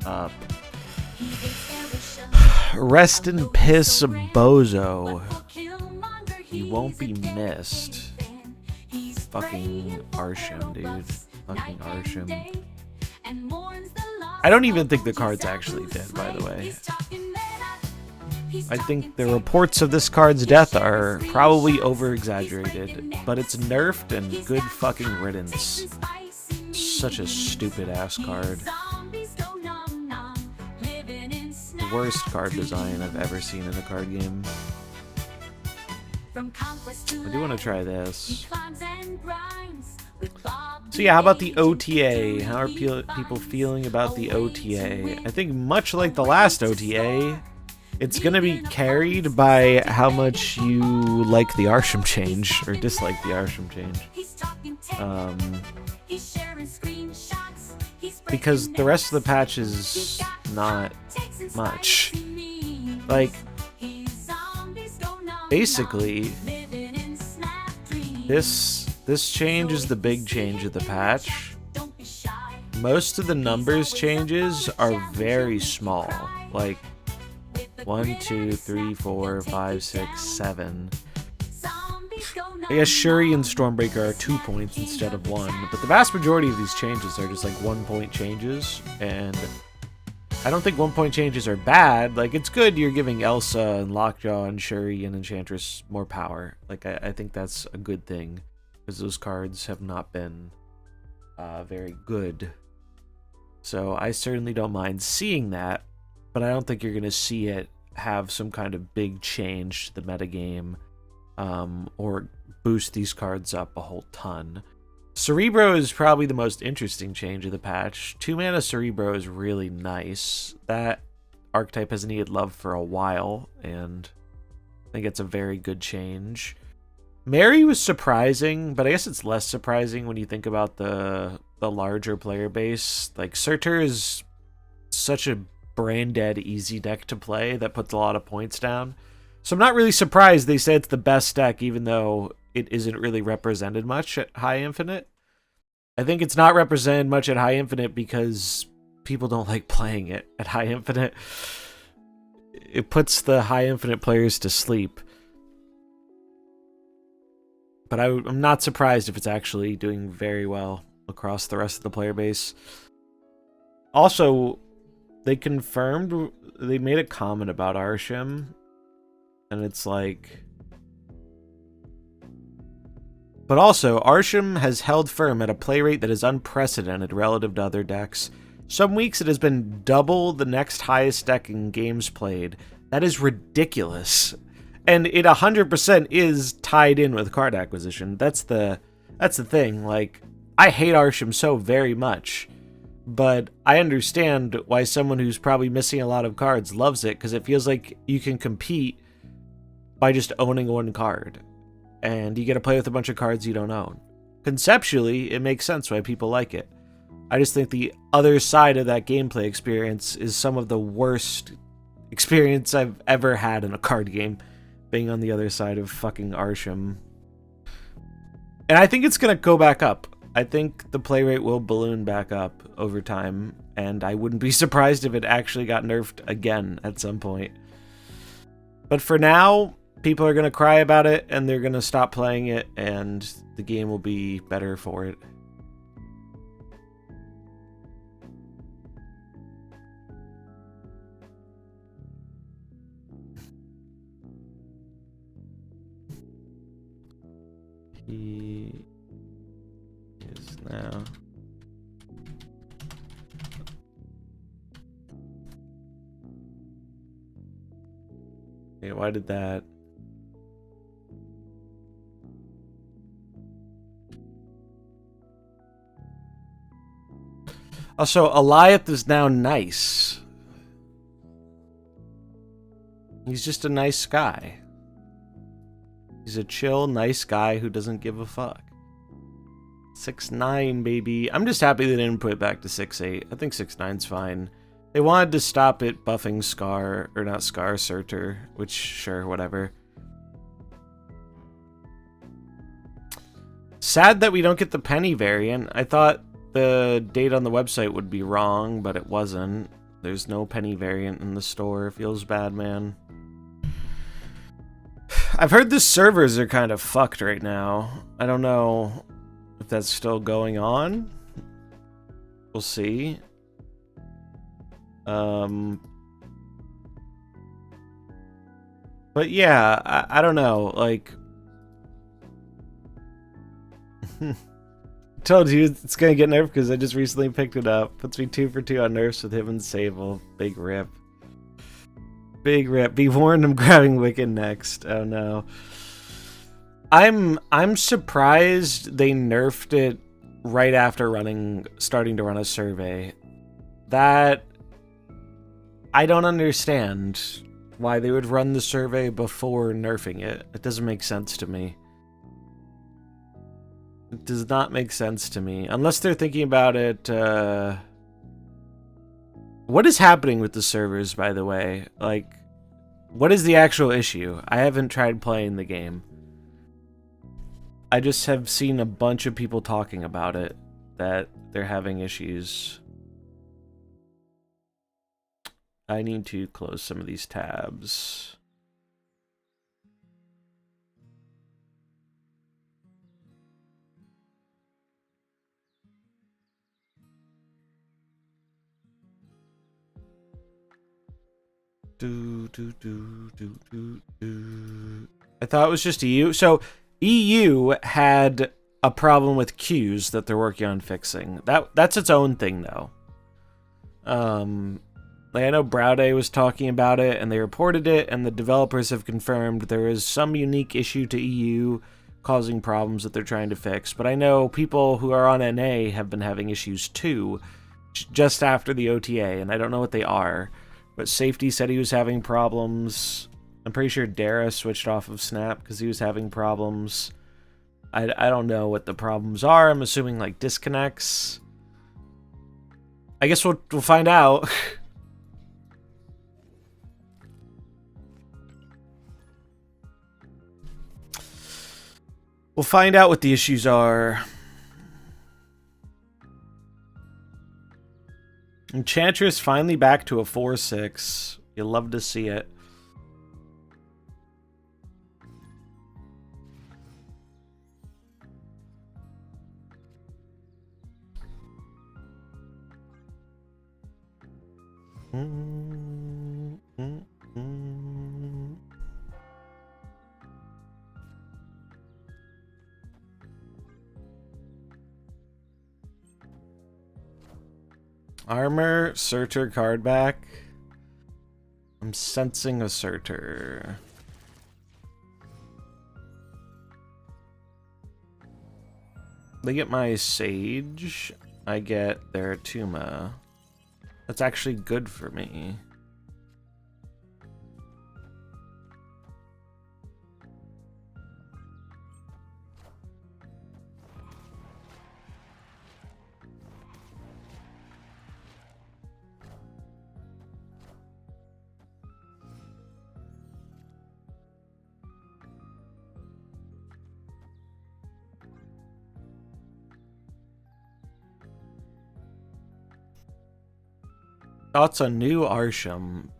up. Rest in piss, bozo. You won't be missed. Fucking Arishem, dude. Fucking Arishem. I don't even think the card's actually dead, by the way. I think the reports of this card's death are probably over-exaggerated, but it's nerfed and good fucking riddance. Such a stupid-ass card. The worst card design I've ever seen in a card game. I do want to try this. So yeah, how about the OTA? How are people feeling about the OTA? I think much like the last OTA, it's going to be carried by how much you like the Arishem change, or dislike the Arishem change. Because the rest of the patch is not much. Like, basically, this change is the big change of the patch. Most of the numbers changes are very small. Like, 1, 2, 3, 4, 5, 6, 7. I guess Shuri and Stormbreaker are 2 points instead of 1, but the vast majority of these changes are just like 1 point changes, and I don't think 1 point changes are bad. Like, it's good you're giving Elsa and Lockjaw and Shuri and Enchantress more power. Like, I think that's a good thing, because those cards have not been very good. So I certainly don't mind seeing that, but I don't think you're going to see it have some kind of big change to the metagame, or boost these cards up a whole ton. Cerebro is probably the most interesting change of the patch. 2-mana Cerebro is really nice. That archetype has needed love for a while, and I think it's a very good change. Mary was surprising, but I guess it's less surprising when you think about the larger player base. Like, Surtur is such a brain-dead easy deck to play that puts a lot of points down. So I'm not really surprised they say it's the best deck, even though it isn't really represented much at High Infinite. I think it's not represented much at High Infinite because people don't like playing it at High Infinite. It puts the High Infinite players to sleep. But I'm not surprised if it's actually doing very well across the rest of the player base. Also, they confirmed, they made a comment about Arishem, and it's like... But also, Arishem has held firm at a play rate that is unprecedented relative to other decks. Some weeks it has been double the next highest deck in games played. That is ridiculous. And it 100% is tied in with card acquisition. That's the thing. Like, I hate Arishem so very much, but I understand why someone who's probably missing a lot of cards loves it, because it feels like you can compete by just owning one card, and you get to play with a bunch of cards you don't own. Conceptually, it makes sense why people like it. I just think the other side of that gameplay experience is some of the worst experience I've ever had in a card game, being on the other side of fucking Arishem. And I think it's going to go back up. I think the play rate will balloon back up over time, and I wouldn't be surprised if it actually got nerfed again at some point. But for now, people are going to cry about it, and they're going to stop playing it, and the game will be better for it. He is now... Okay, why did that... Also, Eliath is now nice. He's just a nice guy. He's a chill, nice guy who doesn't give a fuck. 6'9", baby. I'm just happy they didn't put it back to 6'8". I think 6'9's fine. They wanted to stop it buffing Scar, or not Scar, Surtur, which, sure, whatever. Sad that we don't get the Penny variant. I thought the date on the website would be wrong, but it wasn't. There's no penny variant in the store. Feels bad, man. I've heard the servers are kind of fucked right now. I don't know if that's still going on. We'll see. But yeah, I don't know, like... Told you it's gonna get nerfed because I just recently picked it up. Puts me 2 for 2 on nerfs with him and Sable. Big rip. Big rip. Be warned, I'm grabbing Wicked next. Oh no. I'm surprised they nerfed it right after starting to run a survey. That I don't understand why they would run the survey before nerfing it. It doesn't make sense to me. It does not make sense to me. Unless they're thinking about it, What is happening with the servers, by the way? Like, what is the actual issue? I haven't tried playing the game. I just have seen a bunch of people talking about it, that they're having issues. I need to close some of these tabs. I thought it was just EU. So EU had a problem with queues that they're working on fixing. That's its own thing, though. Like, I know Browday was talking about it, and they reported it, and the developers have confirmed there is some unique issue to EU causing problems that they're trying to fix. But I know people who are on NA have been having issues too, just after the OTA, and I don't know what they are. But Safety said he was having problems. I'm pretty sure Dara switched off of Snap because he was having problems. I don't know what the problems are. I'm assuming, like, disconnects. I guess we'll find out. We'll find out what the issues are. Enchantress finally back to a 4-6. You'll love to see it. Armor, Surtur card back. I'm sensing a Surtur. They get my Sage. I get their Tuma. That's actually good for me. Thoughts on new Arishem?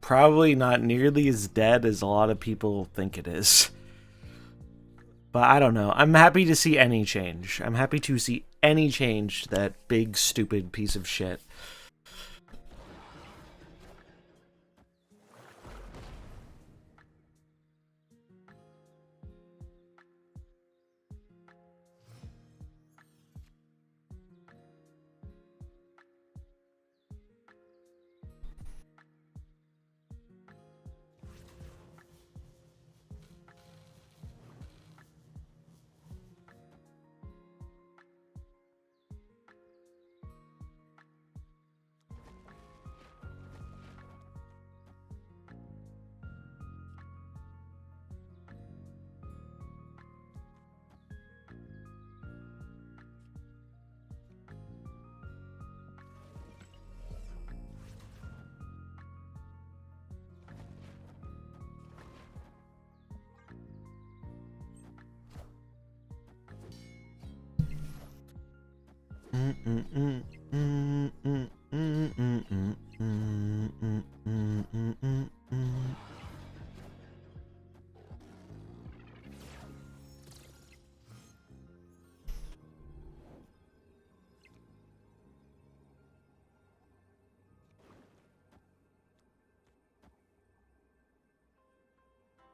Probably not nearly as dead as a lot of people think it is. But I don't know. I'm happy to see any change. I'm happy to see any change to that big, stupid piece of shit.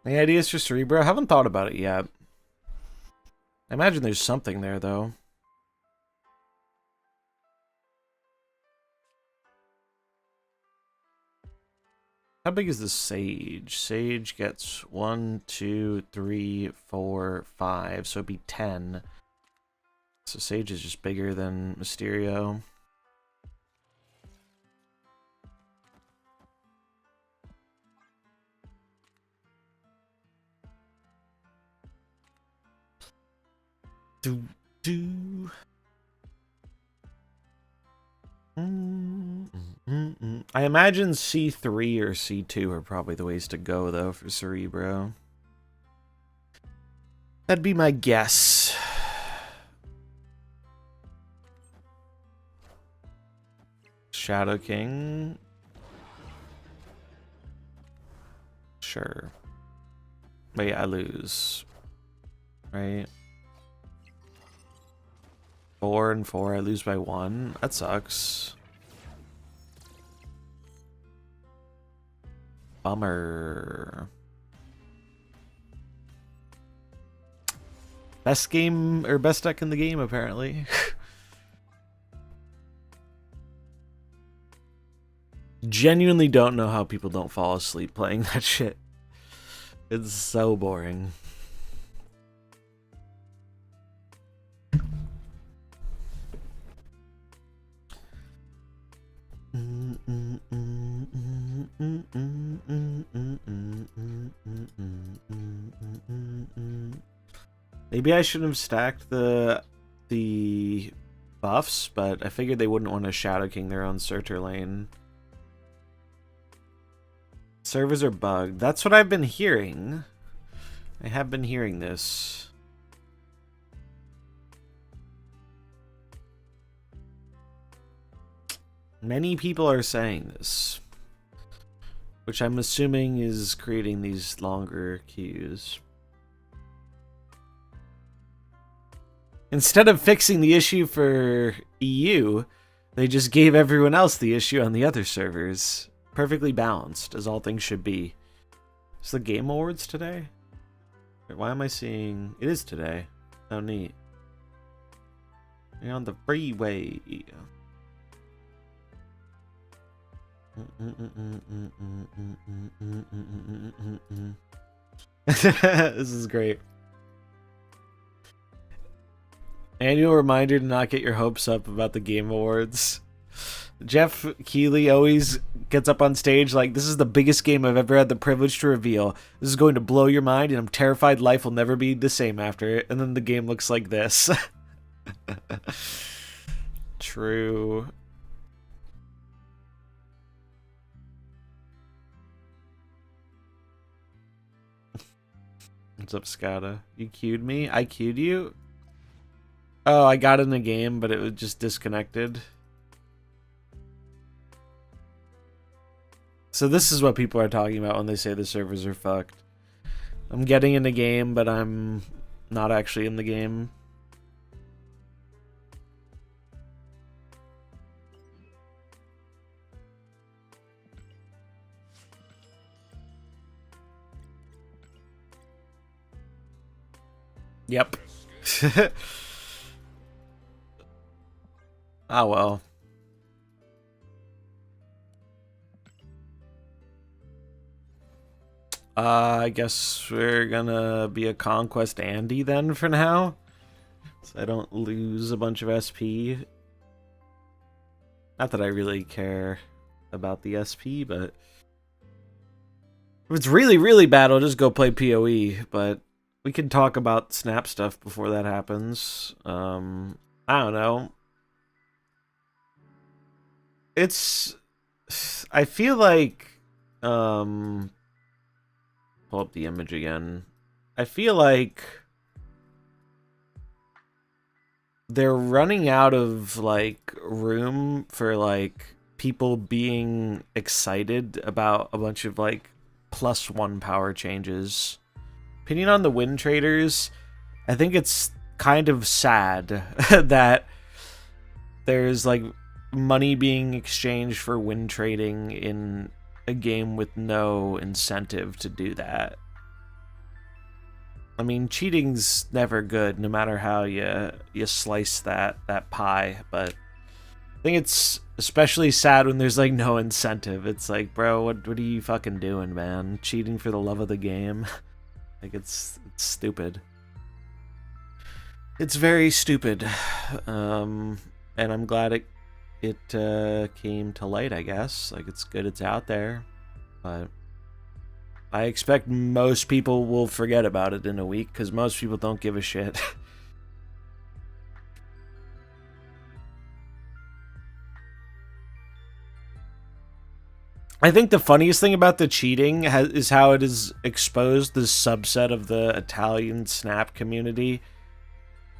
Any ideas for Cerebro? I haven't thought about it yet. I imagine there's something there, though. How big is the Sage? Sage gets 1, 2, 3, 4, 5, so it'd be 10. So Sage is just bigger than Mysterio. I imagine C3 or C2 are probably the ways to go, though, for Cerebro. That'd be my guess. Shadow King. Sure. Wait, I lose. Right? 4 and 4, I lose by 1. That sucks. Bummer. Best game, or best deck in the game, apparently. Genuinely don't know how people don't fall asleep playing that shit. It's so boring. Maybe I should have stacked the buffs, but I figured they wouldn't want to Shadow King their own Surtur lane. Servers are bugged. That's what I've been hearing. I have been hearing this. Many people are saying this, which I'm assuming is creating these longer queues. Instead of fixing the issue for EU, they just gave everyone else the issue on the other servers. Perfectly balanced, as all things should be. Is the Game Awards today? Why am I seeing... It is today. Oh, neat. You're on the freeway. This is great. Annual reminder to not get your hopes up about the Game Awards. Jeff Keighley always gets up on stage like, this is the biggest game I've ever had the privilege to reveal. This is going to blow your mind, and I'm terrified life will never be the same after it. And then the game looks like this. True. What's up, Scada? You queued me? I queued you? Oh, I got in the game, but it was just disconnected. So this is what people are talking about when they say the servers are fucked. I'm getting in the game, but I'm not actually in the game. Yep. Ah, well. I guess we're gonna be a Conquest Andy then for now. So I don't lose a bunch of SP. Not that I really care about the SP, but... if it's really, really bad, I'll just go play PoE, but... we can talk about Snap stuff before that happens. I don't know. It's... I feel like... pull up the image again. I feel like... they're running out of, like, room for, like, people being excited about a bunch of, like, +1 power changes. Opinion on the win traders, I think it's kind of sad that there's like money being exchanged for win trading in a game with no incentive to do that. I mean, cheating's never good, no matter how you slice that pie. But I think it's especially sad when there's like no incentive. It's like, bro, what are you fucking doing, man? Cheating for the love of the game? Like, it's stupid. It's very stupid. And I'm glad it came to light, I guess. Like, it's good it's out there. But I expect most people will forget about it in a week, because most people don't give a shit. I think the funniest thing about the cheating is how it has exposed the subset of the Italian Snap community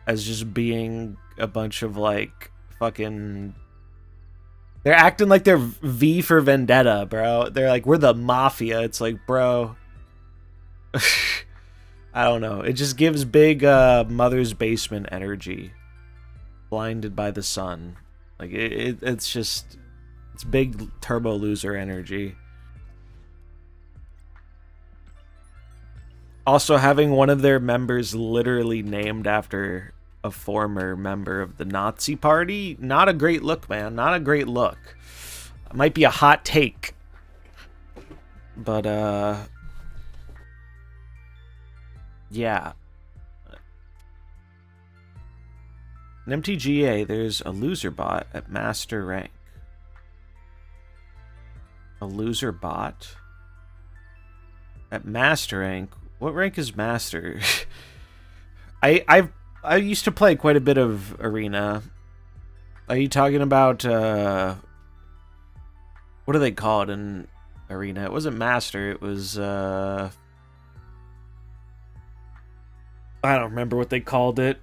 as just being a bunch of, like, fucking... They're acting like they're V for Vendetta, bro. They're like, we're the mafia. It's like, bro... I don't know. It just gives big Mother's Basement energy. Blinded by the sun. Like, it's just... It's big Turbo Loser energy. Also, having one of their members literally named after a former member of the Nazi party, not a great look, man. Not a great look. It might be a hot take. But, yeah. In MTGA, there's a loser bot at master rank. A loser bot? At master rank? What rank is master? I used to play quite a bit of Arena. Are you talking about, what do they call it in Arena? It wasn't master, it was, I don't remember what they called it.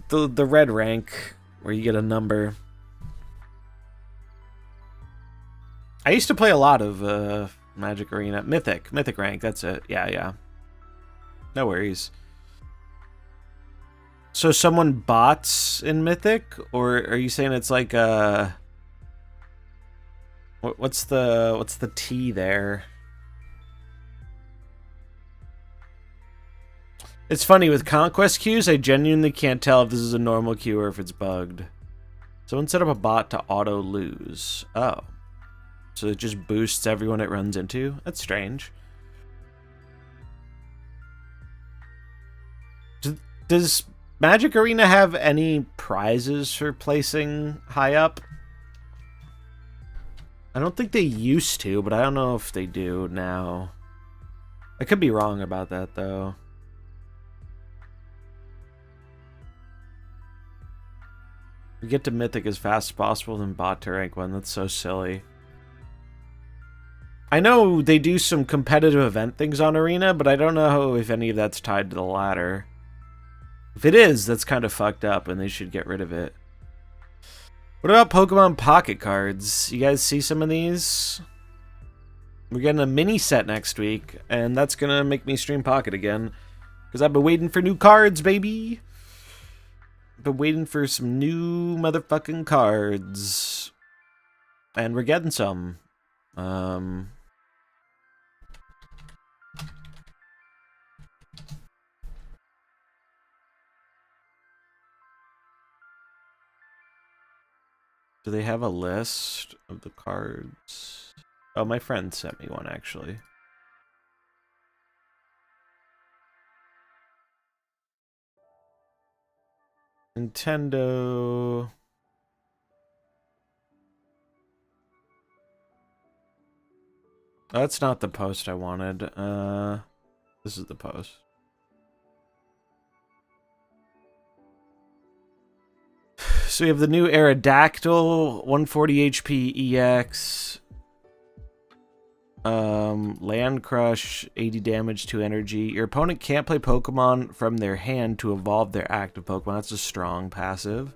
The red rank, where you get a number. I used to play a lot of Magic Arena. Mythic rank, that's it. Yeah. No worries. So someone bots in Mythic? Or are you saying it's like what's the T there? It's funny, with Conquest queues, I genuinely can't tell if this is a normal queue or if it's bugged. Someone set up a bot to auto lose. Oh. So it just boosts everyone it runs into? That's strange. Does Magic Arena have any prizes for placing high up? I don't think they used to, but I don't know if they do now. I could be wrong about that, though. We get to Mythic as fast as possible, then bot to rank 1. That's so silly. I know they do some competitive event things on Arena, but I don't know if any of that's tied to the ladder. If it is, that's kind of fucked up, and they should get rid of it. What about Pokemon Pocket Cards? You guys see some of these? We're getting a mini set next week, and that's gonna make me stream Pocket again. Because I've been waiting for new cards, baby! Been waiting for some new motherfucking cards. And we're getting some. Do they have a list of the cards? Oh, my friend sent me one, actually. Nintendo... Oh, that's not the post I wanted. This is the post. So we have the new Aerodactyl, 140 HP EX. Land Crush, 80 damage, 2 energy. Your opponent can't play Pokemon from their hand to evolve their active Pokemon. That's a strong passive.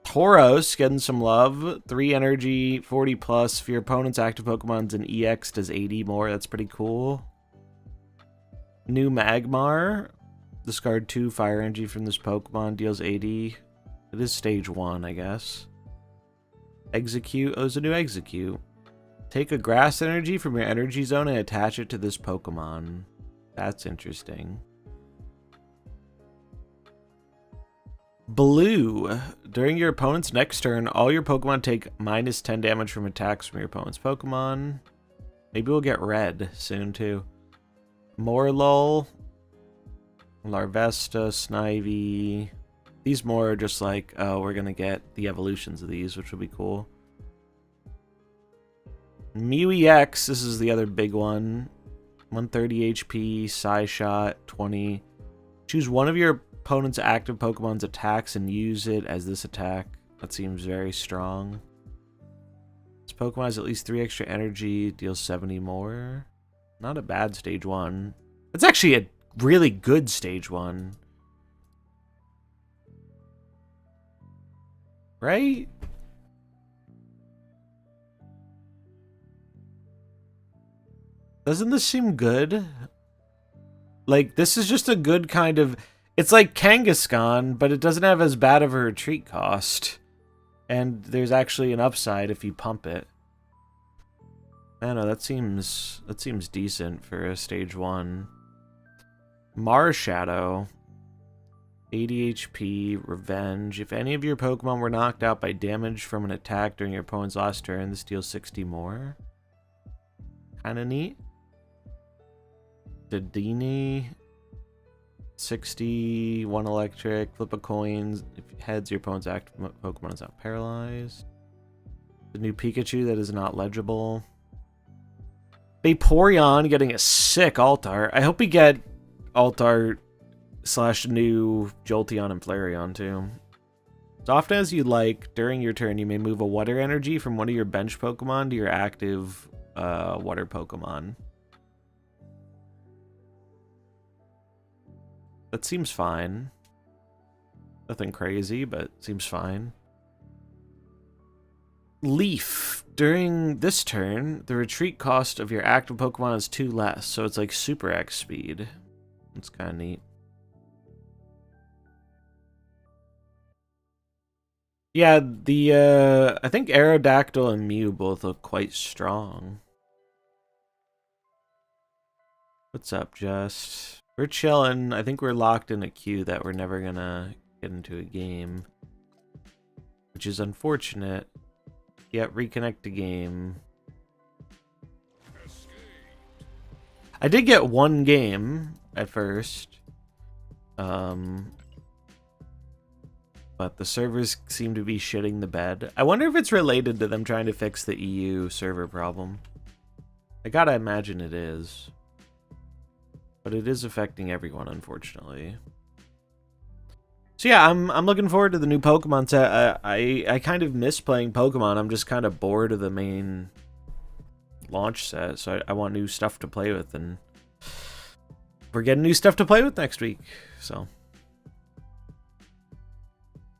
Tauros, getting some love. 3 energy, 40 plus. If your opponent's active Pokemon's an EX, does 80 more. That's pretty cool. New Magmar. Discard 2 fire energy from this Pokemon. Deals 80. It is stage 1, I guess. Execute. Oh, there's a new Execute. Take a grass energy from your energy zone and attach it to this Pokemon. That's interesting. Blue. During your opponent's next turn, all your Pokemon take -10 damage from attacks from your opponent's Pokemon. Maybe we'll get red soon, too. Morlul. Larvesta, Snivy. These more are just like, oh, we're going to get the evolutions of these, which will be cool. Mew EX, this is the other big one. 130 HP, Psy Shot, 20. Choose one of your opponent's active Pokemon's attacks and use it as this attack. That seems very strong. This Pokemon has at least 3 extra energy, deals 70 more. Not a bad stage 1. It's actually a really good stage 1. Right? Doesn't this seem good? Like, this is just a good kind of... It's like Kangaskhan, but it doesn't have as bad of a retreat cost. And there's actually an upside if you pump it. I don't know, that seems decent for a stage 1. Marshadow. 80 HP, Revenge. If any of your Pokemon were knocked out by damage from an attack during your opponent's last turn, this deals 60 more. Kinda neat. Dedenne. 60, 1 electric, flip a coin. If heads, your opponent's active Pokemon is not paralyzed. The new Pikachu that is not legible. Vaporeon getting a sick Alt-Art. I hope we get Alt-Art / new Jolteon and Flareon too. As often as you like, during your turn, you may move a water energy from one of your bench Pokemon to your active water Pokemon. That seems fine. Nothing crazy, but seems fine. Leaf. During this turn, the retreat cost of your active Pokemon is 2 less, so it's like Super X speed. That's kind of neat. Yeah, the I think Aerodactyl and Mew both look quite strong. What's up, Just? We're chilling. I think we're locked in a queue that we're never gonna get into a game, which is unfortunate. Yet reconnect the game. I did get 1 game at first, but the servers seem to be shitting the bed. I wonder if it's related to them trying to fix the EU server problem. I gotta imagine it is. But it is affecting everyone, unfortunately. So yeah, I'm looking forward to the new Pokemon set. I kind of miss playing Pokemon. I'm just kind of bored of the main launch set, so I want new stuff to play with, and we're getting new stuff to play with next week. So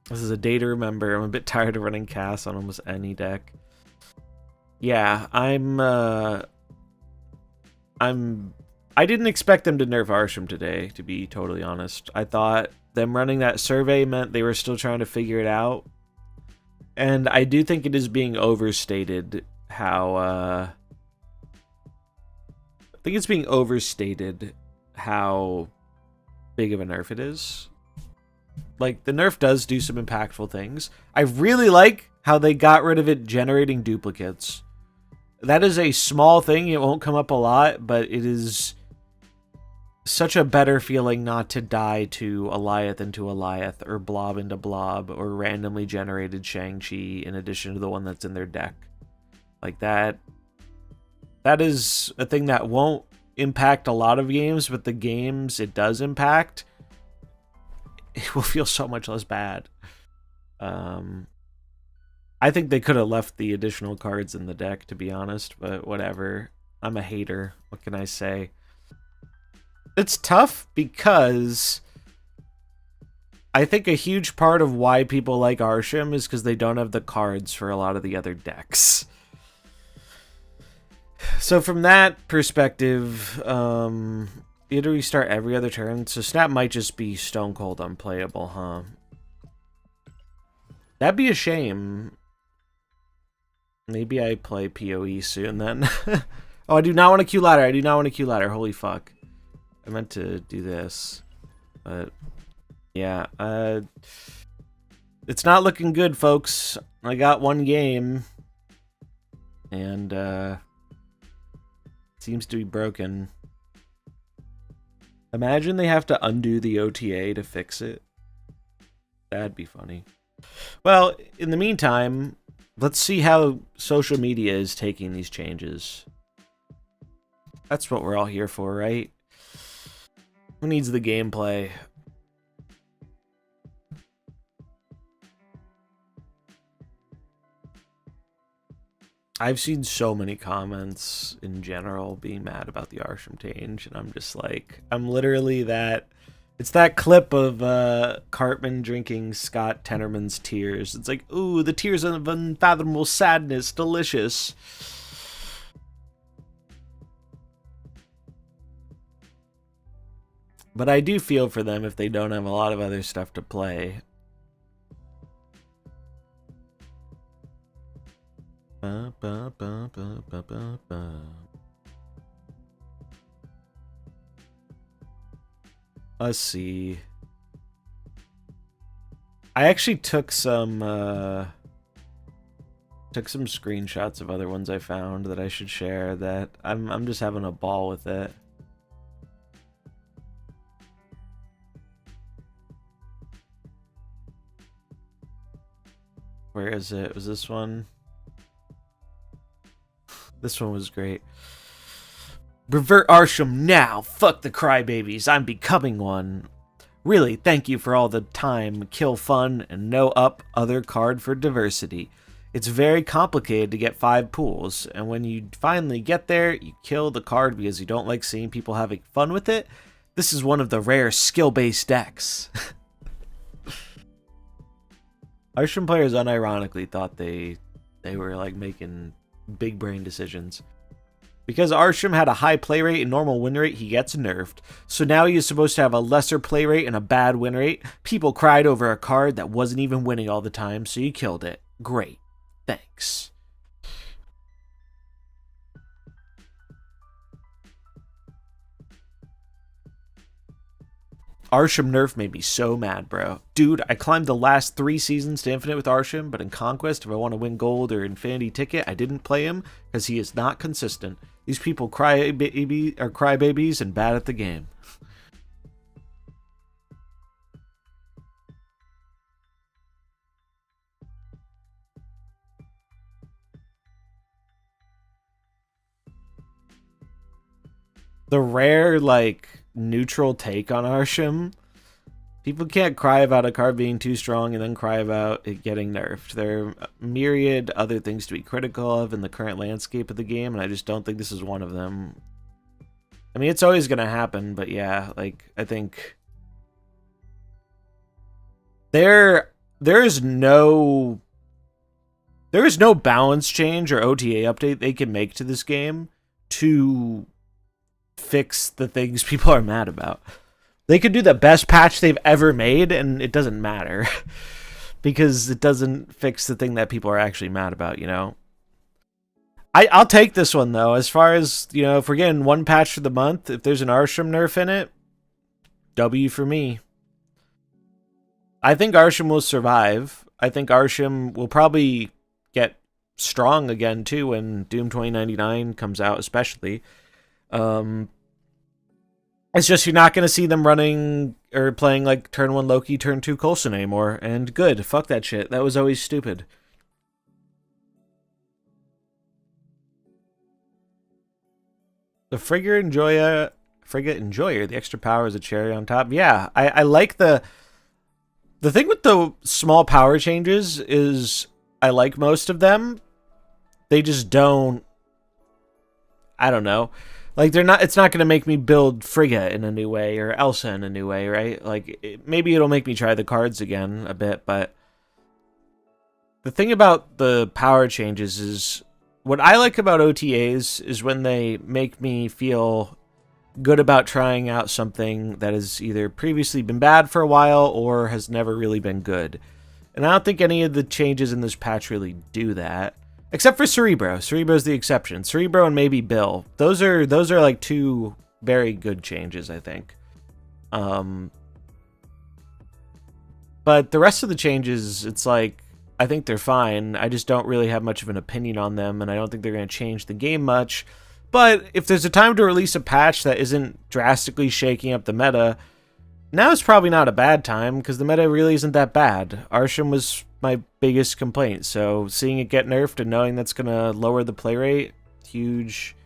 this is a day to remember. I'm a bit tired of running Cass on almost any deck. Yeah, I didn't expect them to nerf Arishem today, to be totally honest. I thought them running that survey meant they were still trying to figure it out. And I do think it is being overstated how... I think it's being overstated how big of a nerf it is. Like, the nerf does do some impactful things. I really like how they got rid of it generating duplicates. That is a small thing. It won't come up a lot, but it is such a better feeling not to die to Eliath into Eliath, or Blob into Blob, or randomly generated Shang-Chi in addition to the one that's in their deck. Like that. That is a thing that won't impact a lot of games, but the games it does impact, it will feel so much less bad. I think they could have left the additional cards in the deck, to be honest, but whatever. I'm a hater. What can I say? It's tough because I think a huge part of why people like Arishem is because they don't have the cards for a lot of the other decks. So from that perspective, you had to restart every other turn, so Snap might just be stone cold unplayable, huh? That'd be a shame. Maybe I play PoE soon then. Oh, I do not want a Q ladder. I do not want a Q ladder. Holy fuck. I meant to do this. But yeah, It's not looking good, folks. I got one game, and seems to be broken. Imagine they have to undo the OTA to fix it. That'd be funny. Well, in the meantime, let's see how social media is taking these changes. That's what we're all here for, right? Who needs the gameplay? I've seen so many comments in general being mad about the Arishem change, and I'm just like, I'm literally that. It's that clip of Cartman drinking Scott Tenorman's tears. It's like, ooh, the tears of unfathomable sadness, delicious. But I do feel for them if they don't have a lot of other stuff to play. Let's see. I actually took some screenshots of other ones I found that I should share. That I'm just having a ball with it. Where is it? Was this one? This one was great. Revert Arishem now! Fuck the crybabies, I'm becoming one. Really, thank you for all the time, kill fun, and no up other card for diversity. It's very complicated to get 5 pools, and when you finally get there, you kill the card because you don't like seeing people having fun with it. This is one of the rare skill-based decks. Arishem players unironically thought they were like making big brain decisions. Because Arishem had a high play rate and normal win rate, he gets nerfed. So now he is supposed to have a lesser play rate and a bad win rate. People cried over a card that wasn't even winning all the time, so you killed it. Great. Thanks. Arishem nerf made me so mad, bro. Dude, I climbed the last 3 seasons to Infinite with Arishem, but in Conquest, if I want to win gold or Infinity Ticket, I didn't play him because he is not consistent. These people cry babies and bad at the game. The rare, like, neutral take on Arishem. People can't cry about a card being too strong and then cry about it getting nerfed. There are myriad other things to be critical of in the current landscape of the game, and I just don't think this is one of them. I mean, it's always going to happen, but yeah, like, I think there is no balance change or OTA update they can make to this game to fix the things people are mad about. They could do the best patch they've ever made and it doesn't matter because it doesn't fix the thing that people are actually mad about, you know? I'll take this one though. As far as, you know, if we're getting one patch for the month, if there's an Arishem nerf in it, W for me. I think Arishem will survive. I think Arishem will probably get strong again too when Doom 2099 comes out, especially. It's just you're not going to see them running or playing like turn 1 Loki, turn 2 Coulson anymore. And good. Fuck that shit. That was always stupid. The Frigate Enjoyer, the extra power is a cherry on top. Yeah, I like the thing with the small power changes is I like most of them. They just don't, I don't know. Like, it's not going to make me build Frigga in a new way or Elsa in a new way, right? Like, maybe it'll make me try the cards again a bit, but the thing about the power changes is, what I like about OTAs is when they make me feel good about trying out something that has either previously been bad for a while or has never really been good. And I don't think any of the changes in this patch really do that. Except for Cerebro. Cerebro's the exception. Cerebro and maybe Bill. Those are like 2 very good changes, I think. But the rest of the changes, it's like, I think they're fine. I just don't really have much of an opinion on them, and I don't think they're going to change the game much. But if there's a time to release a patch that isn't drastically shaking up the meta, now is probably not a bad time, because the meta really isn't that bad. Arishem was my biggest complaint, so seeing it get nerfed and knowing that's going to lower the play rate, huge.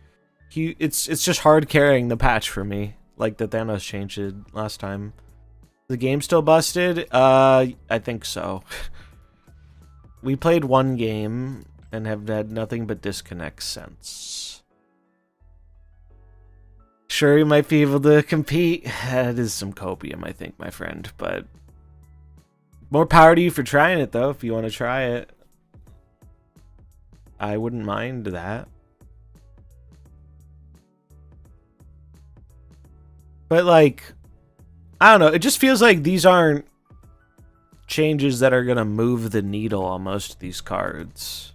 It's just hard carrying the patch for me, like the Thanos changed it last time. The game still busted? I think so. We played one game and have had nothing but disconnects since. Sure, you might be able to compete. It is some copium, I think, my friend, but more power to you for trying it, though, if you want to try it. I wouldn't mind that. But, like, I don't know. It just feels like these aren't changes that are going to move the needle on most of these cards.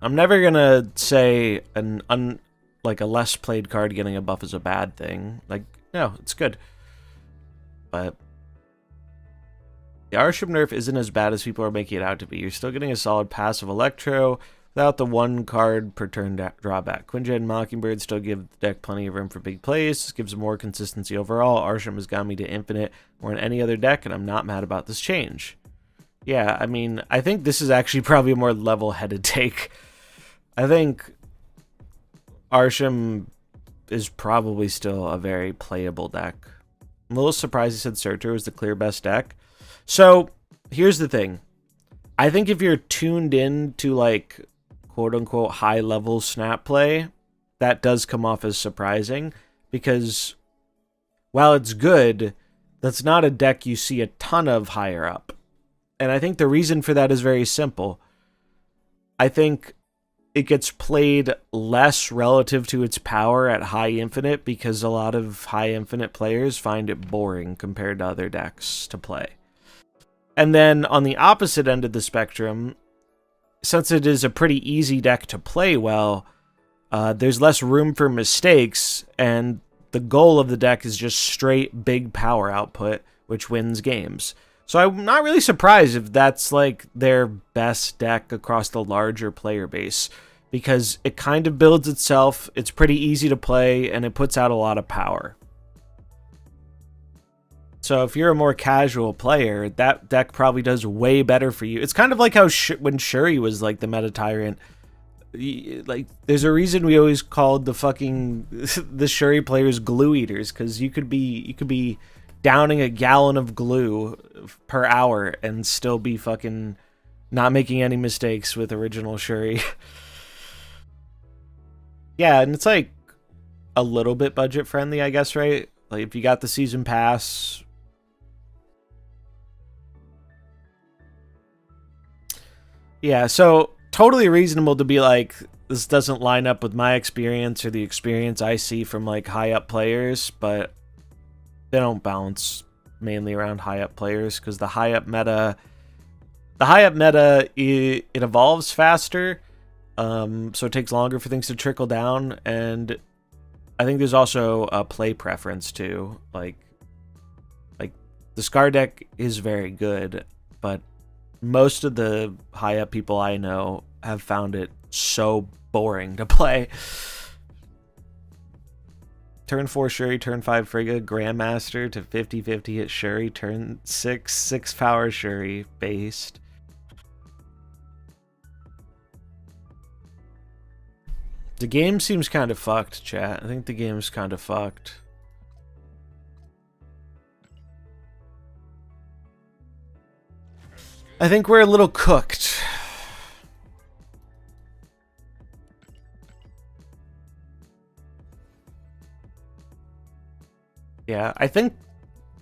I'm never going to say like a less played card getting a buff is a bad thing. Like, no, it's good. But the Arishem nerf isn't as bad as people are making it out to be. You're still getting a solid passive Electro without the one card per turn drawback. Quinjet and Mockingbird still give the deck plenty of room for big plays. This gives more consistency overall. Arishem has got me to infinite more than any other deck, and I'm not mad about this change. Yeah, I mean, I think this is actually probably a more level-headed take. I think Arishem is probably still a very playable deck. I'm a little surprised he said Searcher was the clear best deck. So, here's the thing. I think if you're tuned in to, like, quote-unquote high-level snap play, that does come off as surprising, because while it's good, that's not a deck you see a ton of higher up. And I think the reason for that is very simple. I think it gets played less relative to its power at high infinite because a lot of high infinite players find it boring compared to other decks to play. And then on the opposite end of the spectrum, since it is a pretty easy deck to play well, there's less room for mistakes, and the goal of the deck is just straight big power output, which wins games. So I'm not really surprised if that's like their best deck across the larger player base, because it kind of builds itself, it's pretty easy to play, and it puts out a lot of power. So if you're a more casual player, that deck probably does way better for you. It's kind of like how when Shuri was like the meta tyrant, like there's a reason we always called the Shuri players glue eaters, because you could be downing a gallon of glue per hour and still be fucking not making any mistakes with original Shuri. Yeah, and it's like a little bit budget friendly, I guess, right? Like if you got the season pass. Yeah, so totally reasonable to be like, this doesn't line up with my experience or the experience I see from like high up players, but they don't bounce mainly around high up players because the high up meta it evolves faster, so it takes longer for things to trickle down, and I think there's also a play preference too. Like the Scar deck is very good, but most of the high up people I know have found it so boring to play. Turn 4 Shuri, turn 5 Frigga, Grandmaster to 50-50 hit Shuri, turn 6 power Shuri based. The game seems kind of fucked, chat. I think the game's kind of fucked. I think we're a little cooked. Yeah, I think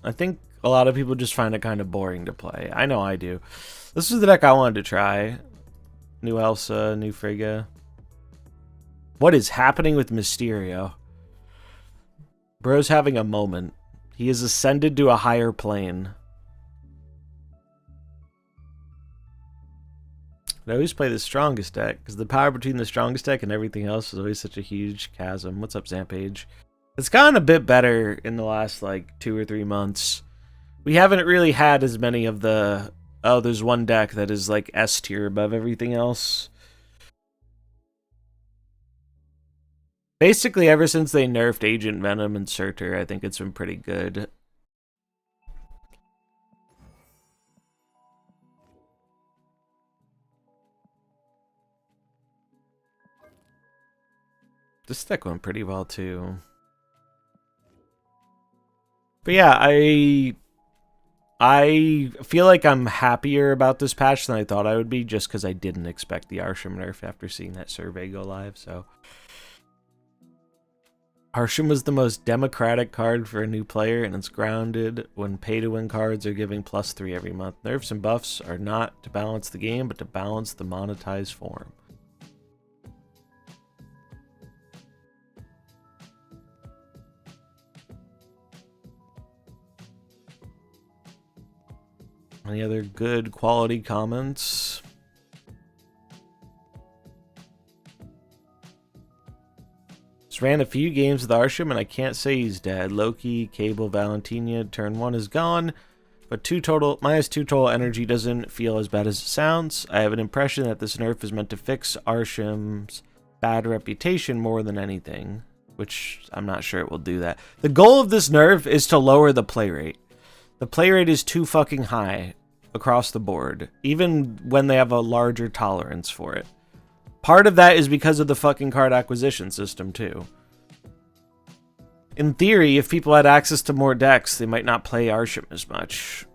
a lot of people just find it kind of boring to play. I know I do. This is the deck I wanted to try. New Elsa, new Frigga. What is happening with Mysterio? Bro's having a moment. He has ascended to a higher plane. I always play the strongest deck, because the power between the strongest deck and everything else is always such a huge chasm. What's up, Zampage? It's gotten a bit better in the last, like, 2 or 3 months. We haven't really had as many of the... Oh, there's one deck that is, like, S tier above everything else. Basically, ever since they nerfed Agent Venom and Surtur, I think it's been pretty good. This deck went pretty well, too. But yeah, I feel like I'm happier about this patch than I thought I would be, just because I didn't expect the Arishem nerf after seeing that survey go live, so... Arishem was the most democratic card for a new player, and it's grounded when pay-to-win cards are giving +3 every month. Nerfs and buffs are not to balance the game, but to balance the monetized form. Any other good quality comments? Just ran a few games with Arishem, and I can't say he's dead. Loki, Cable, Valentina, turn 1 is gone, but -2 total energy doesn't feel as bad as it sounds. I have an impression that this nerf is meant to fix Arishem's bad reputation more than anything, which I'm not sure it will do that. The goal of this nerf is to lower the play rate. The play rate is too fucking high across the board, even when they have a larger tolerance for it. Part of that is because of the fucking card acquisition system, too. In theory, if people had access to more decks, they might not play Arishem as much.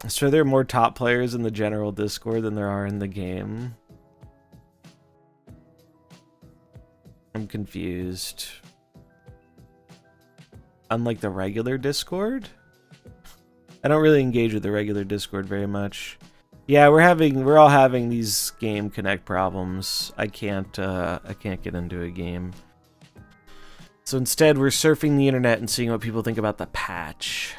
So there are more top players in the general Discord than there are in the game. I'm confused. Unlike the regular Discord? I don't really engage with the regular Discord very much. Yeah, we're all having these game connect problems. I can't get into a game. So instead, we're surfing the internet and seeing what people think about the patch.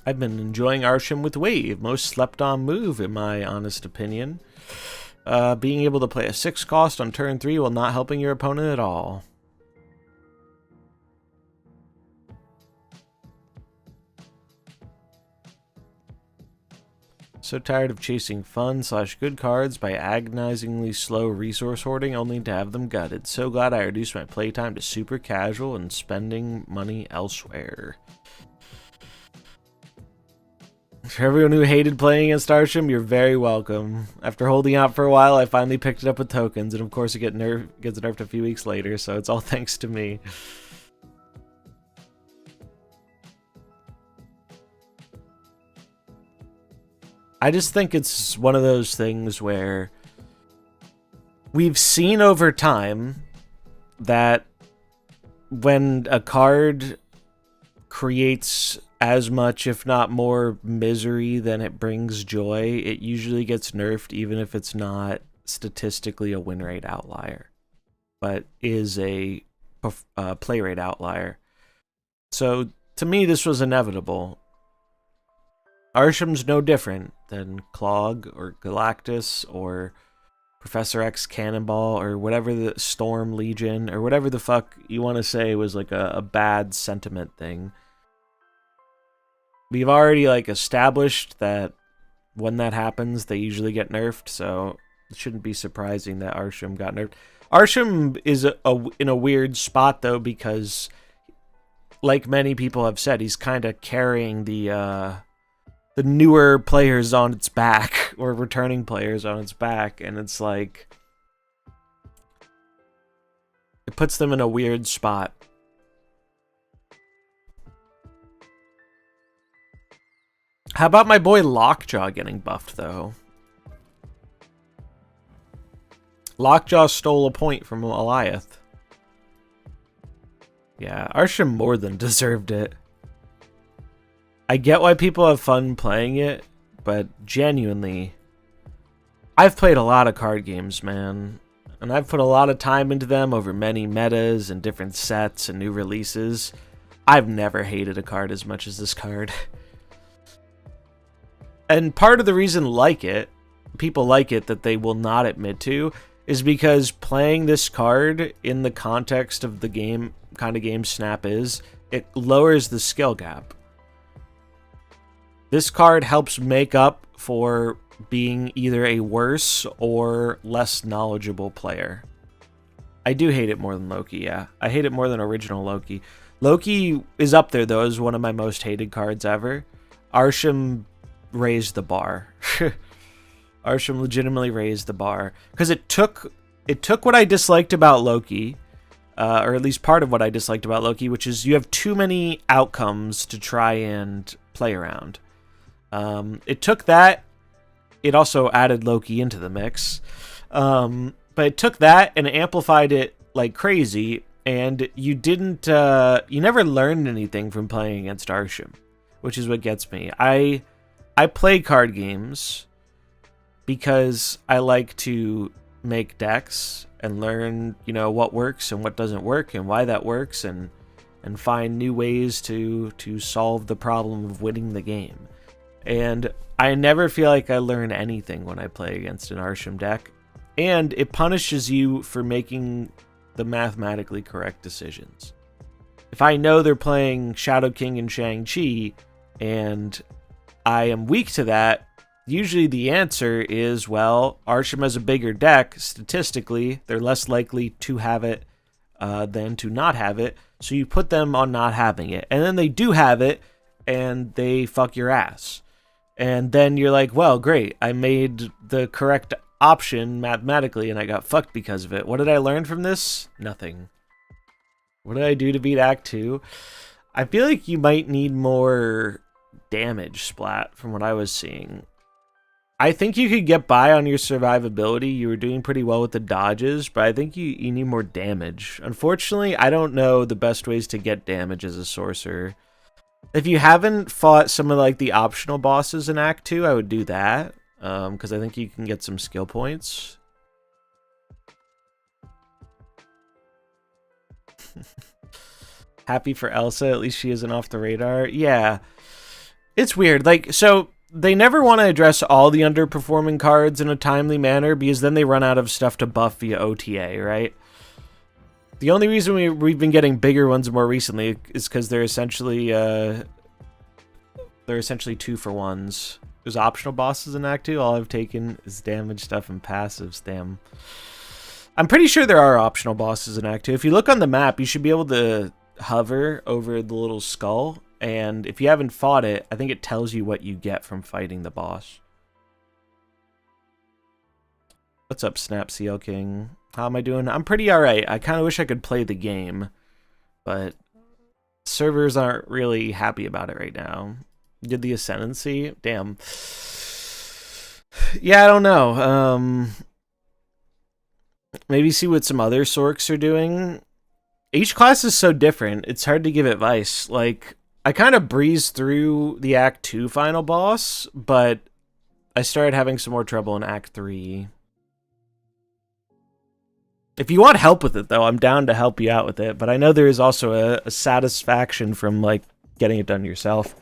I've been enjoying Arishem with Wave, most slept-on move in my honest opinion. Being able to play a 6 cost on turn 3 while not helping your opponent at all. So tired of chasing fun/good cards by agonizingly slow resource hoarding only to have them gutted. So glad I reduced my playtime to super casual and spending money elsewhere. For everyone who hated playing against Arishem, you're very welcome. After holding out for a while, I finally picked it up with tokens, and of course it gets nerfed a few weeks later, so it's all thanks to me. I just think it's one of those things where we've seen over time that when a card creates as much, if not more, misery than it brings joy, it usually gets nerfed even if it's not statistically a win rate outlier, but is a play rate outlier. So to me, this was inevitable. Arishem's no different than Clog or Galactus or Professor X Cannonball or whatever, the Storm Legion or whatever the fuck you want to say was like a bad sentiment thing. We've already like established that when that happens, they usually get nerfed, so it shouldn't be surprising that Arishem got nerfed. Arishem is in a weird spot though, because like many people have said, he's kind of carrying the newer players on its back, or returning players on its back, and it's like it puts them in a weird spot. How about my boy Lockjaw getting buffed though? Lockjaw stole a point from Eliath. Yeah, Arishem more than deserved it. I get why people have fun playing it, but genuinely, I've played a lot of card games, man. And I've put a lot of time into them over many metas and different sets and new releases. I've never hated a card as much as this card. And part of the reason people like it that they will not admit to, is because playing this card in the context of the game, kind of game Snap is, it lowers the skill gap. This card helps make up for being either a worse or less knowledgeable player. I do hate it more than Loki, yeah. I hate it more than original Loki. Loki is up there, though, as one of my most hated cards ever. Arishem raised the bar. Arishem legitimately raised the bar. Because it took what I disliked about Loki, or at least part of what I disliked about Loki, which is you have too many outcomes to try and play around. It took that. It also added Loki into the mix. But it took that and amplified it like crazy, and you didn't, you never learned anything from playing against Arishem, which is what gets me. I play card games because I like to make decks and learn, you know, what works and what doesn't work and why that works, and find new ways to solve the problem of winning the game. And I never feel like I learn anything when I play against an Arishem deck. And it punishes you for making the mathematically correct decisions. If I know they're playing Shadow King and Shang-Chi, and I am weak to that, usually the answer is, well, Arishem has a bigger deck. Statistically, they're less likely to have it than to not have it. So you put them on not having it. And then they do have it, and they fuck your ass. And then you're like, well, great. I made the correct option mathematically, and I got fucked because of it. What did I learn from this? Nothing. What did I do to beat Act 2? I feel like you might need more damage splat from what I was seeing. I think you could get by on your survivability. You were doing pretty well with the dodges, but I think you need more damage. Unfortunately, I don't know the best ways to get damage as a sorcerer. If you haven't fought some of like the optional bosses in Act 2, I would do that. Because I think you can get some skill points. Happy for Elsa, at least she isn't off the radar. Yeah, it's weird. Like, so they never want to address all the underperforming cards in a timely manner, because then they run out of stuff to buff via OTA, right? The only reason we've been getting bigger ones more recently is because they're essentially 2-for-1s. There's optional bosses in Act 2. All I've taken is damage stuff and passives. Damn. I'm pretty sure there are optional bosses in Act 2. If you look on the map, you should be able to hover over the little skull. And if you haven't fought it, I think it tells you what you get from fighting the boss. What's up, Snap CL King? How am I doing? I'm pretty alright. I kind of wish I could play the game, but servers aren't really happy about it right now. Did the Ascendancy? Damn. Yeah, I don't know. Maybe see what some other Sorks are doing. Each class is so different, it's hard to give advice. Like, I kind of breezed through the Act 2 final boss, but I started having some more trouble in Act 3. If you want help with it, though, I'm down to help you out with it. But I know there is also a satisfaction from, like, getting it done yourself.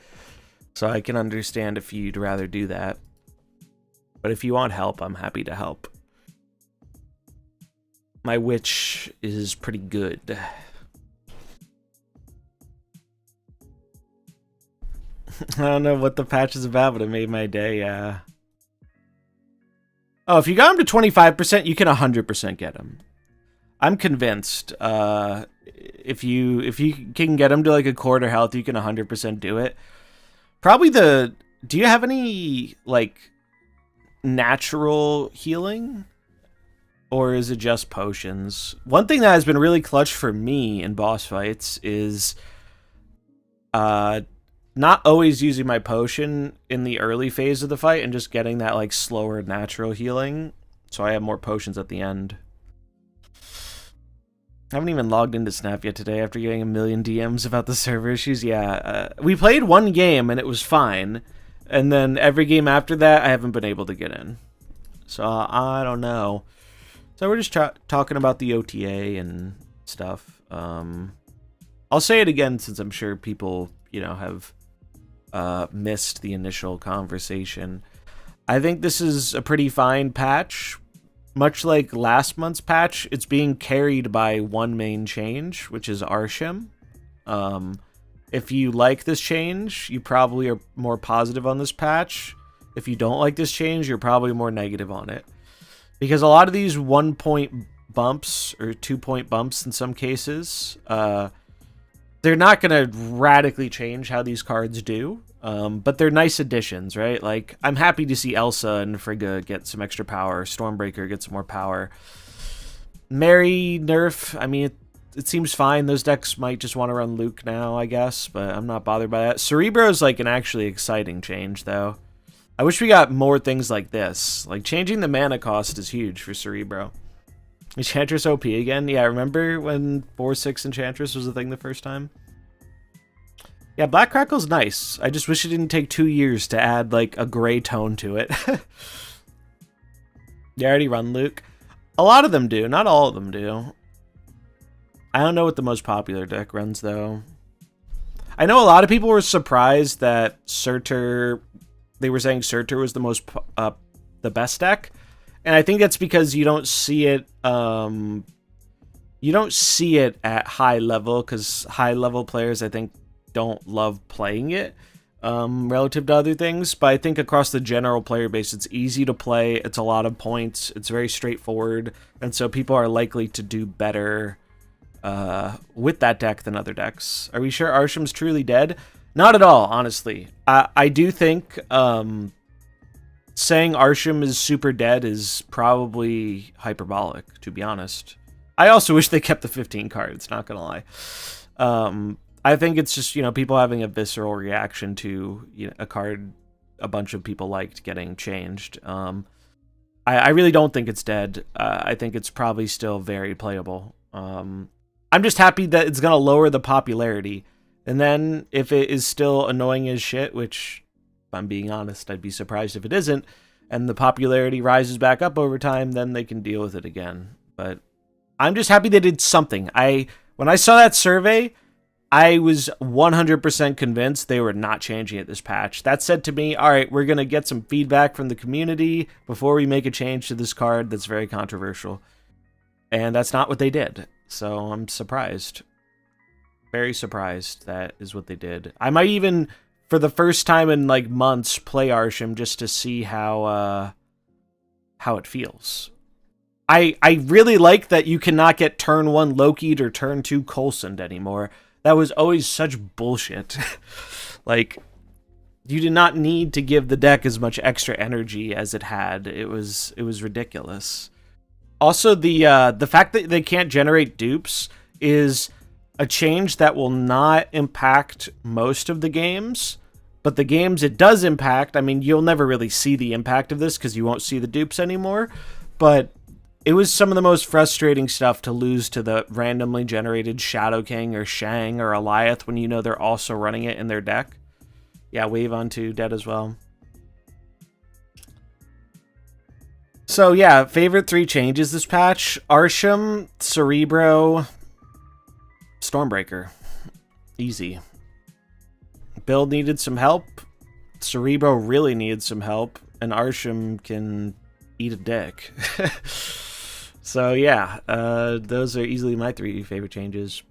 So I can understand if you'd rather do that. But if you want help, I'm happy to help. My witch is pretty good. I don't know what the patch is about, but it made my day, yeah. Oh, if you got him to 25%, you can 100% get him. I'm convinced. If you can get him to like a quarter health, you can 100% do it. Probably do you have any, like, natural healing? Or is it just potions? One thing that has been really clutch for me in boss fights is not always using my potion in the early phase of the fight and just getting that, like, slower natural healing. So I have more potions at the end. I haven't even logged into Snap yet today after getting a million DMs about the server issues. Yeah, we played one game and it was fine. And then every game after that, I haven't been able to get in. So I don't know. So we're just talking about the OTA and stuff. I'll say it again since I'm sure people, you know, have missed the initial conversation. I think this is a pretty fine patch. much like last month's patch, it's being carried by one main change, which is Arishem. If you like this change, you probably are more positive on this patch. If you don't like this change, you're probably more negative on it. Because a lot of these 1-point bumps, or 2-point bumps in some cases, they're not going to radically change how these cards do. But they're nice additions, right? Like, I'm happy to see Elsa and Frigga get some extra power. Stormbreaker get some more power. Mary nerf, I mean, it seems fine. Those decks might just want to run Luke now, I guess, but I'm not bothered by that. Cerebro is like an actually exciting change, though. I wish we got more things like this. Like, changing the mana cost is huge for Cerebro. Enchantress OP again? Yeah, remember when 4/6 Enchantress was a thing the first time? Yeah, Black Crackle's nice. I just wish it didn't take 2 years to add, like, a gray tone to it. You already run Luke? A lot of them do. Not all of them do. I don't know what the most popular deck runs, though. I know a lot of people were surprised that Surtur... They were saying Surtur was the best deck. And I think that's because you don't see it... you don't see it at high level, because high-level players, I think, don't love playing it relative to other things, but I think across the general player base it's easy to play, it's a lot of points, it's very straightforward, and so people are likely to do better with that deck than other decks. Are we sure Arshem's truly dead? Not at all, honestly. I do think saying Arishem is super dead is probably hyperbolic, to be honest. I also wish they kept the 15 cards, not gonna lie. I think it's just, you know, people having a visceral reaction to, you know, a card a bunch of people liked getting changed. I really don't think it's dead. I think it's probably still very playable. I'm just happy that it's going to lower the popularity. And then if it is still annoying as shit, which, if I'm being honest, I'd be surprised if it isn't, and the popularity rises back up over time, then they can deal with it again. But I'm just happy they did something. When I saw that survey, I was 100% convinced they were not changing it this patch. That said to me, all right, we're going to get some feedback from the community before we make a change to this card that's very controversial. And that's not what they did. So I'm surprised. Very surprised that is what they did. I might even, for the first time in like months, play Arishem just to see how it feels. I really like that you cannot get turn 1 Loki'd or turn 2 Coulson'd anymore. That was always such bullshit. Like, you did not need to give the deck as much extra energy as it had. It was ridiculous. Also, the fact that they can't generate dupes is a change that will not impact most of the games. But the games it does impact, I mean, you'll never really see the impact of this because you won't see the dupes anymore. But it was some of the most frustrating stuff to lose to the randomly generated Shadow King or Shang or Eliath when you know they're also running it in their deck. Yeah, Wave on 2, dead as well. So yeah, favorite 3 changes this patch. Arishem, Cerebro, Stormbreaker. Easy. Build needed some help. Cerebro really needed some help. And Arishem can eat a dick. So yeah, those are easily my 3 favorite changes.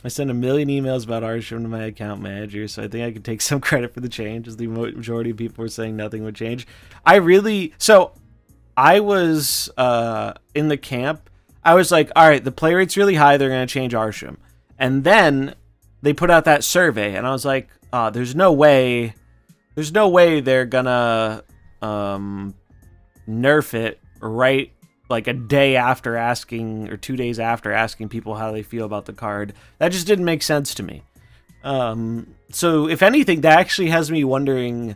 I sent a million emails about Arishem to my account manager, so I think I could take some credit for the change, as the majority of people were saying nothing would change. I was in the camp. I was like, all right, the play rate's really high, they're going to change Arishem. And then they put out that survey, and I was like, there's no way they're gonna nerf it right like a day after asking, or 2 days after asking people how they feel about the card. That just didn't make sense to me. So if anything, that actually has me wondering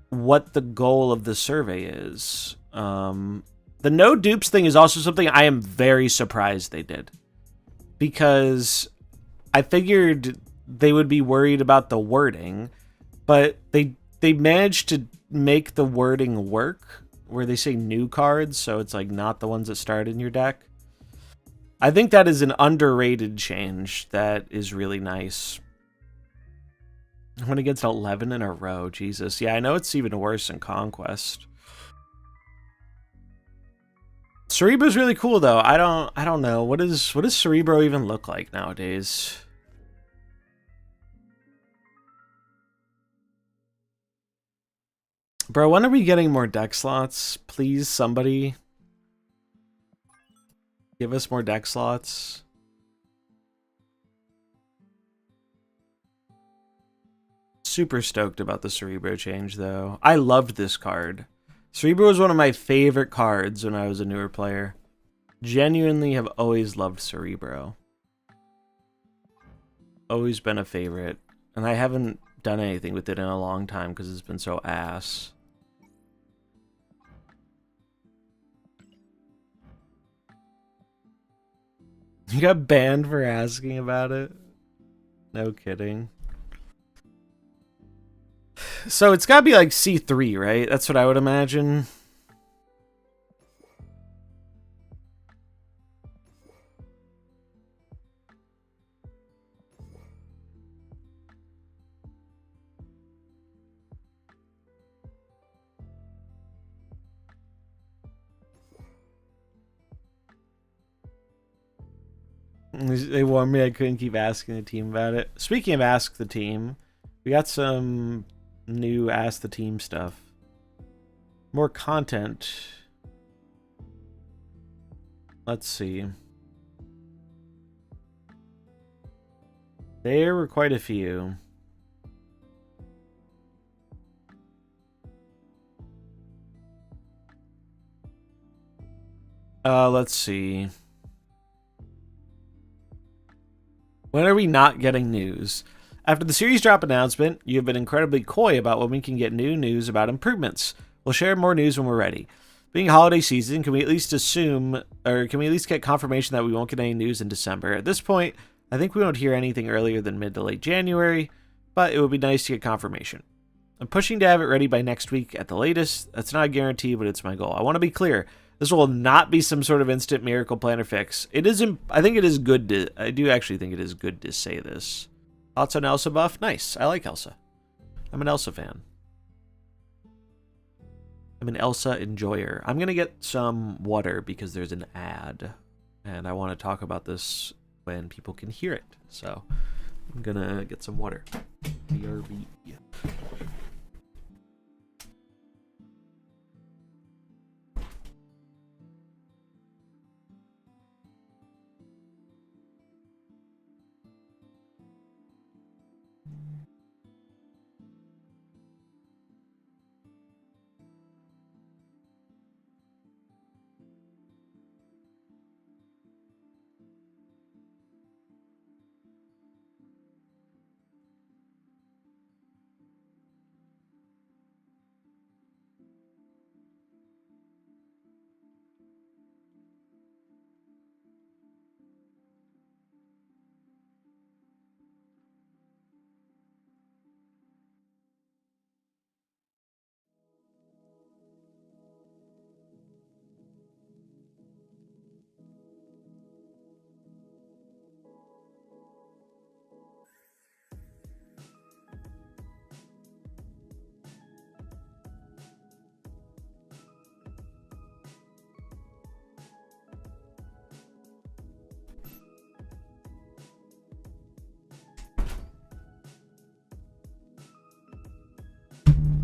what the goal of the survey is. The no dupes thing is also something I am very surprised they did, because I figured they would be worried about the wording, but they managed to make the wording work, where they say new cards, so it's like not the ones that started in your deck. I think that is an underrated change that is really nice. I went against 11 in a row, Jesus. Yeah, I know it's even worse in Conquest. Cerebro's really cool though. I don't know. What does Cerebro even look like nowadays? Bro, when are we getting more deck slots? Please, somebody. Give us more deck slots. Super stoked about the Cerebro change, though. I loved this card. Cerebro was one of my favorite cards when I was a newer player. Genuinely have always loved Cerebro. Always been a favorite. And I haven't done anything with it in a long time because it's been so ass. You got banned for asking about it? No kidding. So it's gotta be like C3, right? That's what I would imagine. They warned me I couldn't keep asking the team about it. Speaking of Ask the Team, we got some new Ask the Team stuff. More content. Let's see. There were quite a few. Let's see. When are we not getting news? After the series drop announcement, you have been incredibly coy about when we can get new news about improvements. We'll share more news when we're ready. Being a holiday season, can we at least assume, or can we at least get confirmation that we won't get any news in December? At this point, I think we won't hear anything earlier than mid to late January, but it would be nice to get confirmation. I'm pushing to have it ready by next week at the latest. That's not a guarantee, but it's my goal. I want to be clear. This will not be some sort of instant miracle plan or fix. It isn't. I think it is good to. I do actually think it is good to say this. Thoughts on Elsa buff? Nice. I like Elsa. I'm an Elsa fan. I'm an Elsa enjoyer. I'm gonna get some water because there's an ad, and I want to talk about this when people can hear it. So I'm gonna get some water. BRB.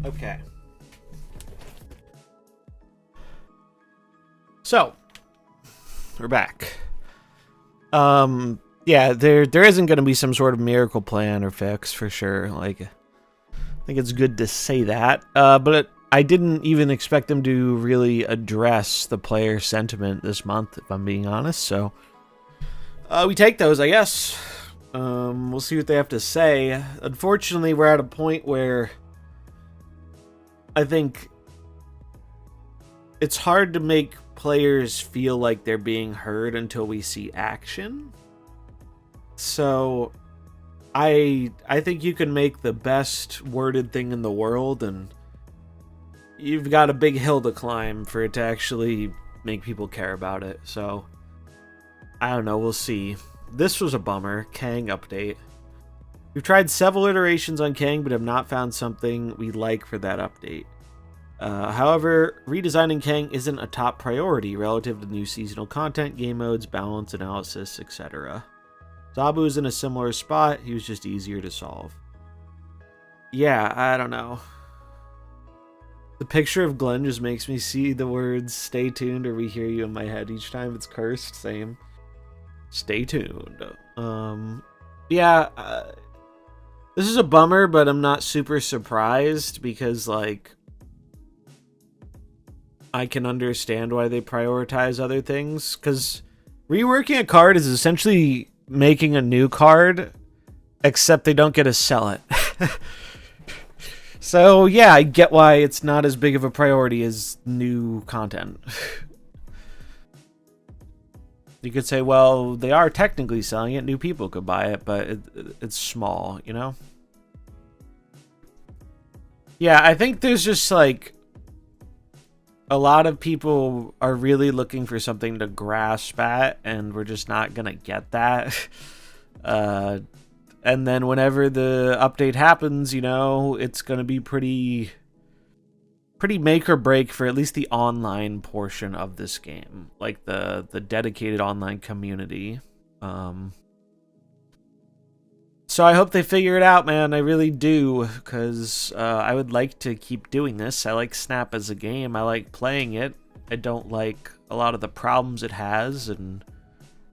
Okay. So, we're back. Yeah, there isn't going to be some sort of miracle plan or fix for sure. Like, I think it's good to say that. But I didn't even expect them to really address the player sentiment this month, if I'm being honest. So, we take those, I guess. We'll see what they have to say. Unfortunately, we're at a point where I think it's hard to make players feel like they're being heard until we see action. So I think you can make the best worded thing in the world, and you've got a big hill to climb for it to actually make people care about it. So I don't know, we'll see. This was a bummer. Kang update. We've tried several iterations on Kang, but have not found something we like for that update. However, redesigning Kang isn't a top priority relative to new seasonal content, game modes, balance, analysis, etc. Zabu is in a similar spot, he was just easier to solve. Yeah, I don't know. The picture of Glenn just makes me see the words "stay tuned" or "we hear you" in my head each time it's cursed. Same. Stay tuned. Yeah, this is a bummer, but I'm not super surprised because, like, I can understand why they prioritize other things. Because reworking a card is essentially making a new card, except they don't get to sell it. So, yeah, I get why it's not as big of a priority as new content. You could say, well, they are technically selling it. New people could buy it, but it's small, you know? Yeah, I think there's just, like, a lot of people are really looking for something to grasp at, and we're just not going to get that. And then whenever the update happens, you know, it's going to be pretty make or break for at least the online portion of this game. Like the dedicated online community. So I hope they figure it out, man. I really do, because I would like to keep doing this. I like Snap as a game. I like playing it. I don't like a lot of the problems it has, and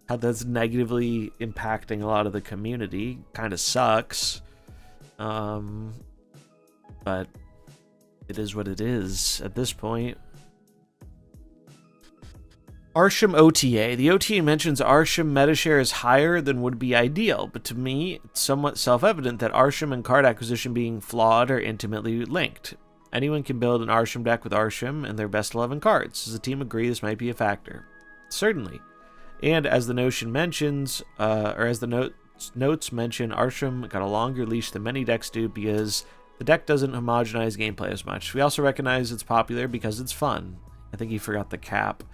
how that's negatively impacting a lot of the community. Kind of sucks. But it is what it is at this point. Arishem OTA. The OTA mentions Arishem metashare is higher than would be ideal, but to me, it's somewhat self-evident that Arishem and card acquisition being flawed are intimately linked. Anyone can build an Arishem deck with Arishem and their best 11 cards. Does the team agree this might be a factor? Certainly. And as the notion mentions, or as the notes mention, Arishem got a longer leash than many decks do because the deck doesn't homogenize gameplay as much. We also recognize it's popular because it's fun. I think he forgot the cap.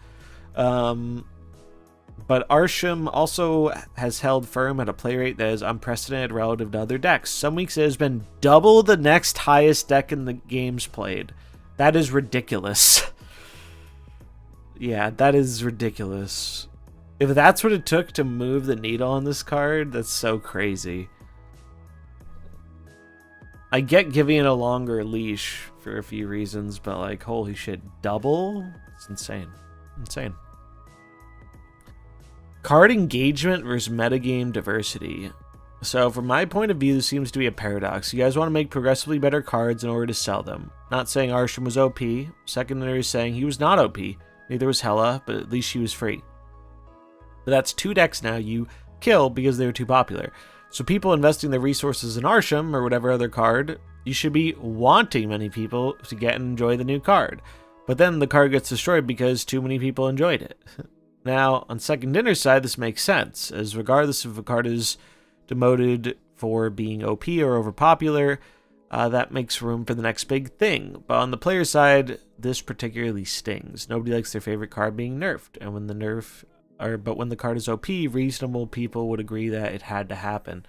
But Arishem also has held firm at a play rate that is unprecedented relative to other decks. Some weeks it has been double the next highest deck in the games played. That is ridiculous. Yeah, that is ridiculous. If that's what it took to move the needle on this card, that's so crazy. I get giving it a longer leash for a few reasons, but like, holy shit, double? It's insane. Insane. Card engagement versus metagame diversity. So from my point of view, this seems to be a paradox. You guys want to make progressively better cards in order to sell them. Not saying Arishem was OP. Secondary is saying he was not OP. Neither was Hela, but at least she was free. But that's two decks now you kill because they were too popular. So people investing their resources in Arishem or whatever other card, you should be wanting many people to get and enjoy the new card. But then the card gets destroyed because too many people enjoyed it. Now, on Second Dinner's side, this makes sense, as regardless if a card is demoted for being OP or overpopular, that makes room for the next big thing. But on the player side, this particularly stings. Nobody likes their favorite card being nerfed, and when the card is OP, reasonable people would agree that it had to happen.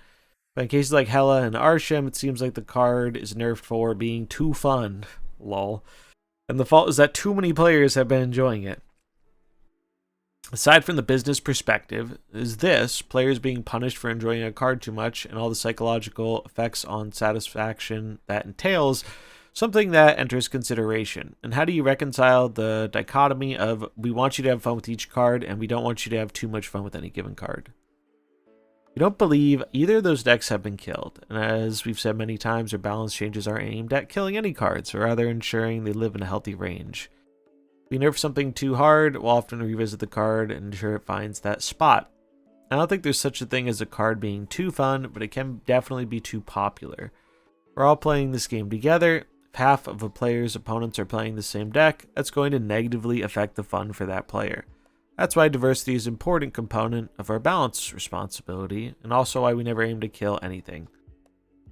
But in cases like Hela and Arishem, it seems like the card is nerfed for being too fun. Lol. And the fault is that too many players have been enjoying it. Aside from the business perspective, is this, players being punished for enjoying a card too much and all the psychological effects on satisfaction that entails, something that enters consideration. And how do you reconcile the dichotomy of we want you to have fun with each card and we don't want you to have too much fun with any given card? We don't believe either of those decks have been killed, and as we've said many times, our balance changes are aimed at killing any cards, or rather ensuring they live in a healthy range. If we nerf something too hard, we'll often revisit the card and ensure it finds that spot. I don't think there's such a thing as a card being too fun, but it can definitely be too popular. We're all playing this game together. If half of a player's opponents are playing the same deck, that's going to negatively affect the fun for that player. That's why diversity is an important component of our balance responsibility, and also why we never aim to kill anything.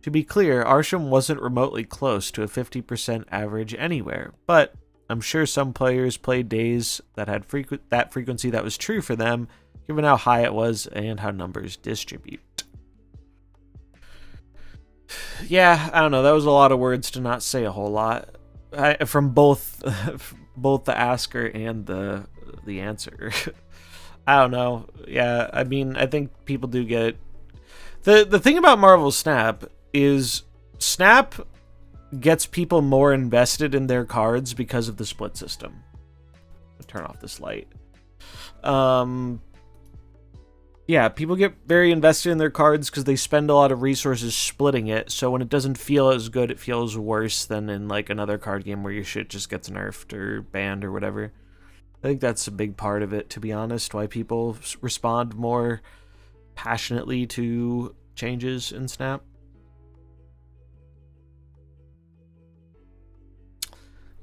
To be clear, Arishem wasn't remotely close to a 50% average anywhere, but I'm sure some players played days that had that frequency that was true for them, given how high it was and how numbers distribute. Yeah, I don't know, that was a lot of words to not say a whole lot. from both both the asker and the answer. I don't know. Yeah, I mean, I think people do get the thing about MarvelSnap is Snap gets people more invested in their cards because of the split system. I'll turn off this light. Yeah, people get very invested in their cards because they spend a lot of resources splitting it, so when it doesn't feel as good, it feels worse than in like another card game where your shit just gets nerfed or banned or whatever. I think that's a big part of it, to be honest, why people respond more passionately to changes in Snap.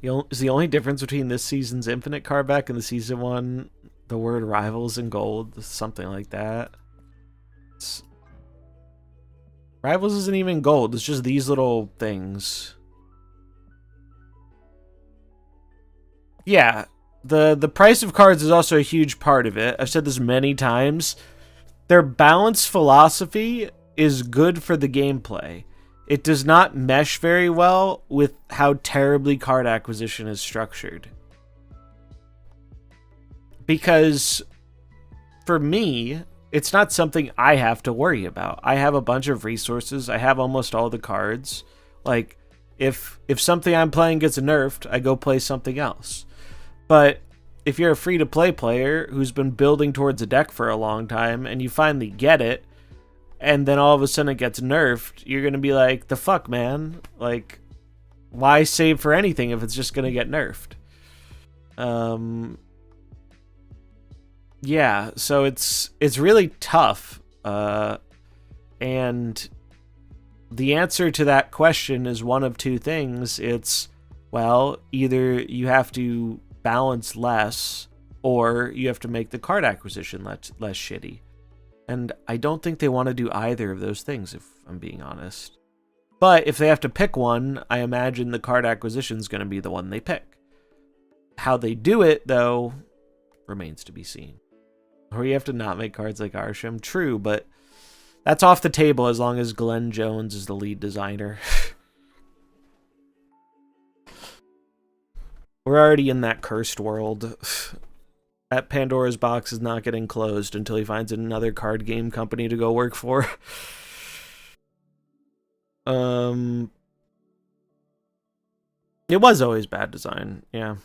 Is the only difference between this season's Infinite card back and the season one the word rivals in gold? Something like that. Rivals isn't even gold, it's just these little things. Yeah, the price of cards is also a huge part of it. I've said this many times. Their balanced philosophy is good for the gameplay. It does not mesh very well with how terribly card acquisition is structured. Because for me, it's not something I have to worry about. I have a bunch of resources. I have almost all the cards. Like, if something I'm playing gets nerfed, I go play something else. But if you're a free-to-play player who's been building towards a deck for a long time and you finally get it, and then all of a sudden it gets nerfed, you're going to be like, the fuck, man? Like, why save for anything if it's just going to get nerfed? Yeah, so it's really tough. And the answer to that question is one of two things. It's, well, either you have to balance less or you have to make the card acquisition less shitty. And I don't think they want to do either of those things, if I'm being honest. But if they have to pick one, I imagine the card acquisition is going to be the one they pick. How they do it, though, remains to be seen. Or you have to not make cards like Arishem. True, but that's off the table as long as Glenn Jones is the lead designer. We're already in that cursed world. That Pandora's box is not getting closed until he finds another card game company to go work for. It was always bad design, yeah.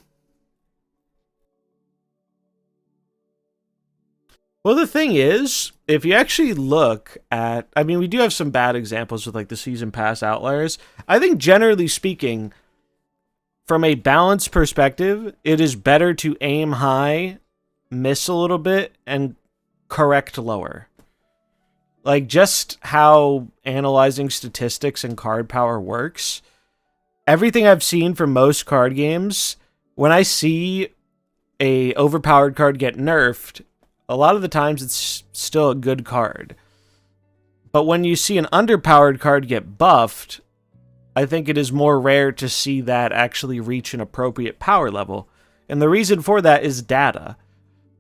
Well, the thing is, if you actually look at, I mean, we do have some bad examples with like the season pass outliers. I think generally speaking, from a balance perspective, it is better to aim high, miss a little bit, and correct lower. Like, just how analyzing statistics and card power works, everything I've seen from most card games, when I see a overpowered card get nerfed, a lot of the times it's still a good card. But when you see an underpowered card get buffed, I think it is more rare to see that actually reach an appropriate power level. And the reason for that is data.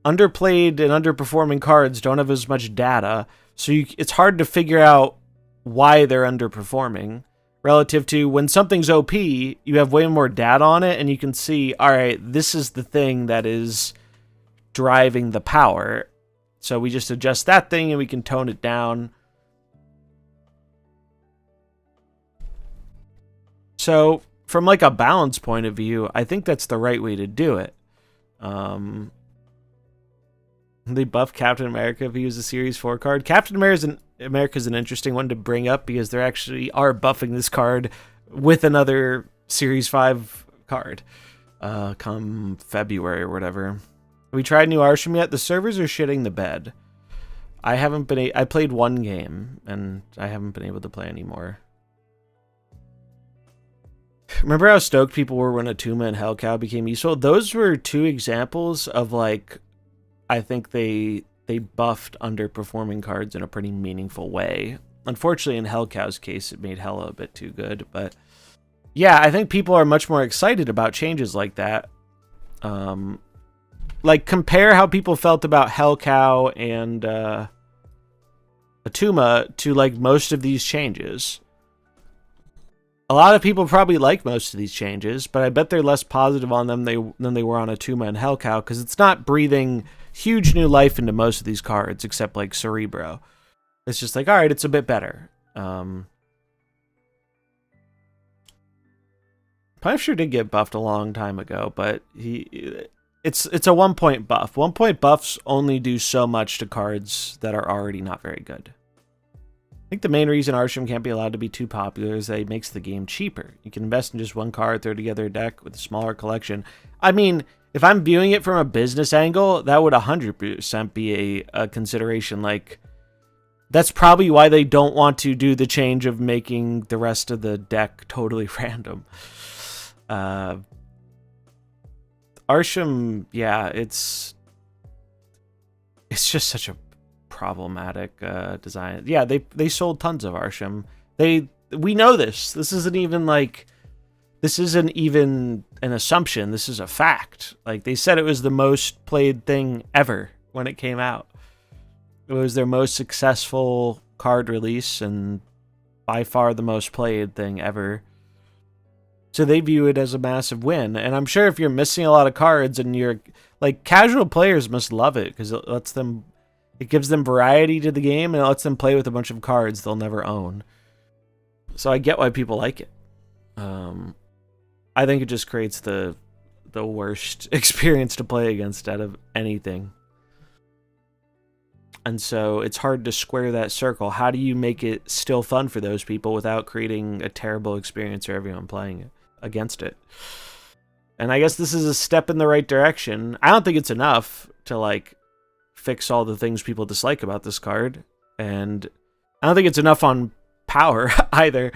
Underplayed and underperforming cards don't have as much data, so it's hard to figure out why they're underperforming. Relative to when something's OP, you have way more data on it, and you can see, alright, this is the thing that is driving the power. So we just adjust that thing and we can tone it down. So from like a balance point of view, I think that's the right way to do it. They buff Captain America if he was a Series 4 card. Captain America's an interesting one to bring up because they actually are buffing this card with another Series 5 card come February or whatever. Have we tried new Arishem yet? The servers are shitting the bed. I haven't been... I played one game, and I haven't been able to play anymore. Remember how stoked people were when Atuma and Hellcow became useful? Those were two examples of, like... I think they buffed underperforming cards in a pretty meaningful way. Unfortunately, in Hellcow's case, it made Hella a bit too good, but... Yeah, I think people are much more excited about changes like that. Like, compare how people felt about Hellcow and Atuma to, like, most of these changes. A lot of people probably like most of these changes, but I bet they're less positive on them than they were on a Tuma and Hellcow, because it's not breathing huge new life into most of these cards, except like Cerebro. It's just like, all right, it's a bit better. Punisher did get buffed a long time ago, but it's a 1-point buff. 1-point buffs only do so much to cards that are already not very good. I think the main reason Arishem can't be allowed to be too popular is that it makes the game cheaper. You can invest in just one card, throw together a deck with a smaller collection. I mean, if I'm viewing it from a business angle, that would 100% be a consideration. Like, that's probably why they don't want to do the change of making the rest of the deck totally random. Arishem, yeah, it's just such a problematic design. Yeah, they sold tons of Arishem. We know this. This isn't even an assumption. This is a fact. Like, they said it was the most played thing ever when it came out. It was their most successful card release and by far the most played thing ever. So they view it as a massive win. And I'm sure if you're missing a lot of cards and you're like, casual players must love it because it gives them variety to the game, and it lets them play with a bunch of cards they'll never own. So I get why people like it. I think it just creates the worst experience to play against out of anything. And so it's hard to square that circle. How do you make it still fun for those people without creating a terrible experience for everyone playing it against it? And I guess this is a step in the right direction. I don't think it's enough to, like, fix all the things people dislike about this card, and I don't think it's enough on power either.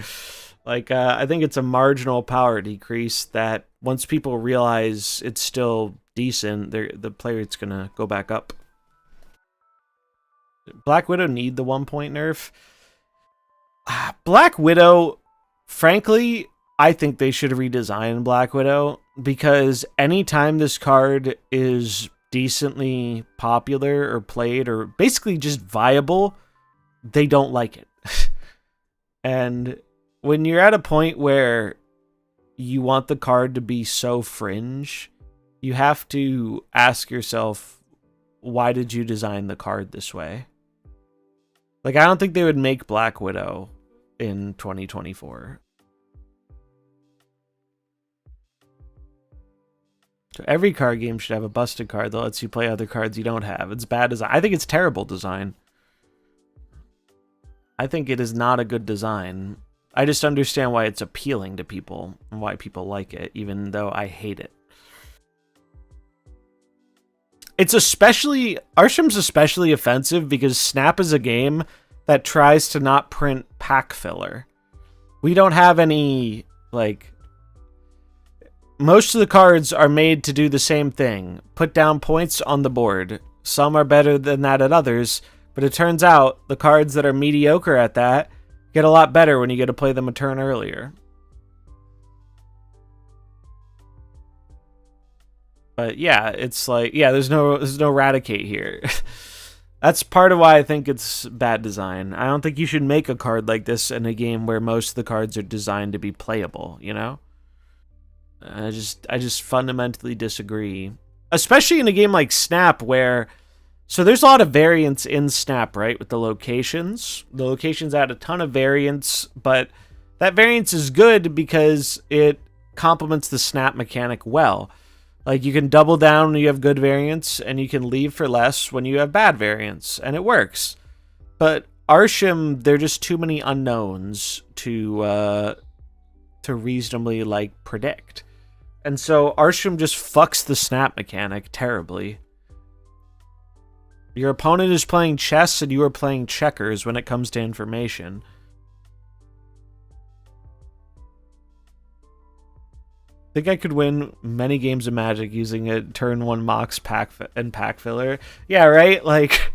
Like, I think it's a marginal power decrease that once people realize it's still decent, the player's gonna go back up. Black Widow need the 1-point nerf. Black Widow, frankly, I think they should redesign Black Widow, because anytime this card is decently popular or played or basically just viable, they don't like it. And when you're at a point where you want the card to be so fringe, you have to ask yourself, why did you design the card this way? Like, I don't think they would make Black Widow in 2024. So every card game should have a busted card that lets you play other cards you don't have. It's bad design. I think it's terrible design. I think it is not a good design. I just understand why it's appealing to people and why people like it, even though I hate it. Arishem's especially offensive because Snap is a game that tries to not print pack filler. We don't have any, like... Most of the cards are made to do the same thing. Put down points on the board. Some are better than that at others, but it turns out the cards that are mediocre at that get a lot better when you get to play them a turn earlier. But yeah, it's like, yeah, there's no Eradicate here. That's part of why I think it's bad design. I don't think you should make a card like this in a game where most of the cards are designed to be playable, you know? I just fundamentally disagree. Especially in a game like Snap where... So there's a lot of variance in Snap, right? With the locations. The locations add a ton of variance, but that variance is good because it complements the Snap mechanic well. Like, you can double down when you have good variance, and you can leave for less when you have bad variance, and it works. But Arishem, there are just too many unknowns to reasonably, like, predict. And so Arishem just fucks the Snap mechanic terribly. Your opponent is playing chess and you are playing checkers when it comes to information. I think I could win many games of Magic using a turn 1 Mox pack filler. Yeah, right? Like,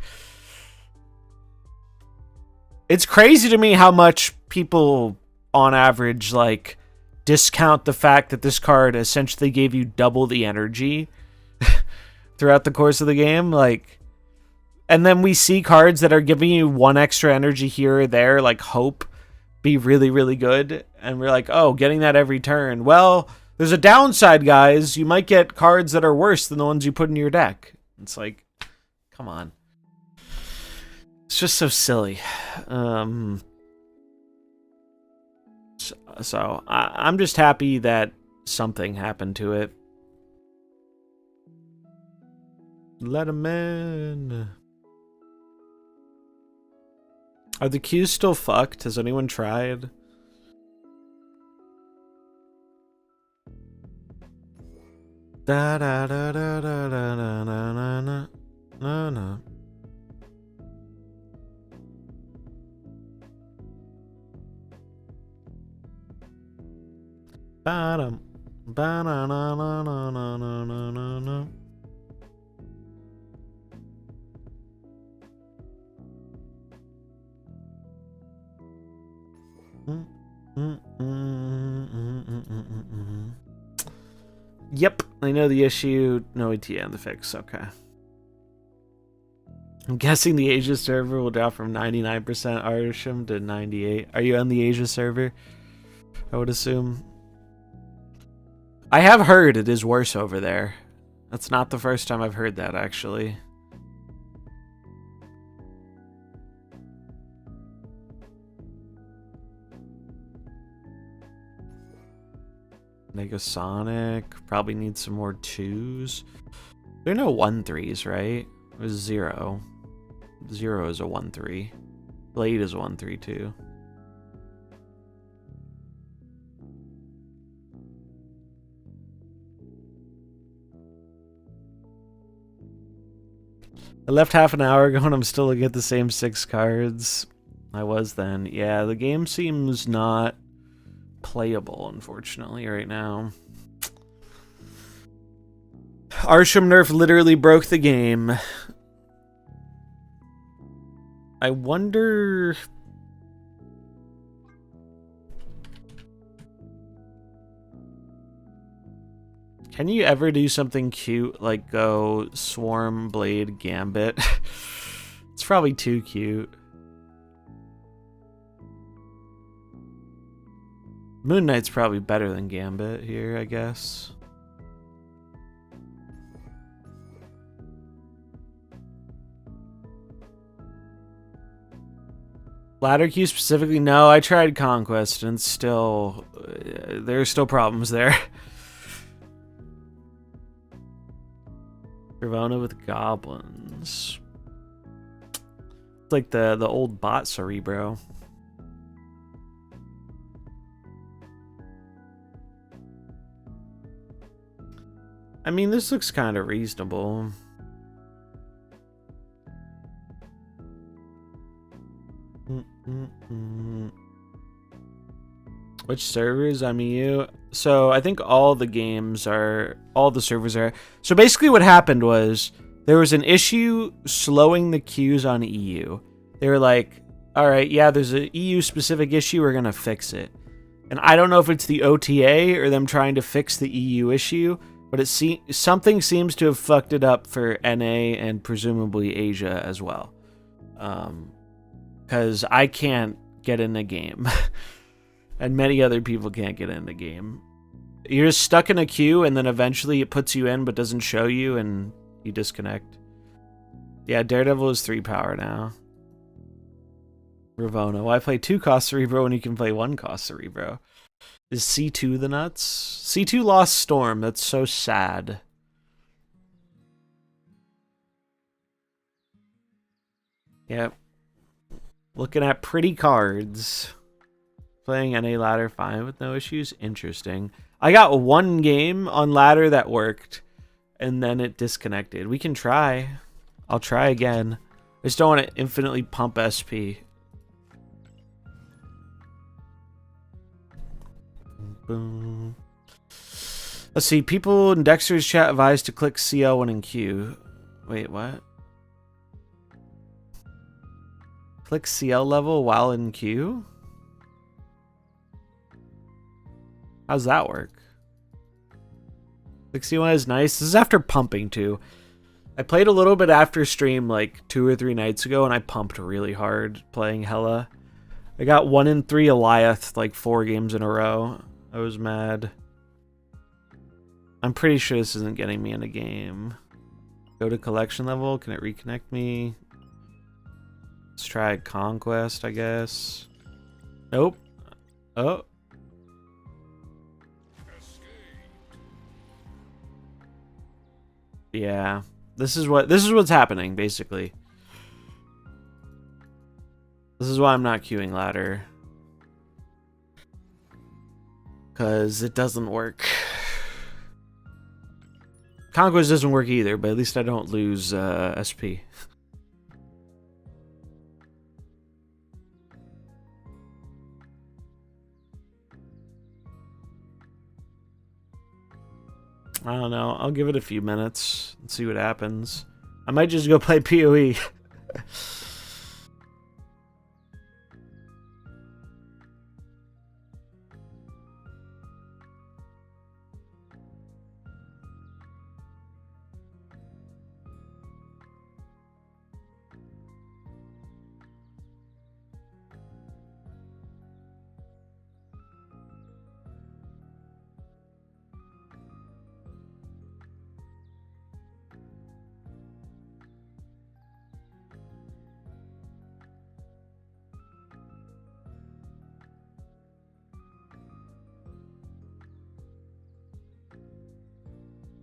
it's crazy to me how much people on average, like, discount the fact that this card essentially gave you double the energy throughout the course of the game. Like, and then we see cards that are giving you 1 extra energy here or there, like Hope, be really, really good. And we're like, oh, getting that every turn. Well, there's a downside, guys. You might get cards that are worse than the ones you put in your deck. It's like, come on. It's just so silly. So I'm just happy that something happened to it. Let him in. Are the queues still fucked? Has anyone tried? Da da da da da da da da da da da. Ba-dum. Ba-na-na-na-na-na-na-na-na. Yep, I know the issue. No OTA on the fix. Okay. I'm guessing the Asia server will drop from 99% Arishem to 98. Are you on the Asia server? I would assume. I have heard it is worse over there. That's not the first time I've heard that, actually. Negasonic. Probably need some more 2s. There are no 1-3s, right? It was 0. 0 is a 1-3. Blade is 1-3 too. I left half an hour ago and I'm still looking at the same 6 cards I was then. Yeah, the game seems not playable, unfortunately, right now. Arishem nerf literally broke the game. I wonder... Can you ever do something cute like go Swarm, Blade, Gambit? It's probably too cute. Moon Knight's probably better than Gambit here, I guess. Ladder queue specifically? No, I tried Conquest and still... there are still problems there. Ravona with goblins. It's like the old bot Cerebro. I mean, this looks kind of reasonable. Which servers? So I think all the servers are. So basically what happened was there was an issue slowing the queues on EU. They were like, all right, yeah, there's an EU specific issue. We're going to fix it. And I don't know if it's the OTA or them trying to fix the EU issue, but something seems to have fucked it up for NA and presumably Asia as well. Because I can't get in the game. And many other people can't get in the game. You're just stuck in a queue, and then eventually it puts you in, but doesn't show you, and you disconnect. Yeah, Daredevil is 3 power now. Ravona. Why play 2 cost Cerebro when you can play 1 cost Cerebro? Is C2 the nuts? C2 lost Storm. That's so sad. Yep. Looking at pretty cards. Playing NA ladder fine with no issues. Interesting. I got 1 game on ladder that worked, and then it disconnected. We can try. I'll try again. I just don't want to infinitely pump SP. Boom. Let's see. People in Dexter's chat advised to click CL when in queue. Wait, what? Click CL level while in queue? How's that work? 61 is nice. This is after pumping too. I played a little bit after stream like 2 or 3 nights ago, and I pumped really hard playing Hella. I got 1 in 3 Eliath like 4 games in a row. I was mad. I'm pretty sure this isn't getting me in a game. Go to collection level. Can it reconnect me? Let's try Conquest, I guess. Nope. Oh. Yeah. This is what's happening, basically. This is why I'm not queuing ladder. Because it doesn't work. Conquest doesn't work either, but at least I don't lose SP. I don't know. I'll give it a few minutes and see what happens. I might just go play PoE.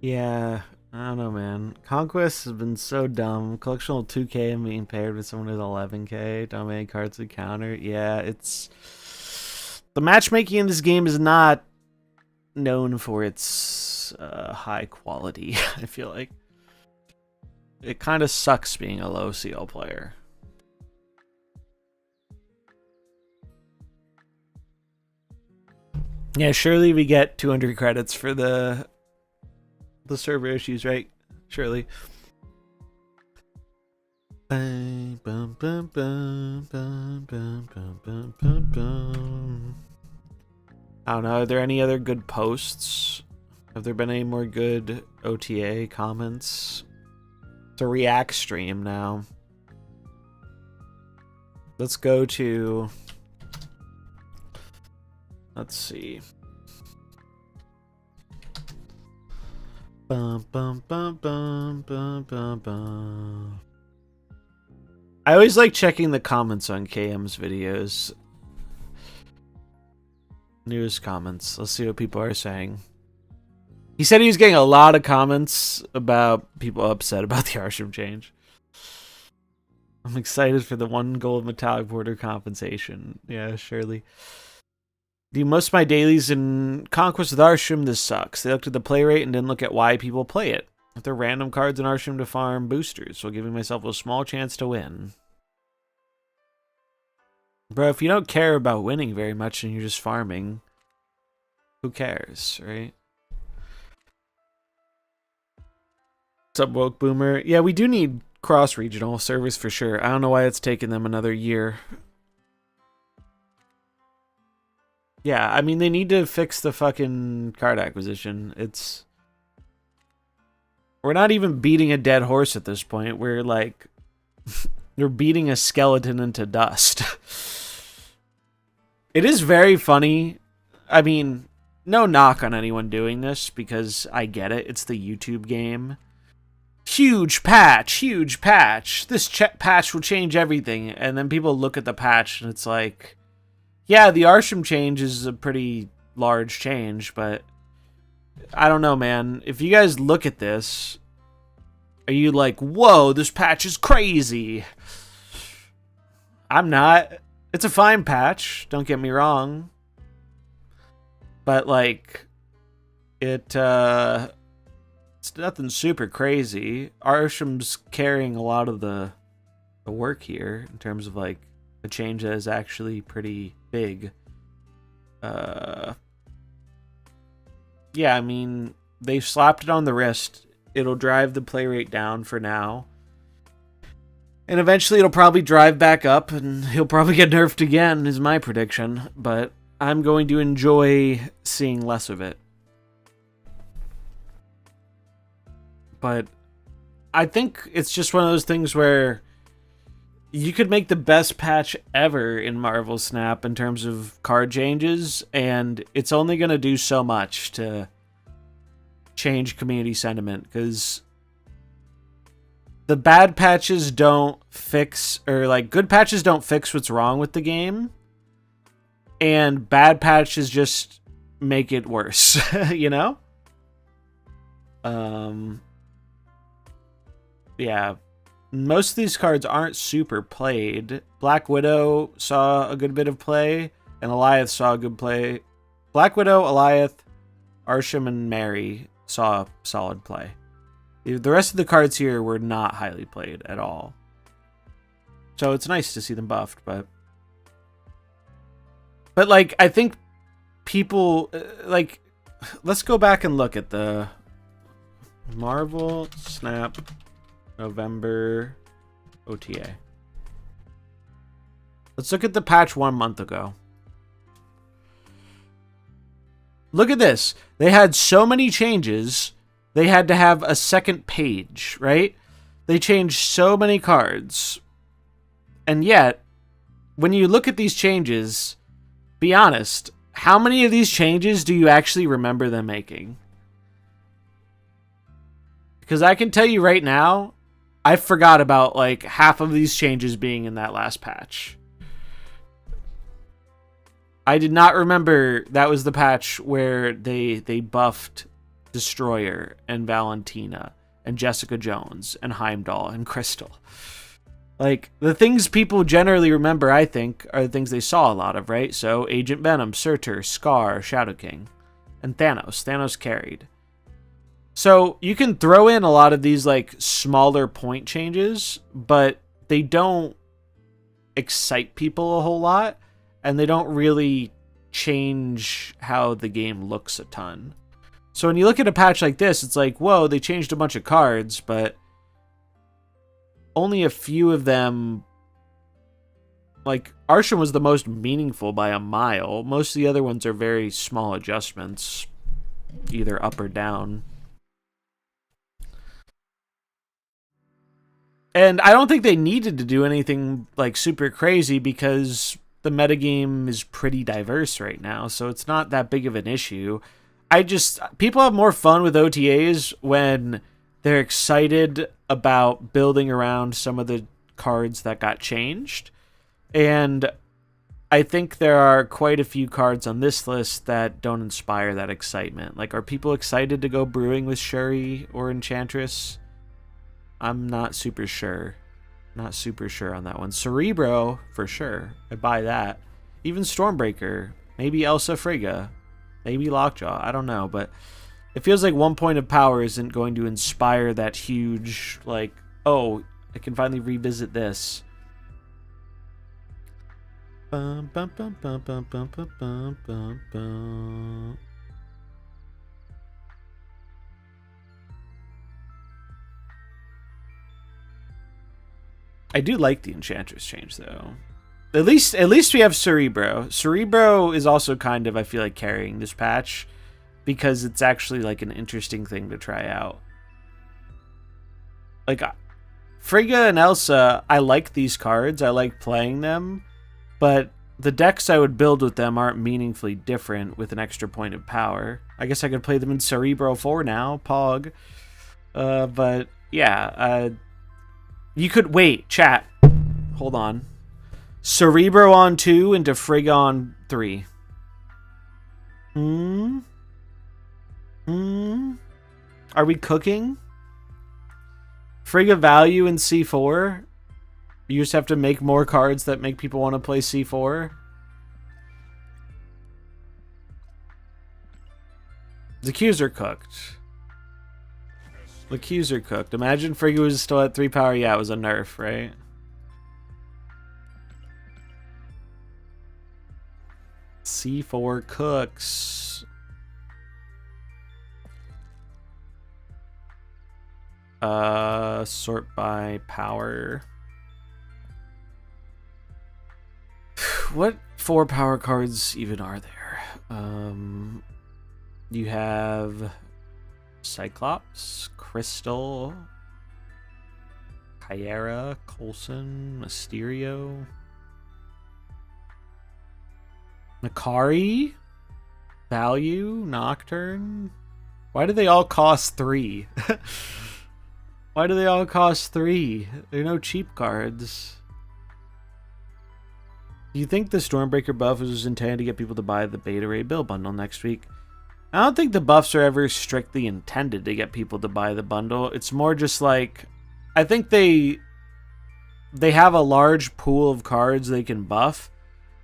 Yeah, I don't know, man. Conquest has been so dumb. Collectional 2K and being paired with someone with 11K. Dominating cards to counter. Yeah, it's... The matchmaking in this game is not known for its high quality, I feel like. It kind of sucks being a low CL player. Yeah, surely we get 200 credits for the server issues, right? Surely. I don't know. Are there any other good posts? Have there been any more good OTA comments? It's a React stream now. Let's go to... Let's see. Bum, bum, bum, bum, bum, bum, bum. I always like checking the comments on KM's videos. Newest comments. Let's see what people are saying. He said he was getting a lot of comments about people upset about the Arishem change. I'm excited for the 1 gold metallic border compensation. Yeah, surely. Do most of my dailies in Conquest with Arishem, this sucks. They looked at the play rate and didn't look at why people play it. If they're random cards in Arishem to farm boosters, so giving myself a small chance to win. Bro, if you don't care about winning very much and you're just farming, who cares, right? What's up, Woke Boomer? Yeah, we do need cross-regional servers for sure. I don't know why it's taken them another year. Yeah, I mean, they need to fix the fucking card acquisition. We're not even beating a dead horse at this point. We're like... We're beating a skeleton into dust. It is very funny. I mean, no knock on anyone doing this, because I get it. It's the YouTube game. Huge patch, huge patch. This patch will change everything. And then people look at the patch and it's like... Yeah, the Arishem change is a pretty large change, but I don't know, man. If you guys look at this, are you like, whoa, this patch is crazy? I'm not. It's a fine patch, don't get me wrong. But, like, it's nothing super crazy. Arishem's carrying a lot of the work here in terms of, like, a change that is actually pretty big. Yeah, I mean, they slapped it on the wrist. It'll drive the play rate down for now. And eventually it'll probably drive back up, and he'll probably get nerfed again, is my prediction. But I'm going to enjoy seeing less of it. But I think it's just one of those things where you could make the best patch ever in MarvelSnap in terms of card changes, and it's only going to do so much to change community sentiment, because the bad patches don't fix, or like good patches don't fix what's wrong with the game, and bad patches just make it worse, you know? Yeah. Most of these cards aren't super played. Black Widow saw a good bit of play, and Alioth saw a good play. Black Widow, Alioth, Arishem, and Mary saw solid play. The rest of the cards here were not highly played at all. So it's nice to see them buffed, but like, I think people, like, let's go back and look at the MarvelSnap November OTA. Let's look at the patch 1 month ago. Look at this. They had so many changes, they had to have a second page, right? They changed so many cards. And yet, when you look at these changes, be honest, how many of these changes do you actually remember them making? Because I can tell you right now, I forgot about like half of these changes being in that last patch. I did not remember that was the patch where they buffed Destroyer and Valentina and Jessica Jones and Heimdall and Crystal. Like, the things people generally remember, I think, are the things they saw a lot of, right? So, Agent Venom, Surtur, Scar, Shadow King, and Thanos. Thanos carried. So, you can throw in a lot of these, like, smaller point changes, but they don't excite people a whole lot, and they don't really change how the game looks a ton. So, when you look at a patch like this, it's like, whoa, they changed a bunch of cards, but only a few of them, like, Arishem was the most meaningful by a mile. Most of the other ones are very small adjustments, either up or down. And I don't think they needed to do anything, like, super crazy, because the metagame is pretty diverse right now, so it's not that big of an issue. People have more fun with OTAs when they're excited about building around some of the cards that got changed. And I think there are quite a few cards on this list that don't inspire that excitement. Like, are people excited to go brewing with Shuri or Enchantress? I'm not super sure. Not super sure on that one. Cerebro, for sure. I buy that. Even Stormbreaker. Maybe Elsa Frigga. Maybe Lockjaw. I don't know, but it feels like 1 point of power isn't going to inspire that huge, like, oh, I can finally revisit this. Bum, bum, bum, bum, bum, bum, bum, bum, bum, bum. I do like the Enchantress change, though. At least we have Cerebro. Cerebro is also kind of, I feel like, carrying this patch, because it's actually like an interesting thing to try out. Like, Frigga and Elsa, I like these cards. I like playing them, but the decks I would build with them aren't meaningfully different with an extra point of power. I guess I could play them in Cerebro 4 now, Pog. But yeah, you could wait, chat. Hold on. Cerebro on 2 into Frigga on 3. Are we cooking? Frigga value in C4? You just have to make more cards that make people want to play C4? The Qs are cooked. The Qs are cooked. Imagine Frigga was still at 3 power. Yeah, it was a nerf, right? C4 cooks. Sort by power. What 4 power cards even are there? You have Cyclops, Crystal, Kyera, Coulson, Mysterio, Nakari, Value, Nocturne. Why do they all cost 3? Why do they all cost 3? There are no cheap cards. Do you think the Stormbreaker buff was intended to get people to buy the Beta Ray Bill bundle next week? I don't think the buffs are ever strictly intended to get people to buy the bundle. It's more just like, I think they have a large pool of cards they can buff,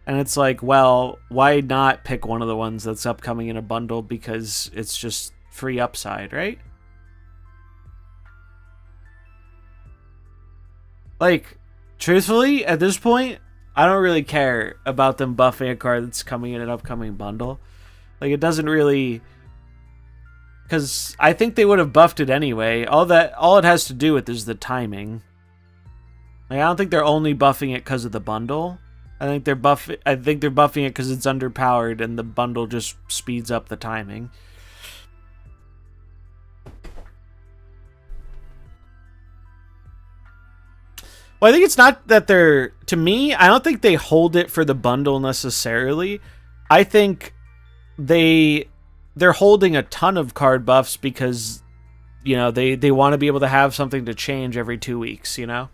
and it's like, well, why not pick one of the ones that's upcoming in a bundle because it's just free upside, right? Like, truthfully, at this point, I don't really care about them buffing a card that's coming in an upcoming bundle. Like, it doesn't really... Because I think they would have buffed it anyway. All it has to do with is the timing. Like, I don't think they're only buffing it because of the bundle. I think they're buffing it because it's underpowered and the bundle just speeds up the timing. Well, I think it's not that they're... To me, I don't think they hold it for the bundle necessarily. I think they're holding a ton of card buffs because, you know, they want to be able to have something to change every 2 weeks, you know?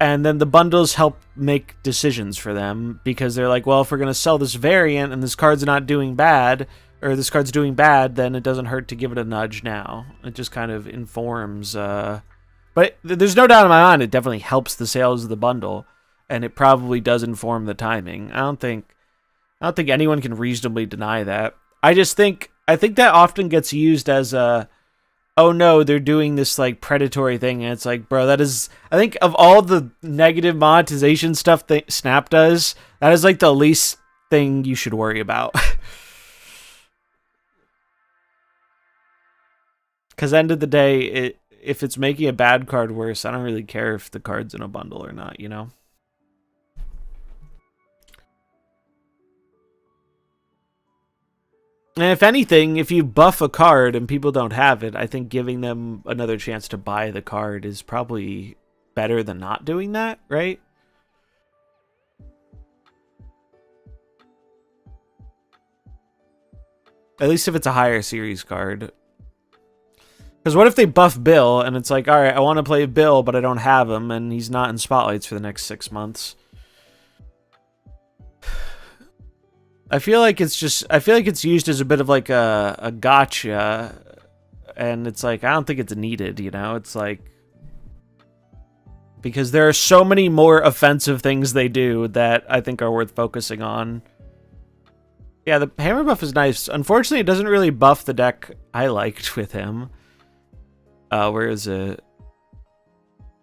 And then the bundles help make decisions for them because they're like, well, if we're going to sell this variant and this card's not doing bad, or this card's doing bad, then it doesn't hurt to give it a nudge now. It just kind of informs... But there's no doubt in my mind it definitely helps the sales of the bundle, and it probably does inform the timing. I don't think anyone can reasonably deny that. I think that often gets used as a, oh no, they're doing this like predatory thing, and it's like, bro, that is, I think of all the negative monetization stuff that Snap does, that is like the least thing you should worry about. Because end of the day, if it's making a bad card worse, I don't really care if the card's in a bundle or not, you know? And if anything, if you buff a card and people don't have it, I think giving them another chance to buy the card is probably better than not doing that, right? At least if it's a higher series card. Because what if they buff Bill and it's like, all right, I want to play Bill, but I don't have him, and he's not in spotlights for the next 6 months. I feel like it's used as a bit of like a gotcha, and it's like, I don't think it's needed, you know? It's like, because there are so many more offensive things they do that I think are worth focusing on. Yeah, the hammer buff is nice. Unfortunately, it doesn't really buff the deck I liked with him. Where is it?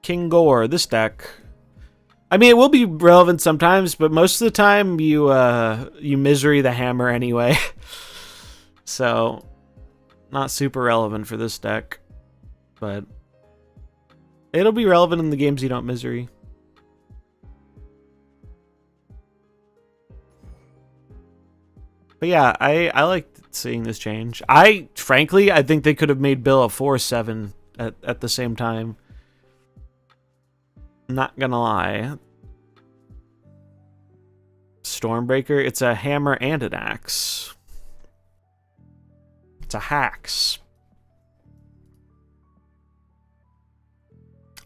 King Gore, this deck. I mean, it will be relevant sometimes, but most of the time you misery the hammer anyway. So, not super relevant for this deck. But it'll be relevant in the games you don't misery. But yeah, I like seeing this change. Frankly, I think they could have made Bill a 4/7 at the same time. Not gonna lie. Stormbreaker, it's a hammer and an axe. It's a Hax.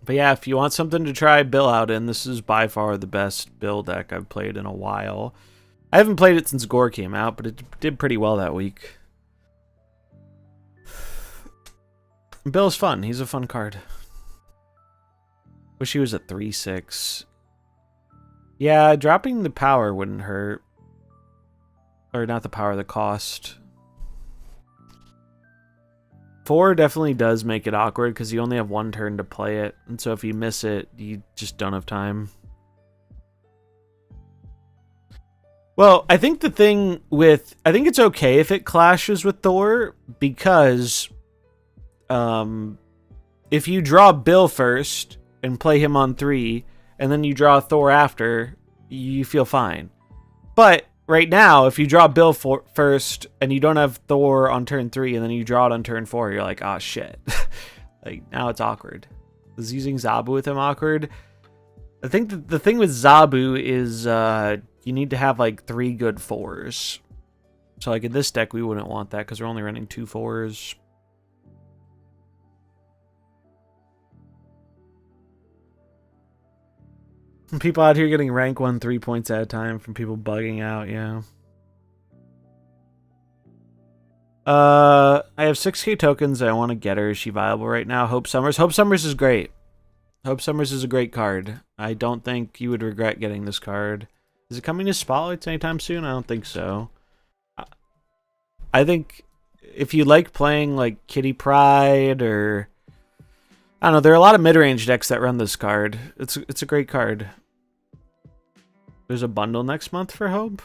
But yeah, if you want something to try Bill out in, this is by far the best Bill deck I've played in a while. I haven't played it since Gore came out, but it did pretty well that week. Bill's fun. He's a fun card. Wish he was a 3/6. Yeah, dropping the power wouldn't hurt. Or not the power, the cost. 4 definitely does make it awkward because you only have one turn to play it. And so if you miss it, you just don't have time. Well, I think the thing with... I think it's okay if it clashes with Thor because... if you draw Bill first and play him on 3, and then you draw Thor after, you feel fine. But right now, if you draw Bill first and you don't have Thor on turn 3, and then you draw it on turn 4, you're like, oh shit. Like, now it's awkward. Is using Zabu with him awkward? I think the thing with Zabu is you need to have like 3 good 4s. So like in this deck, we wouldn't want that because we're only running 2 4s. People out here getting rank 1 3 points at a time from people bugging out, yeah. I have 6k tokens. I want to get her. Is she viable right now? Hope Summers. Hope Summers is great. Hope Summers is a great card. I don't think you would regret getting this card. Is it coming to Spotlights anytime soon? I don't think so. I think if you like playing like Kitty Pryde or... I don't know, there are a lot of mid-range decks that run this card. It's a great card. There's a bundle next month for Hope.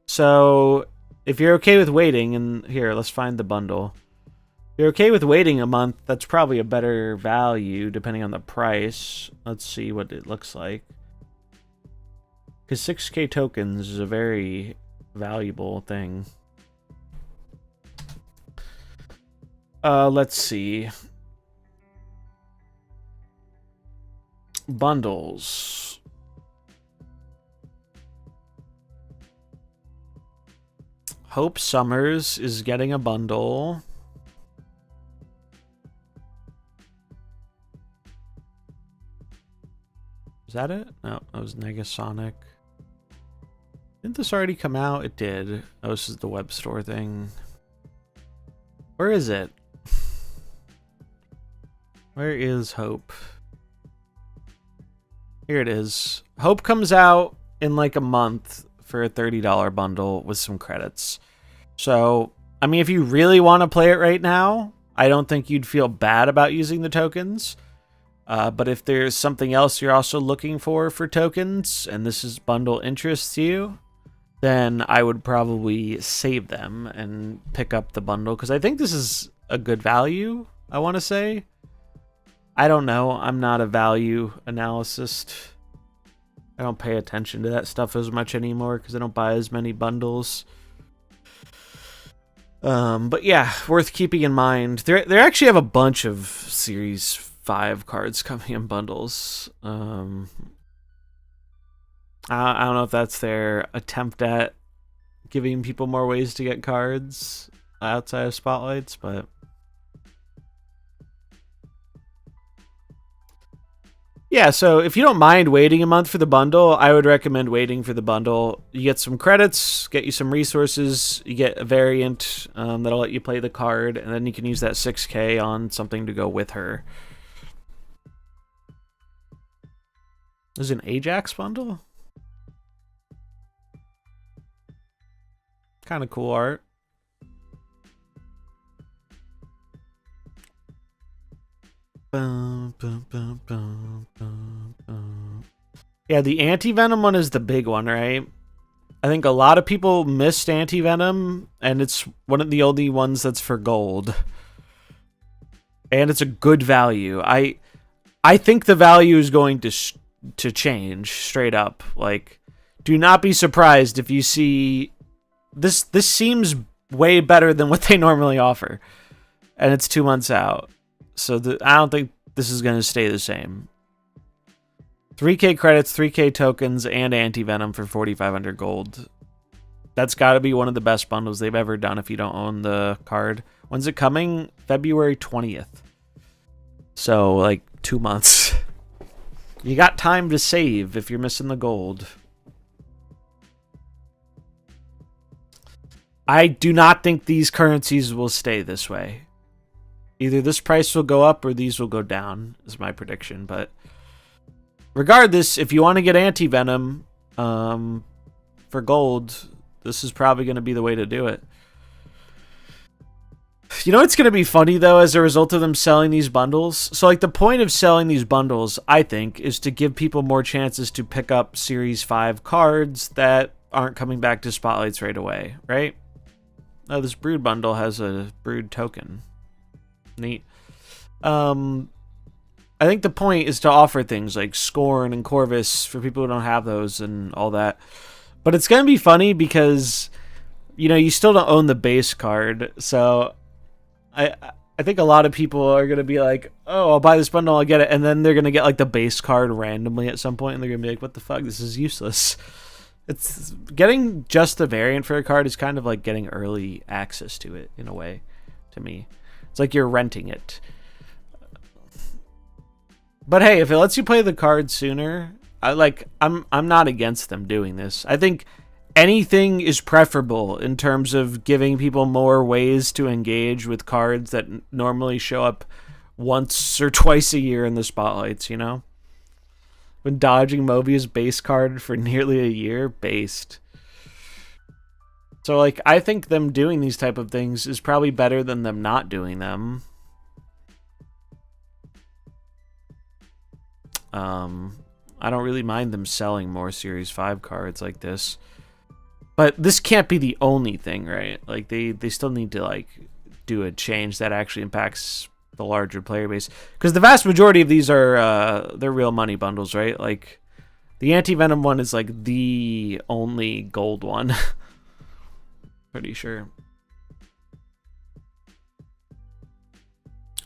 So... if you're okay with waiting, and here, let's find the bundle. If you're okay with waiting a month, that's probably a better value, depending on the price. Let's see what it looks like. Because 6k tokens is a very valuable thing. Let's see. Bundles. Hope Summers is getting a bundle. Is that it? No, that was Negasonic. Didn't this already come out? It did. Oh, this is the web store thing. Where is it? Where is Hope? Here it is. Hope comes out in like a month for a $30 bundle with some credits. So, I mean, if you really want to play it right now, I don't think you'd feel bad about using the tokens. But if there's something else you're also looking for tokens, and this is bundle interests you, then I would probably save them and pick up the bundle, because I think this is a good value, I want to say. I don't know. I'm not a value analyst. I don't pay attention to that stuff as much anymore because I don't buy as many bundles. But yeah, worth keeping in mind. They actually have a bunch of Series 5 cards coming in bundles. I don't know if that's their attempt at giving people more ways to get cards outside of Spotlights, but... yeah, so if you don't mind waiting a month for the bundle, I would recommend waiting for the bundle. You get some credits, get you some resources, you get a variant that'll let you play the card, and then you can use that 6k on something to go with her. There's an Ajax bundle? Kind of cool art. Yeah, the Anti-Venom one is the big one, right? I think a lot of people missed Anti-Venom, and it's one of the only ones that's for gold. And it's a good value. I think the value is going to change straight up. Like, do not be surprised if you see this seems way better than what they normally offer. And it's 2 months out. So I don't think this is going to stay the same. 3k credits, 3k tokens, and Anti-Venom for 4,500 gold. That's got to be one of the best bundles they've ever done if you don't own the card. When's it coming? February 20th. So, like, 2 months. You got time to save if you're missing the gold. I do not think these currencies will stay this way. Either this price will go up or these will go down, is my prediction. But regardless, if you want to get Anti-Venom for gold, this is probably going to be the way to do it. You know what's going to be funny, though, as a result of them selling these bundles? So, like, the point of selling these bundles, I think, is to give people more chances to pick up Series 5 cards that aren't coming back to Spotlights right away, right? Oh, this Brood bundle has a Brood token. Neat. I think the point is to offer things like Scorn and Corvus for people who don't have those and all that. But it's going to be funny because, you know, you still don't own the base card. So I I think a lot of people are going to be like, oh, I'll buy this bundle, I'll get it. And then they're going to get like the base card randomly at some point, and they're going to be like, what the fuck? This is useless. It's getting just the variant for a card is kind of like getting early access to it in a way, to me. It's like you're renting it. But hey, if it lets you play the card sooner, I'm not against them doing this. I think anything is preferable in terms of giving people more ways to engage with cards that normally show up once or twice a year in the spotlights, you know? Been dodging Mobius base card for nearly a year, based. So, like, I think them doing these type of things is probably better than them not doing them. I don't really mind them selling more Series 5 cards like this. But this can't be the only thing, right? Like, they still need to, like, do a change that actually impacts the larger player base. Because the vast majority of these are, they're real money bundles, right? Like, the Anti-Venom one is, like, the only gold one. Pretty sure.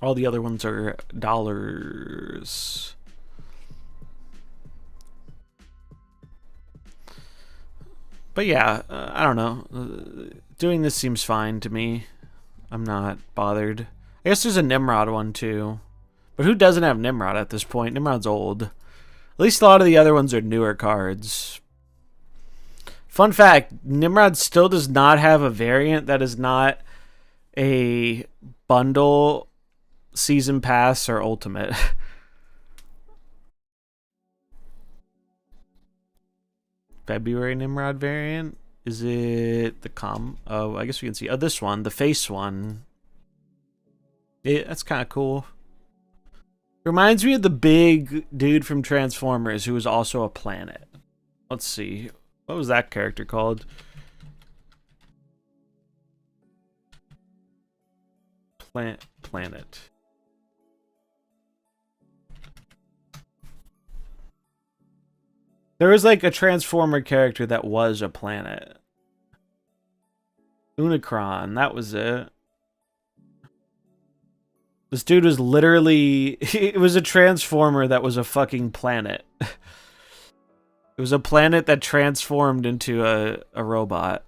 All the other ones are dollars. But yeah, I don't know. Doing this seems fine to me. I'm not bothered. I guess there's a Nimrod one too. But who doesn't have Nimrod at this point? Nimrod's old. At least a lot of the other ones are newer cards. Fun fact, Nimrod still does not have a variant that is not a bundle, season pass, or ultimate. February Nimrod variant? Is it the Oh, I guess we can see. Oh, this one, the face one. That's kind of cool. Reminds me of the big dude from Transformers who was also a planet. Let's see. What was that character called? Planet. There was like a Transformer character that was a planet. Unicron, that was it. This dude was literally... It was a Transformer that was a fucking planet. It was a planet that transformed into a robot.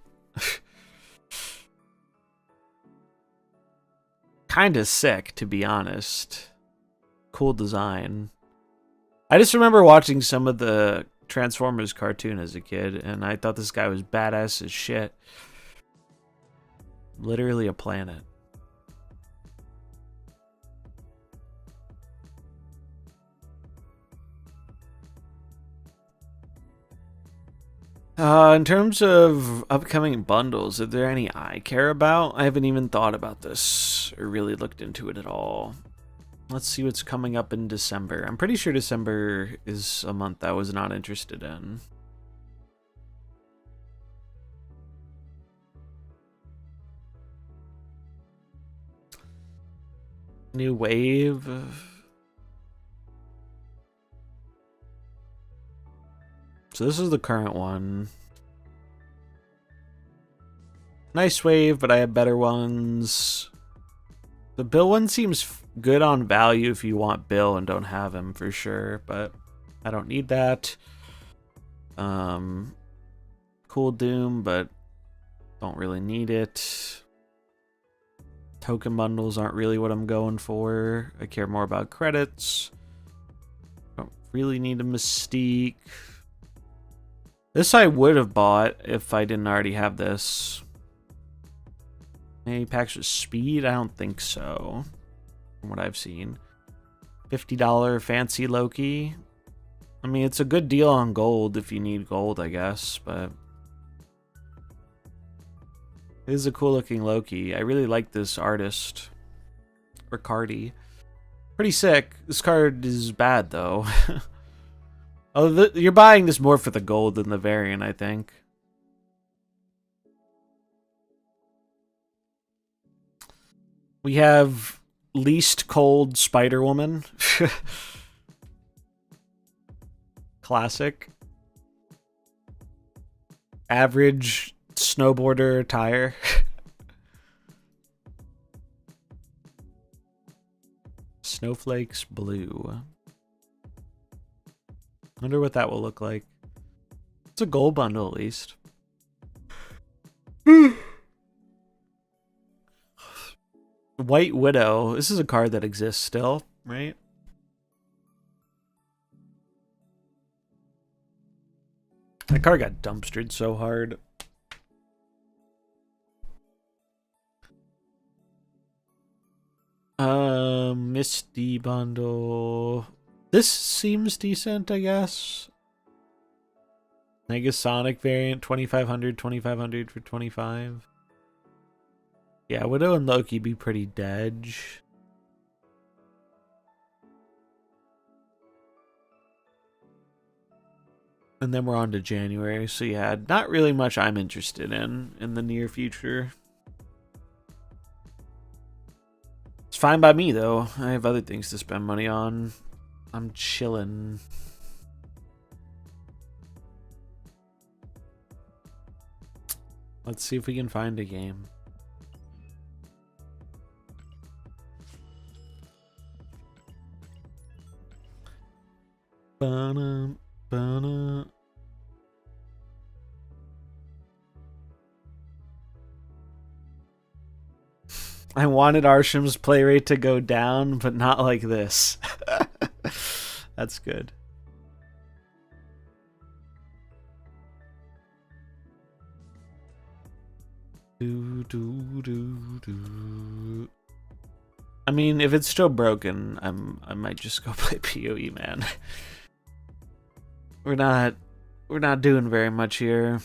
Kinda sick, to be honest. Cool design. I just remember watching some of the Transformers cartoon as a kid, and I thought this guy was badass as shit. Literally a planet. In terms of upcoming bundles, are there any I care about? I haven't even thought about this or really looked into it at all. Let's see what's coming up in December. I'm pretty sure December is a month I was not interested in. New wave. So this is the current one. Nice wave, but I have better ones. The Bill one seems good on value if you want Bill and don't have him for sure, but I don't need that. Cool Doom, but don't really need it. Token bundles aren't really what I'm going for. I care more about credits. Don't really need a Mystique. This I would have bought if I didn't already have this. Any packs with speed? I don't think so. From what I've seen. $50 fancy Loki. I mean, it's a good deal on gold if you need gold, I guess, but it is a cool looking Loki. I really like this artist. Riccardi. Pretty sick. This card is bad though. Oh, you're buying this more for the gold than the variant, I think. We have least cold Spider-Woman. Classic. Average snowboarder attire. Snowflakes blue. Wonder what that will look like. It's a gold bundle at least. White Widow. This is a card that exists still, right? That card got dumpstered so hard. Misty bundle. This seems decent, I guess. Negasonic variant, 2500, 2500 for 25. Yeah, Widow and Loki be pretty dead. And then we're on to January, so yeah, not really much I'm interested in the near future. It's fine by me, though. I have other things to spend money on. I'm chilling. Let's see if we can find a game. Ba-na, ba-na. I wanted Arshem's play rate to go down, but not like this. That's good. I mean, if it's still broken, I might just go play PoE, man. We're not doing very much here.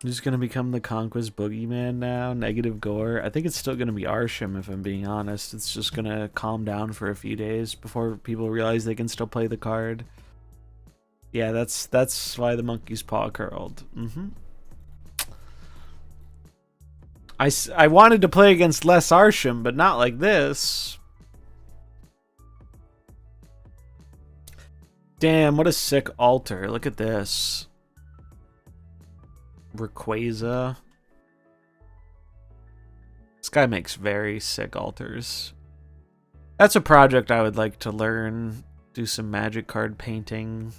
I'm just gonna become the Conquest Boogeyman now. Negative gore. I think it's still gonna be Arishem, if I'm being honest. It's just gonna calm down for a few days before people realize they can still play the card. Yeah, that's why the monkey's paw curled. I wanted to play against less Arishem, but not like this. Damn, what a sick altar. Look at this. Rayquaza. This guy makes very sick altars. That's a project I would like to learn. Do some magic card painting.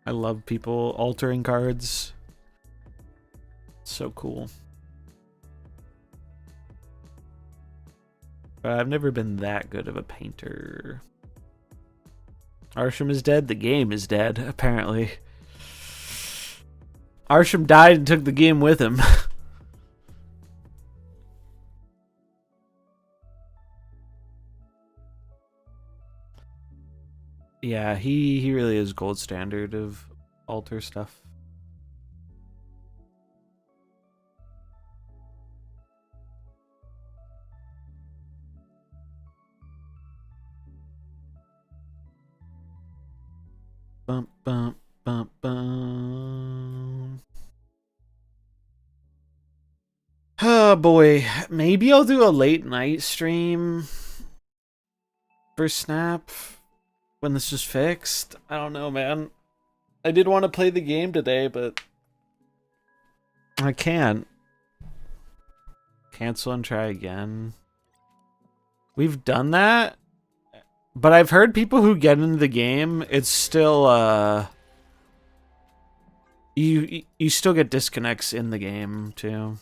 I love people altering cards. So cool. But I've never been that good of a painter. Arishem is dead. The game is dead, apparently. Arishem died and took the game with him. Yeah, he really is gold standard of altar stuff. Bum, bum, bum, bum. Oh boy, maybe I'll do a late night stream for Snap when this is fixed. I don't know, man. I did want to play the game today, but I can't. Cancel and try again. We've done that? But I've heard people who get into the game, it's still, you still get disconnects in the game, too.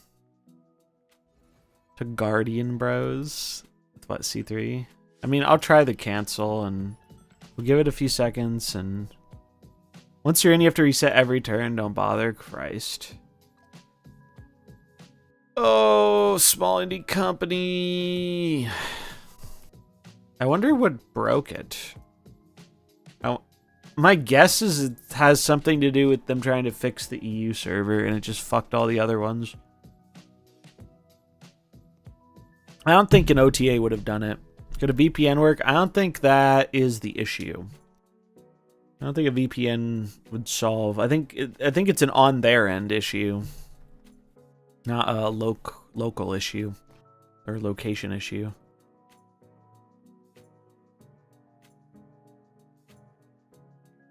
To Guardian Bros. With what, C3? I mean, I'll try the cancel, and we'll give it a few seconds, and once you're in, you have to reset every turn. Don't bother. Christ. Oh, small indie company. I wonder what broke it. My guess is it has something to do with them trying to fix the EU server and it just fucked all the other ones. I don't think an OTA would have done it. Could a VPN work? I don't think that is the issue. I don't think a VPN would solve. I think it's an on their end issue, not a local issue or location issue.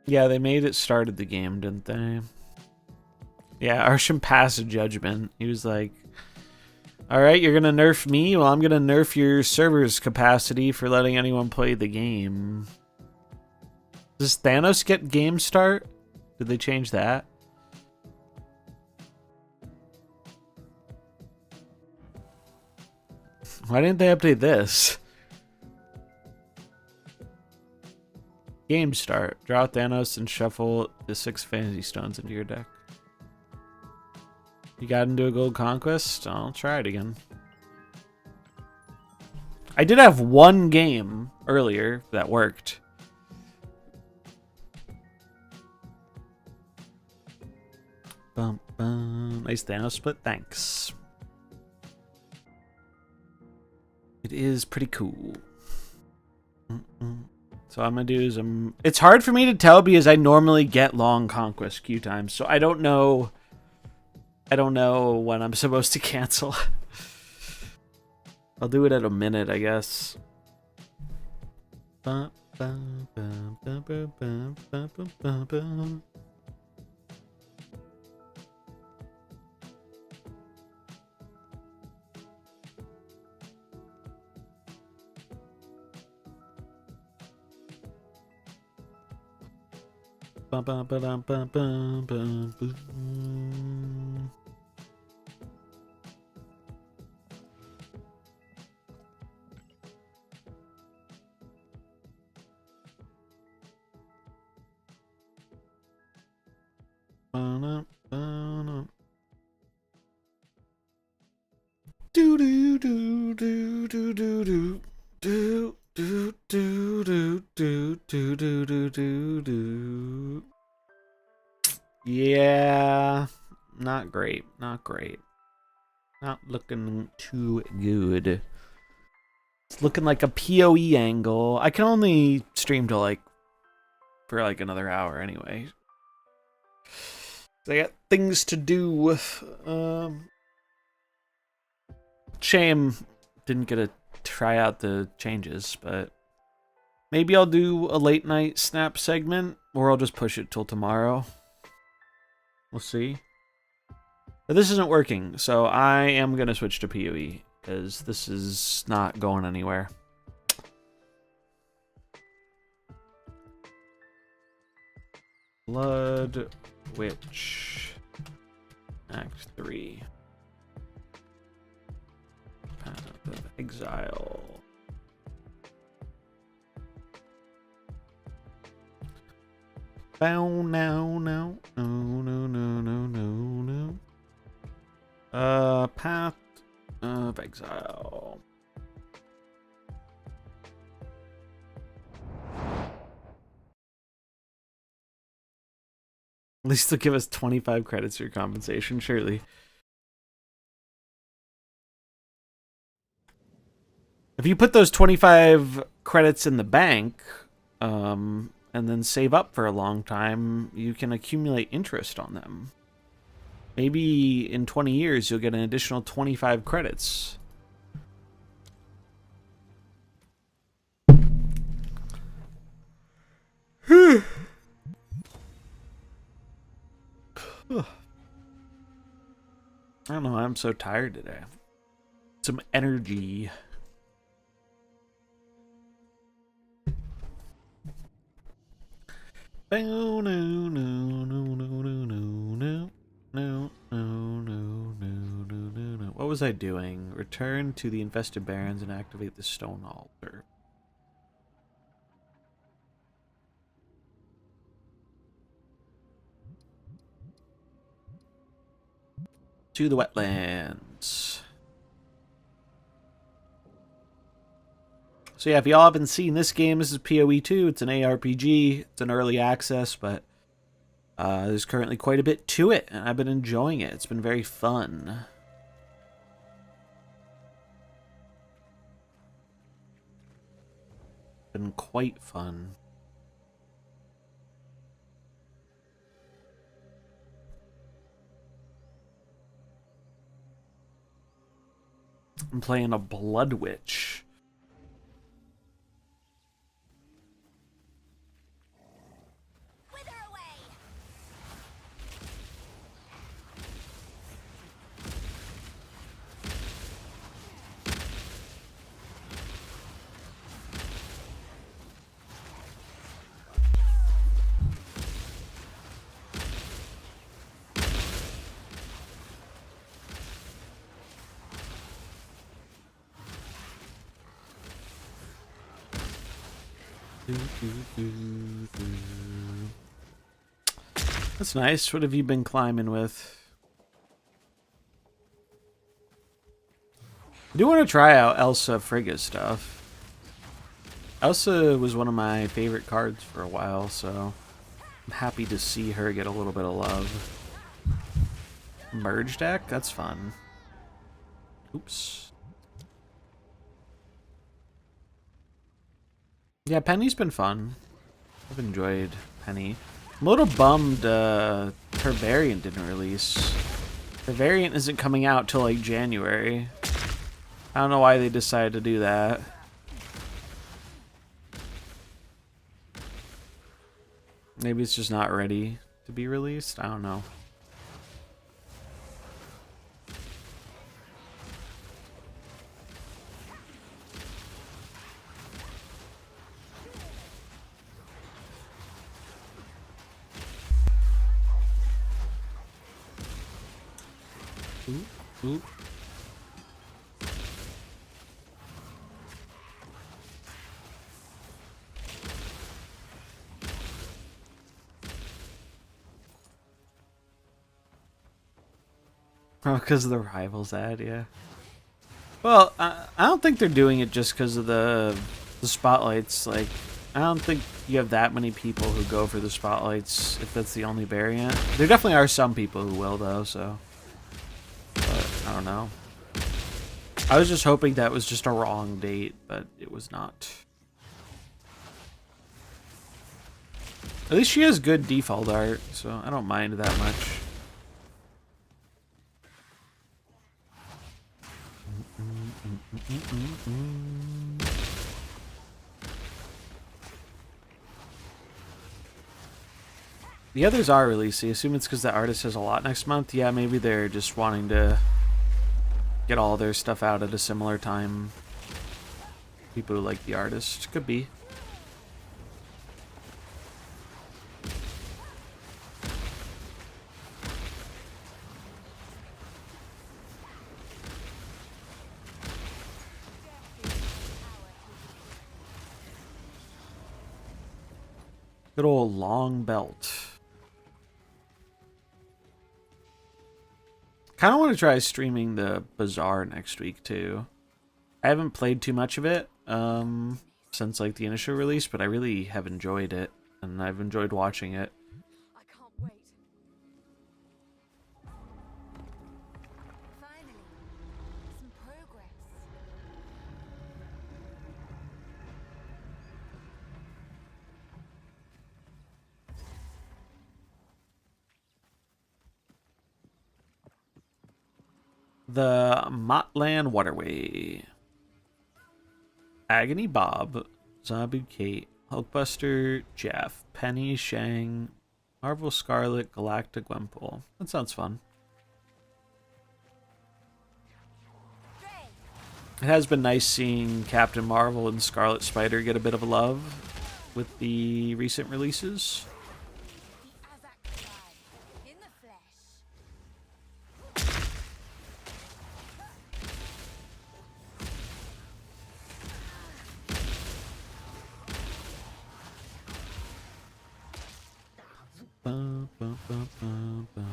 Yeah, they made it started the game, didn't they? Yeah, Arishem passed a judgment. He was like, Alright, you're gonna nerf me? Well, I'm gonna nerf your server's capacity for letting anyone play the game. Does Thanos get game start? Did they change that? Why didn't they update this? Game start. Draw Thanos and shuffle the 6 fantasy stones into your deck. You got into a gold conquest? I'll try it again. I did have one game earlier that worked. Bum, bum. Nice Thanos split, thanks. It is pretty cool. So what I'm gonna do is it's hard for me to tell because I normally get long conquest queue times, so I don't know when I'm supposed to cancel. I'll do it at a minute, I guess. Bum, bum, bum, bum, bum, bum, bum, bum, bum. Bum, bum, ba-dum, bum, bum, bum, boom. Do do do do do do do do do do do do do do do do. Yeah, not great, not great. Not looking too good. It's looking like a PoE angle. I can only stream to for another hour anyway. I got things to do. Shame didn't get to try out the changes, but maybe I'll do a late night snap segment, or I'll just push it till tomorrow. We'll see. But this isn't working, so I am going to switch to PoE, because this is not going anywhere. Blood Witch Act 3. Path of Exile. Bow now, no, no, no, no, no, no, no. Path of Exile. At least they'll give us 25 credits for compensation, surely. If you put those 25 credits in the bank, and then save up for a long time, you can accumulate interest on them. Maybe in 20 years, you'll get an additional 25 credits. I don't know, I'm so tired today. Some energy. No, no, no, no, no, no, no, no, no, no, no, no, no. What was I doing? Return to the infested barrens and activate the stone altar. To the wetlands. So yeah, if y'all haven't seen this game, this is PoE 2. It's an ARPG. It's an early access, but there's currently quite a bit to it, and I've been enjoying it. It's been very fun. Been quite fun. I'm playing a Blood Witch. That's nice. What have you been climbing with? I do want to try out Elsa Frigga stuff. Elsa was one of my favorite cards for a while, so I'm happy to see her get a little bit of love. Merge deck? That's fun. Oops. Yeah, Penny's been fun. I've enjoyed Penny. I'm a little bummed her variant didn't release. Her variant isn't coming out till like January. I don't know why they decided to do that. Maybe it's just not ready to be released. I don't know. Ooh. Oh, because of the Rivals ad, yeah. Well, I don't think they're doing it just because of the spotlights. Like, I don't think you have that many people who go for the spotlights if that's the only variant. There definitely are some people who will, though, so... But, I don't know. I was just hoping that was just a wrong date, but it was not. At least she has good default art, so I don't mind that much. The others are released. I assume it's because the artist has a lot next month. Yeah, maybe they're just wanting to get all their stuff out at a similar time. People who like the artist. Could be. Good old long belt. Kind of want to try streaming the Bazaar next week too. I haven't played too much of it since like the initial release, but I really have enjoyed it, and I've enjoyed watching it. I can't wait. Finally, some progress. The Motland Waterway. Agony Bob, Zabu Kate, Hulkbuster Jeff, Penny Shang, Marvel Scarlet, Galactic Wemple. That sounds fun. It has been nice seeing Captain Marvel and Scarlet Spider get a bit of a love with the recent releases. In the flesh. Bum, bum, bum, bum, bum.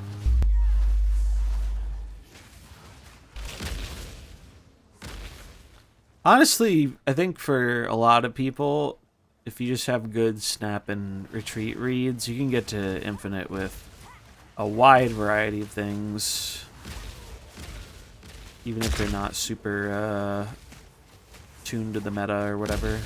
Honestly, I think for a lot of people, if you just have good snap and retreat reads, you can get to infinite with a wide variety of things. Even if they're not super tuned to the meta or whatever.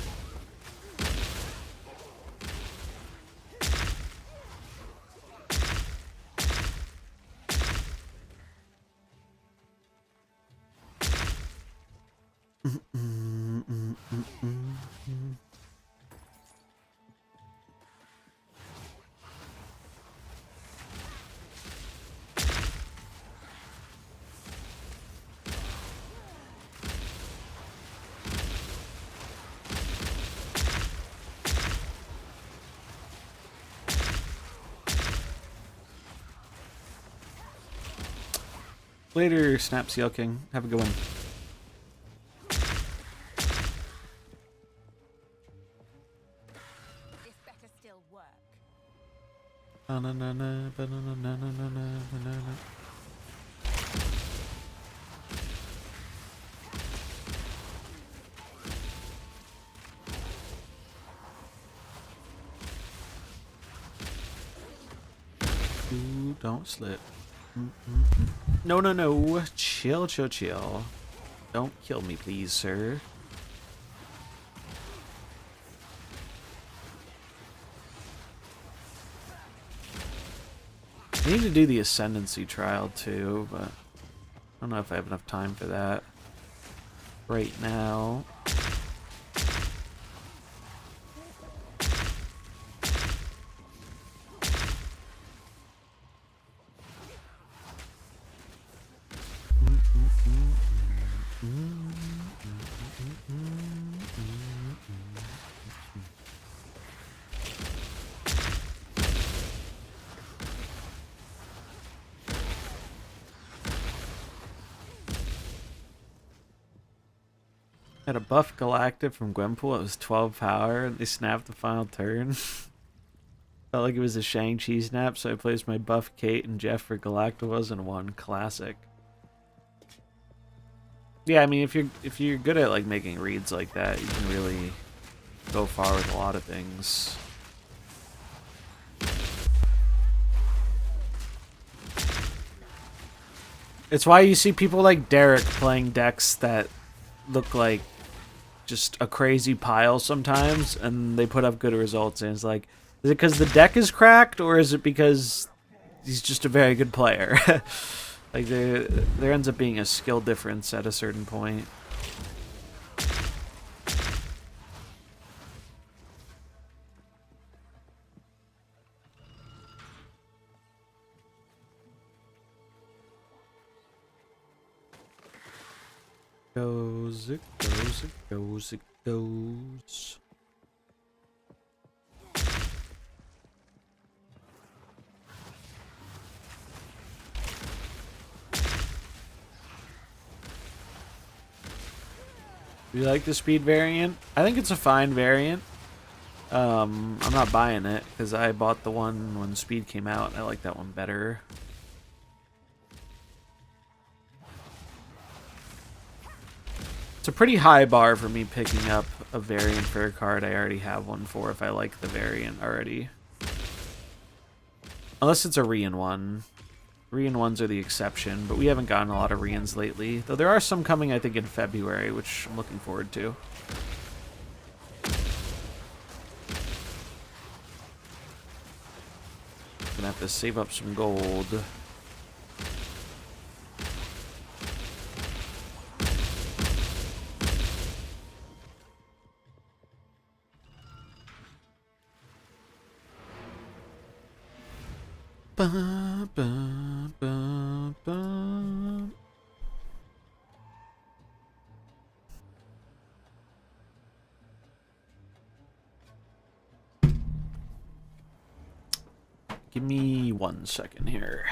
Later, Snap Seal King. Have a good one. Banana, banana, banana, banana. Ooh, don't slip. No, no, no. Chill, chill, chill. Don't kill me, please, sir. I need to do the Ascendancy trial, too, but I don't know if I have enough time for that right now. Had a buff Galactic from Gwenpool. It was 12 power, and they snapped the final turn. Felt like it was a Shang-Chi snap, so I placed my buff Kate and Jeff for Galacticos and won. Classic. Yeah, I mean, if you're good at like making reads like that, you can really go far with a lot of things. It's why you see people like Derek playing decks that look like just a crazy pile sometimes, and they put up good results. And it's like, is it because the deck is cracked, or is it because he's just a very good player? Like there ends up being a skill difference at a certain point. Goes, it goes, it goes, it goes. Do you like the speed variant? I think it's a fine variant. I'm not buying it because I bought the one when speed came out. I like that one better. It's a pretty high bar for me picking up a variant for a card I already have one for if I like the variant already. Unless it's a Rian one. Rian ones are the exception, but we haven't gotten a lot of Rians lately. Though there are some coming, I think, in February, which I'm looking forward to. Gonna have to save up some gold. Ba, ba, ba, ba. Give me 1 second here.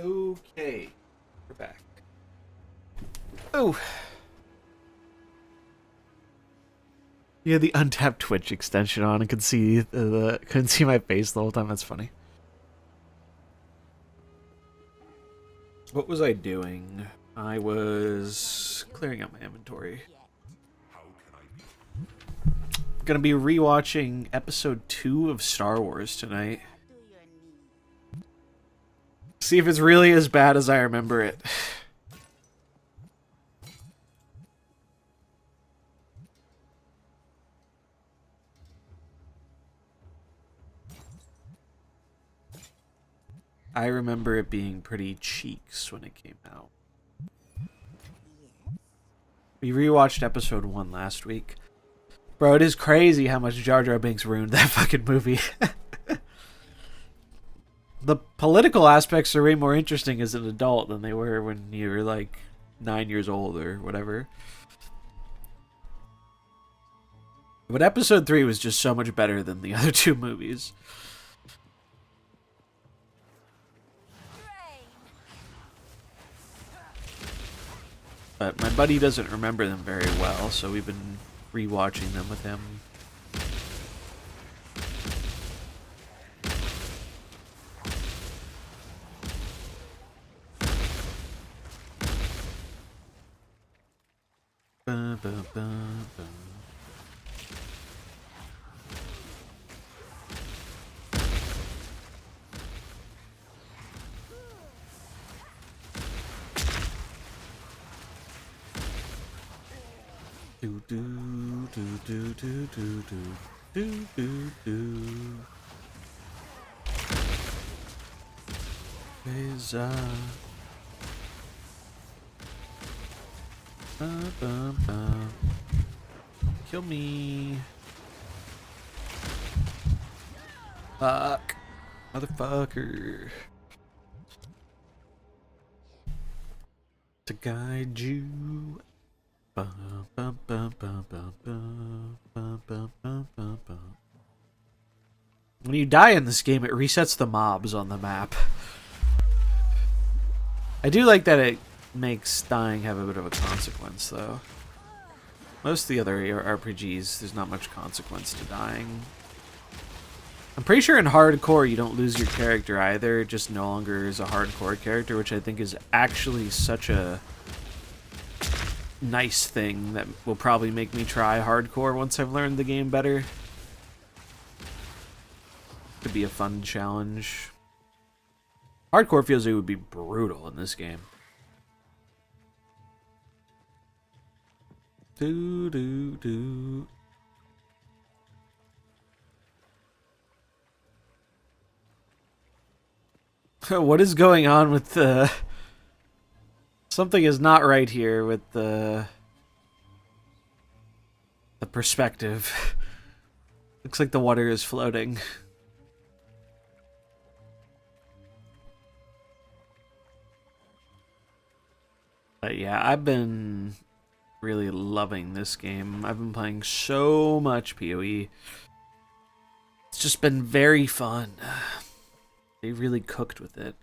Okay, we're back. Oh. Yeah, the untapped Twitch extension on and could see couldn't see my face the whole time. That's funny. What was I doing? I was clearing out my inventory. Gonna be rewatching episode 2 of Star Wars tonight. See if it's really as bad as I remember it. I remember it being pretty cheeks when it came out. We rewatched episode 1 last week. Bro, it is crazy how much Jar Jar Binks ruined that fucking movie. The political aspects are way more interesting as an adult than they were when you were like 9 years old or whatever. But episode 3 was just so much better than the other 2 movies. But my buddy doesn't remember them very well, so we've been rewatching them with him. Ba, ba, ba, ba. Do do do do do do do do do. Kill me. Fuck. Motherfucker. To guide you. Bum, bum, bum, bum, bum, bum, bum, bum, bum, bum, bum. When you die in this game, it resets the mobs on the map. I do like that it makes dying have a bit of a consequence, though. Most of the other RPGs, there's not much consequence to dying. I'm pretty sure in hardcore you don't lose your character either, it just no longer is a hardcore character, which I think is actually such a nice thing that will probably make me try hardcore once I've learned the game better. Could be a fun challenge. Hardcore feels like it would be brutal in this game. Do do do. What is going on with the... Something is not right here with the perspective. Looks like the water is floating. But yeah, I've been really loving this game. I've been playing so much PoE. It's just been very fun. They really cooked with it.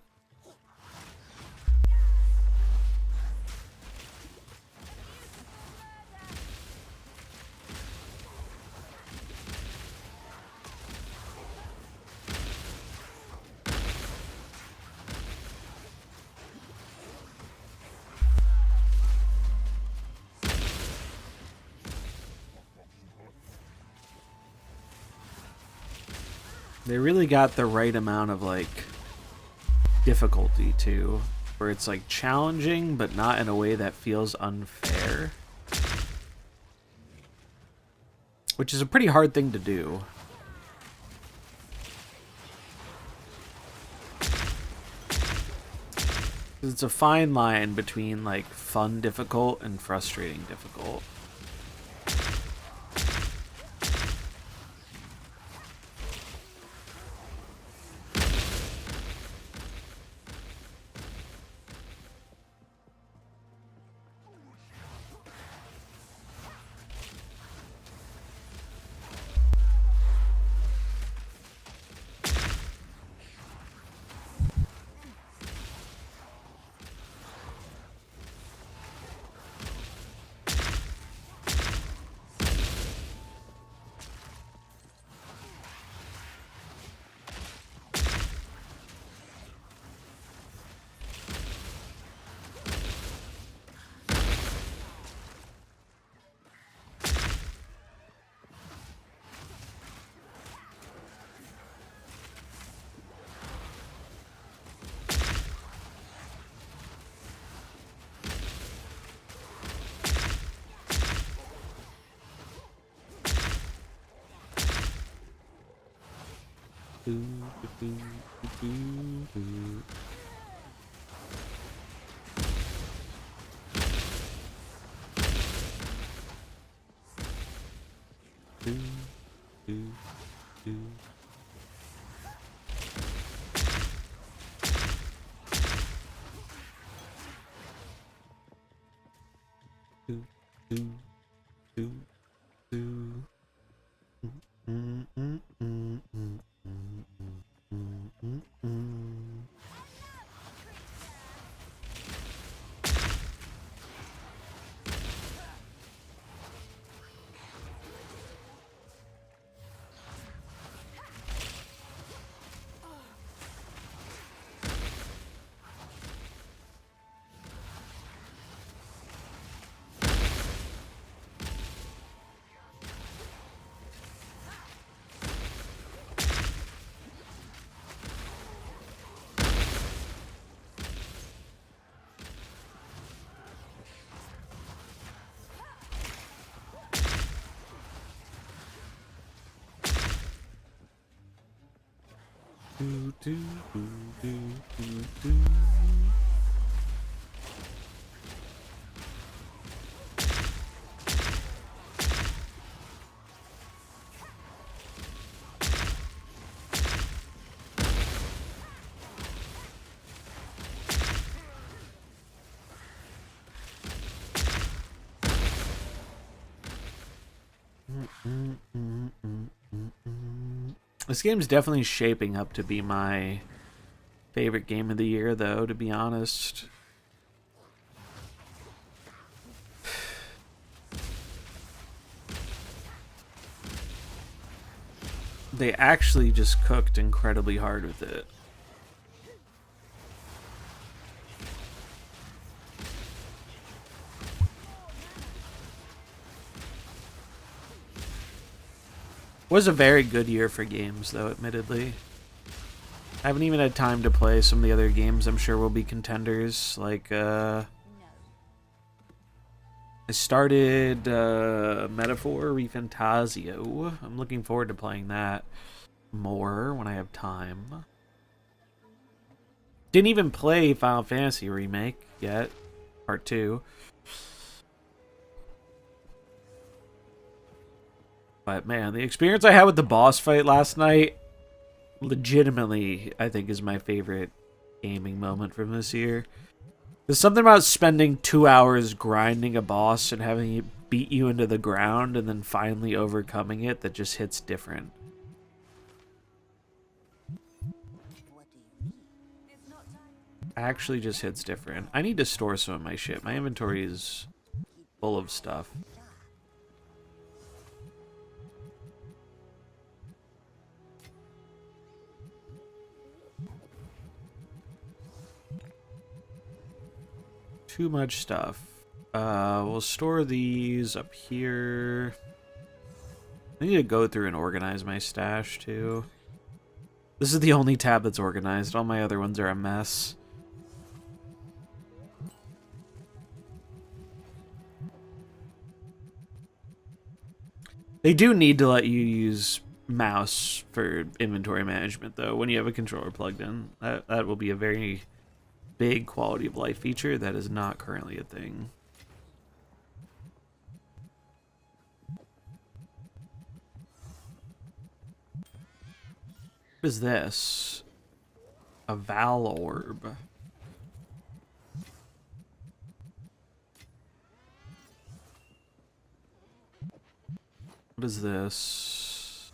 They really got the right amount of, like, difficulty, too. Where it's, like, challenging, but not in a way that feels unfair. Which is a pretty hard thing to do. It's a fine line between, like, fun difficult and frustrating difficult. This game's definitely shaping up to be my favorite game of the year, though, to be honest. They actually just cooked incredibly hard with it. Was a very good year for games, though, admittedly. I haven't even had time to play some of the other games I'm sure will be contenders. Like, I started Metaphor Refantasio. I'm looking forward to playing that more when I have time. Didn't even play Final Fantasy Remake yet, Part 2. But man, the experience I had with the boss fight last night, legitimately, I think is my favorite gaming moment from this year. There's something about spending 2 hours grinding a boss and having it beat you into the ground and then finally overcoming it that just hits different. Actually just hits different. I need to store some of my shit. My inventory is full of stuff. Too much stuff. We'll store these up here. I need to go through and organize my stash too. This is the only tab that's organized. All my other ones are a mess. They do need to let you use mouse for inventory management though when you have a controller plugged in. That will be a very big quality of life feature that is not currently a thing. What is this? A Val orb. What is this?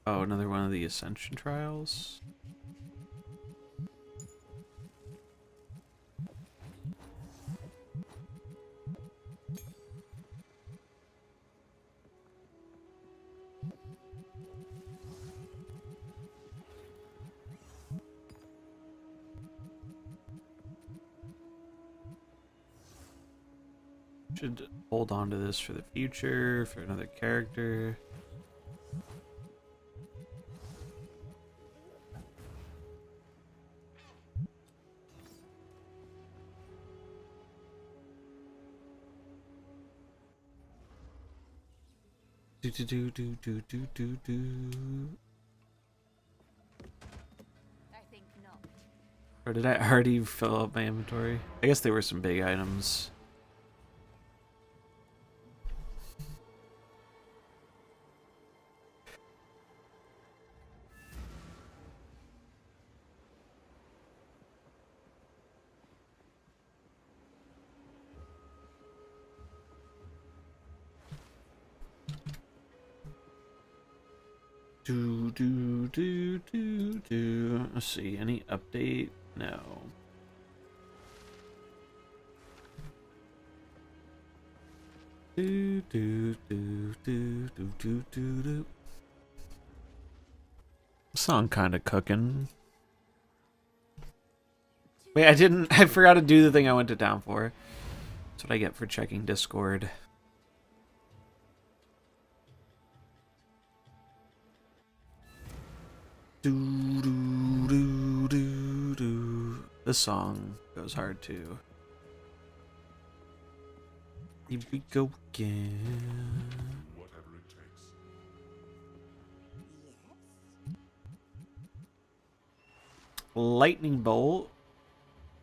Oh, another one of the Ascension trials. Should hold on to this for the future, for another character. Do. Or did I already fill up my inventory? I guess there were some big items. Let's see, any update? No. Song kind of cooking. Wait, I forgot to do the thing I went to town for. That's what I get for checking Discord. This song goes hard too. Here we go again. Whatever it takes. Lightning bolt.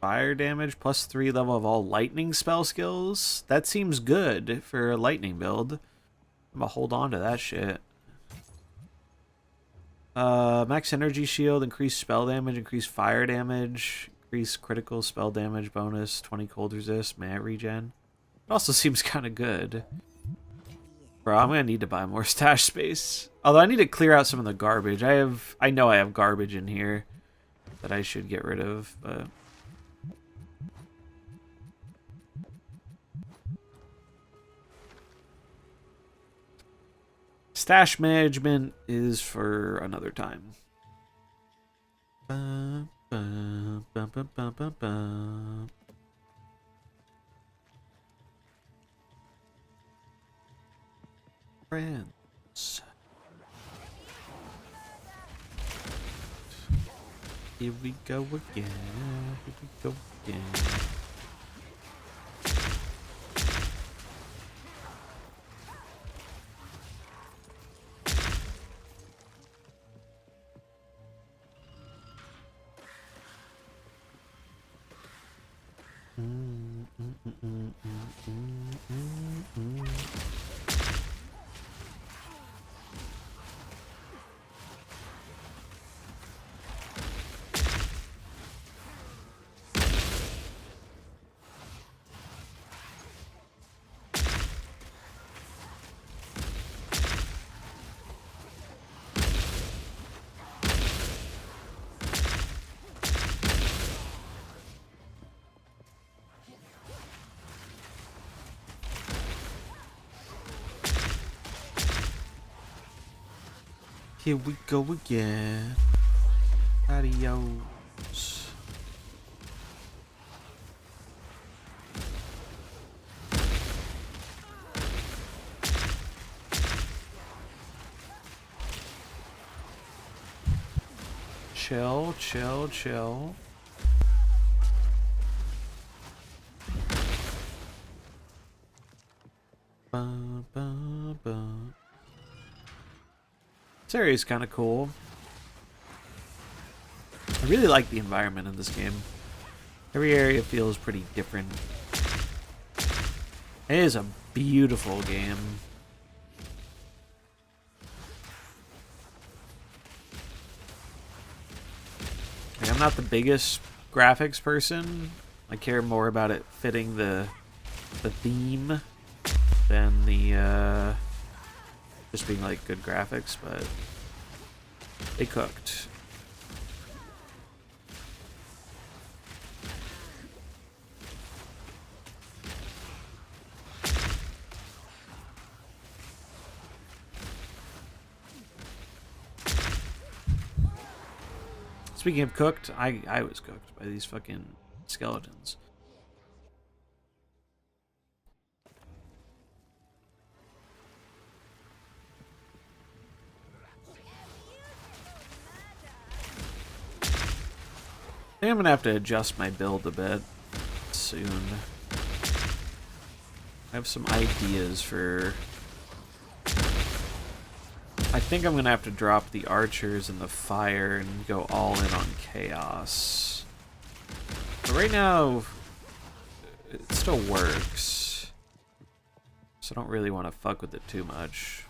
Fire damage plus 3 level of all lightning spell skills. That seems good for a lightning build. I'm gonna hold on to that shit. Max energy shield, increase spell damage, increase fire damage, increase critical spell damage bonus, 20 cold resist, mana regen. It also seems kind of good. Bro, I'm gonna need to buy more stash space. Although I need to clear out some of the garbage. I know I have garbage in here that I should get rid of, but stash management is for another time. Friends. Here we go again. Here we go again. Here we go again. Adios. Chill, chill, chill. Ba, ba, ba. This area is kind of cool. I really like the environment in this game. Every area feels pretty different. It is a beautiful game. Like, I'm not the biggest graphics person. I care more about it fitting the theme than the just being like good graphics, but they cooked. Speaking of cooked, I was cooked by these fucking skeletons. I think I'm gonna have to adjust my build a bit soon. I have some ideas for... I think I'm gonna have to drop the archers and the fire and go all in on chaos. But right now, it still works. So I don't really want to fuck with it too much.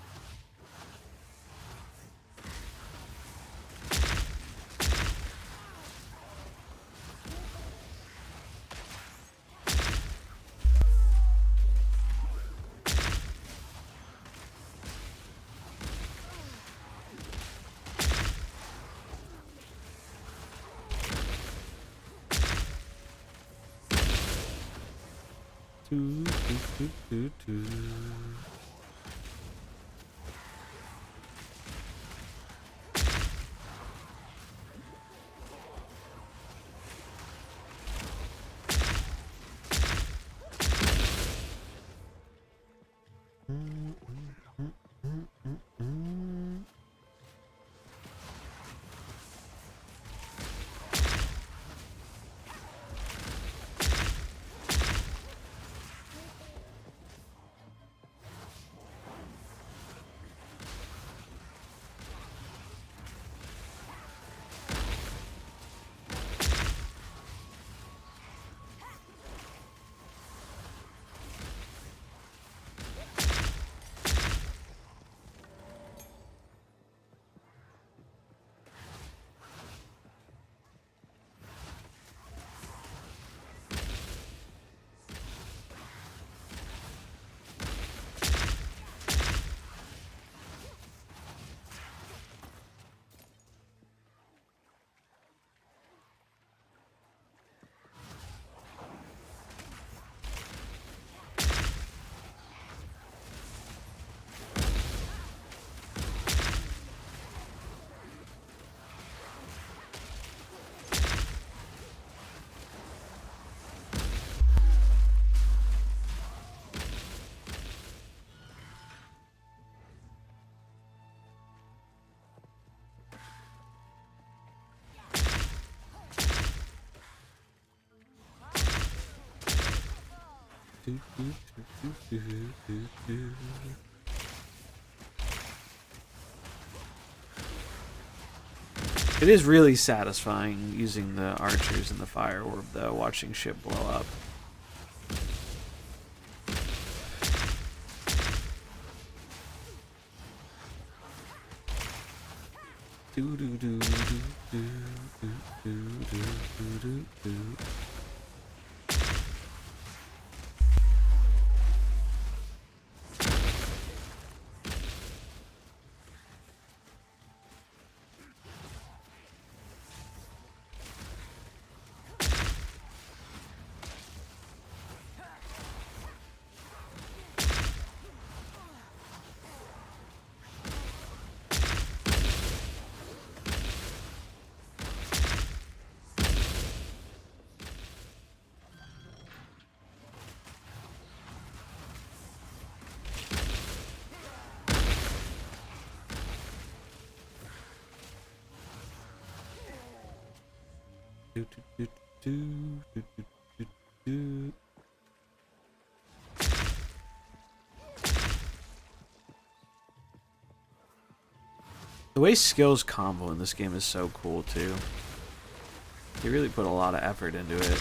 It is really satisfying using the archers and the fire orb, though, watching shit blow up. The way skills combo in this game is so cool too. They really put a lot of effort into it.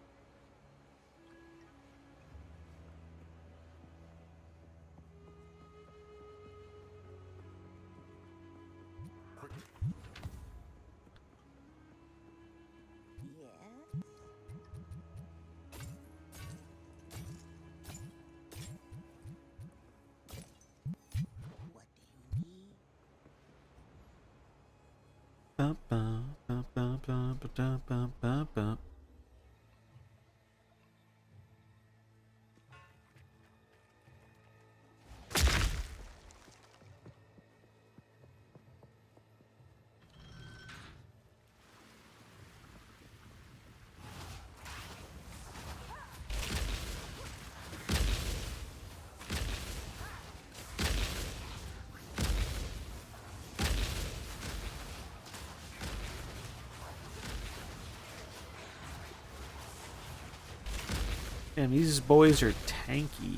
Damn, these boys are tanky.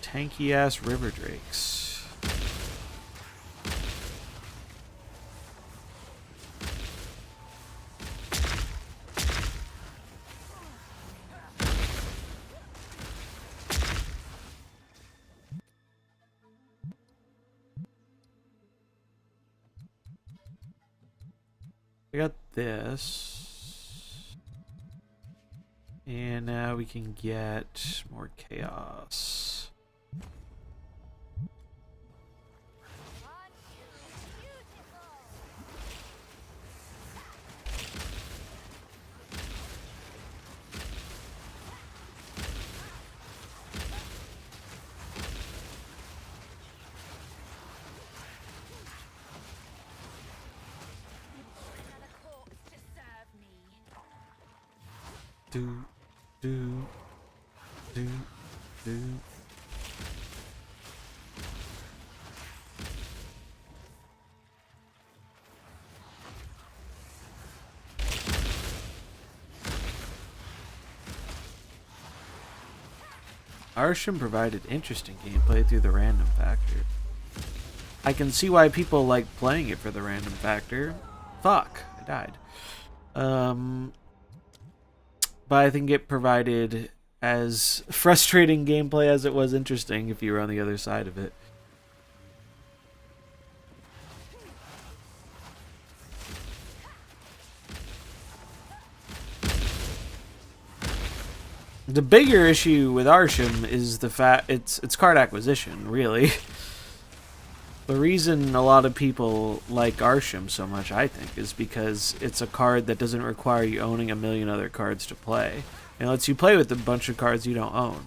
Tanky ass river drakes. We got this. And now we can get more chaos. Do, do, do, do. Arishem provided interesting gameplay through the random factor. I can see why people like playing it for the random factor. Fuck, I died. But I think it provided as frustrating gameplay as it was interesting if you were on the other side of it. The bigger issue with Arishem is the fact it's card acquisition, really. The reason a lot of people like Arishem so much, I think, is because it's a card that doesn't require you owning a million other cards to play. It lets you play with a bunch of cards you don't own.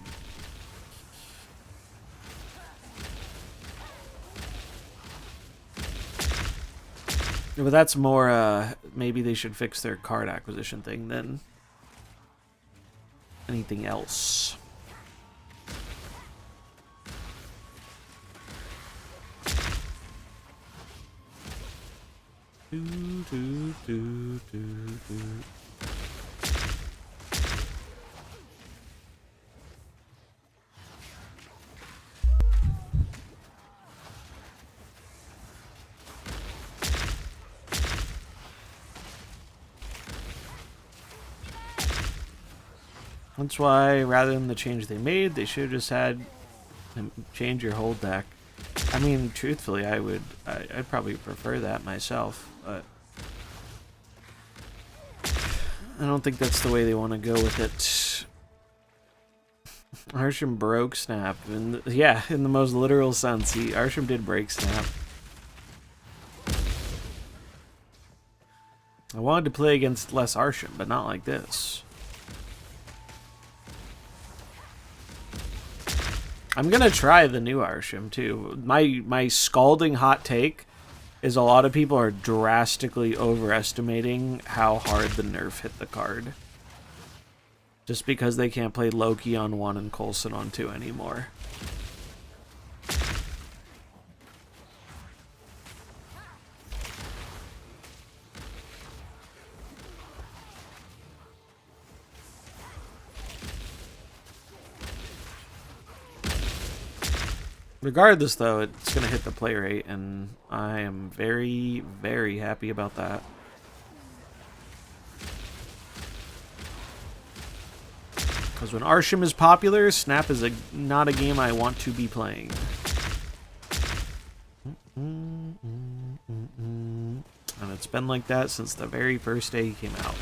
But that's more, maybe they should fix their card acquisition thing than anything else. Do, do, do, do, do. That's why, rather than the change they made, they should have just had change your whole deck. I mean, truthfully, I'd probably prefer that myself, but I don't think that's the way they want to go with it. Arishem broke Snap, and yeah, in the most literal sense, Arishem did break Snap. I wanted to play against less Arishem, but not like this. I'm gonna try the new Arishem too. My scalding hot take is a lot of people are drastically overestimating how hard the nerf hit the card. Just because they can't play Loki on 1 and Coulson on 2 anymore. Regardless, though, it's going to hit the play rate, and I am very, very happy about that. Because when Arishem is popular, Snap is not a game I want to be playing. And it's been like that since the very first day he came out.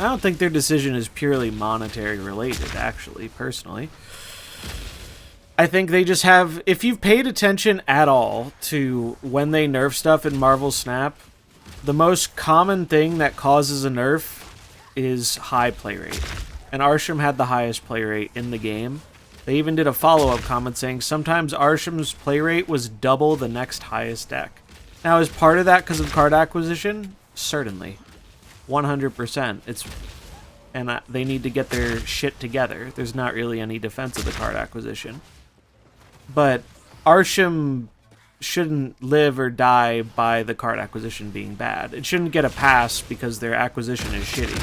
I don't think their decision is purely monetary related, actually, personally. I think they just have... If you've paid attention at all to when they nerf stuff in MarvelSnap, the most common thing that causes a nerf is high play rate. And Arishem had the highest play rate in the game. They even did a follow-up comment saying sometimes Arishem's play rate was double the next highest deck. Now, is part of that because of card acquisition? Certainly. 100%. And they need to get their shit together. There's not really any defense of the card acquisition. But Arishem shouldn't live or die by the card acquisition being bad. It shouldn't get a pass because their acquisition is shitty.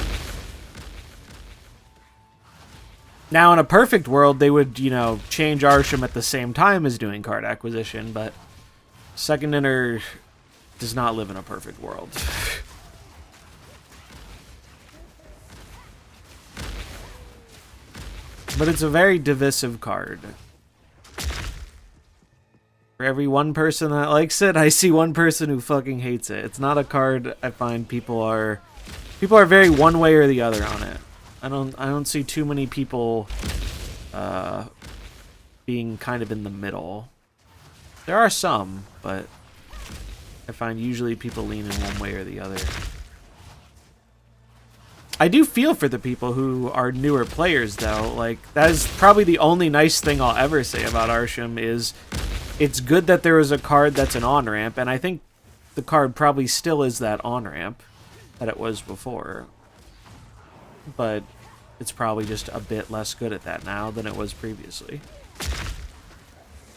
Now, in a perfect world, they would, you know, change Arishem at the same time as doing card acquisition, but Second Inner does not live in a perfect world. But it's a very divisive card. For every one person that likes it, I see one person who fucking hates it. It's not a card I find people are very one way or the other on it. I don't see too many people being kind of in the middle. There are some, but I find usually people lean in one way or the other. I do feel for the people who are newer players, though. Like, that is probably the only nice thing I'll ever say about Arishem is it's good that there is a card that's an on-ramp, and I think the card probably still is that on-ramp that it was before. But it's probably just a bit less good at that now than it was previously.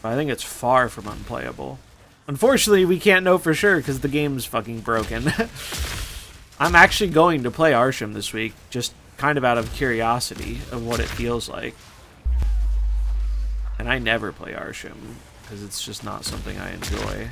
But I think it's far from unplayable. Unfortunately, we can't know for sure because the game's fucking broken. I'm actually going to play Arishem this week, just kind of out of curiosity of what it feels like. And I never play Arishem because it's just not something I enjoy.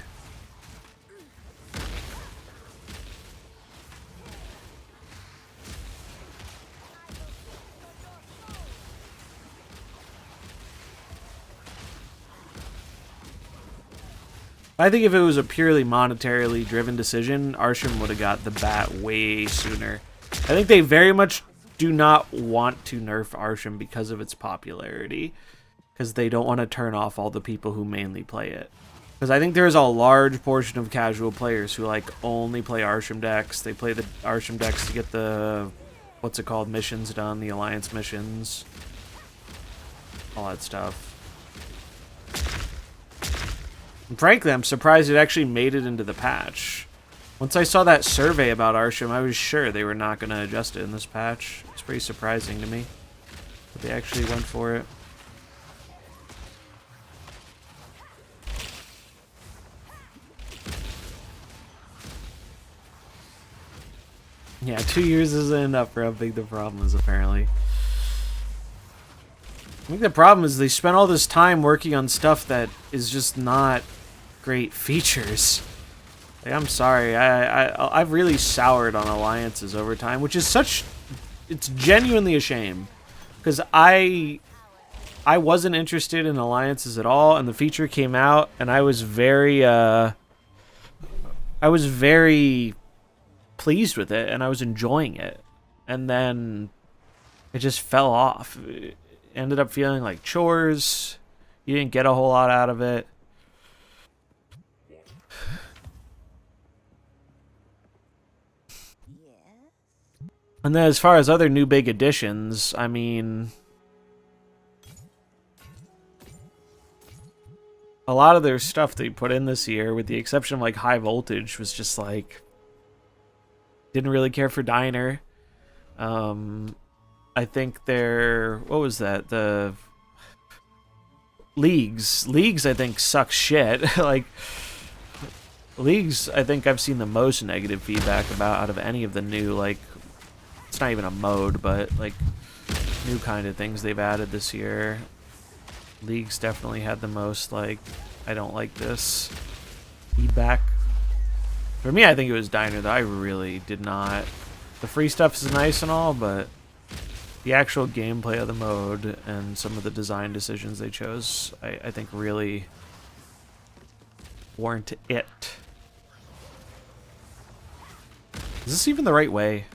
I think if it was a purely monetarily driven decision, Arishem would have got the bat way sooner. I think they very much do not want to nerf Arishem because of its popularity. Because they don't want to turn off all the people who mainly play it. Because I think there's a large portion of casual players who like only play Arishem decks. They play the Arishem decks to get the, what's it called, missions done, the alliance missions. All that stuff. And frankly, I'm surprised it actually made it into the patch. Once I saw that survey about Arishem, I was sure they were not going to adjust it in this patch. It's pretty surprising to me that they actually went for it. Yeah, 2 years isn't enough for how big the problem is, apparently. I think the problem is they spent all this time working on stuff that is just not great features. Like, I'm sorry, I've really soured on alliances over time, which is such... It's genuinely a shame. Because I wasn't interested in alliances at all, and the feature came out, and I was very pleased with it, and I was enjoying it. And then it just fell off. It ended up feeling like chores. You didn't get a whole lot out of it. And then as far as other new big additions, I mean, a lot of their stuff they put in this year, with the exception of like high voltage, was just like, didn't really care for Diner. I think their, what was that? The Leagues, I think, suck shit. Like, Leagues, I think I've seen the most negative feedback about out of any of the new, like, it's not even a mode, but like new kind of things they've added this year. Leagues definitely had the most, like, I don't like this feedback. For me, I think it was Diner that I really did not. The free stuff is nice and all, but the actual gameplay of the mode and some of the design decisions they chose, I think really weren't it. Is this even the right way?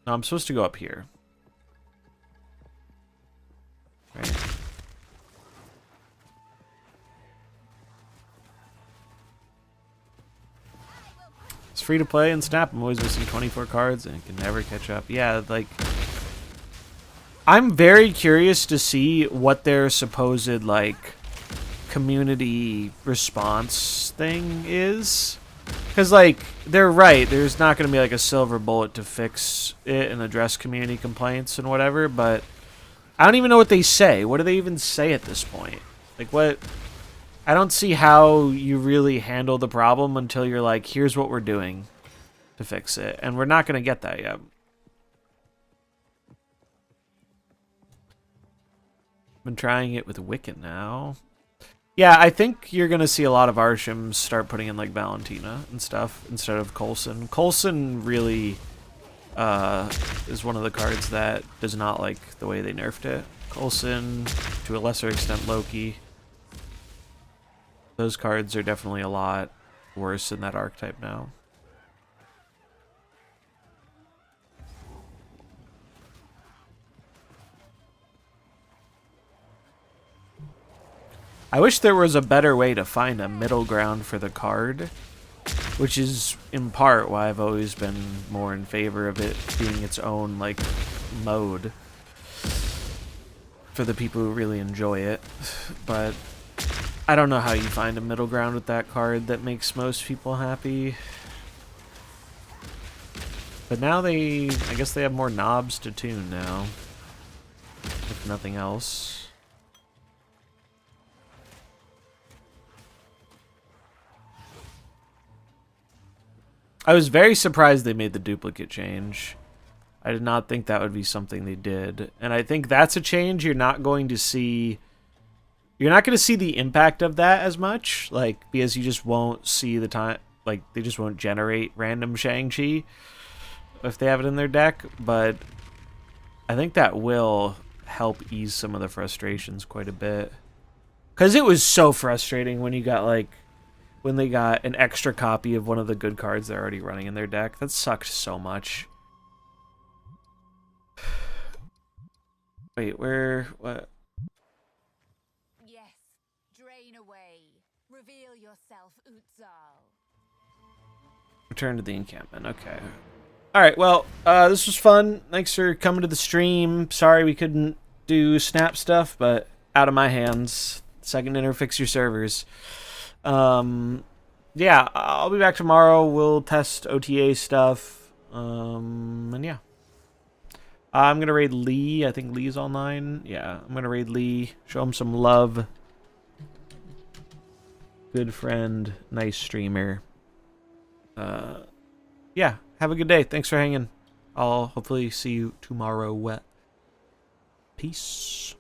No, I'm supposed to go up here. Right. It's free to play and Snap. I'm always missing 24 cards and can never catch up. Yeah, like... I'm very curious to see what their supposed, like, community response thing is. Because, like, they're right. There's not going to be, like, a silver bullet to fix it and address community complaints and whatever, but I don't even know what they say. What do they even say at this point? Like, what... I don't see how you really handle the problem until you're like, here's what we're doing to fix it. And we're not going to get that yet. Been trying it with Wiccan now. Yeah, I think you're going to see a lot of Arishems start putting in, like, Valentina and stuff instead of Coulson. Coulson really is one of the cards that does not like the way they nerfed it. Coulson, to a lesser extent, Loki. Those cards are definitely a lot worse in that archetype now. I wish there was a better way to find a middle ground for the card, which is in part why I've always been more in favor of it being its own, like, mode for the people who really enjoy it. But I don't know how you find a middle ground with that card that makes most people happy. But now I guess they have more knobs to tune now, if nothing else. I was very surprised they made the duplicate change. I did not think that would be something they did. And I think that's a change you're not going to see... You're not going to see the impact of that as much, like, because you just won't see the time... Like, they just won't generate random Shang-Chi if they have it in their deck. But I think that will help ease some of the frustrations quite a bit. Because it was so frustrating when you got, like... When they got an extra copy of one of the good cards they're already running in their deck. That sucked so much. Wait, where... What? Yes, drain away. Reveal yourself, Utzal. Return to the encampment. Okay. Alright, well, this was fun. Thanks for coming to the stream. Sorry we couldn't do Snap stuff, but out of my hands. Second dinner, fix your servers. Yeah, I'll be back tomorrow. We'll test OTA stuff. And yeah. I'm gonna raid Lee. I think Lee's online. Yeah, I'm gonna raid Lee. Show him some love. Good friend. Nice streamer. Yeah, have a good day. Thanks for hanging. I'll hopefully see you tomorrow. Peace.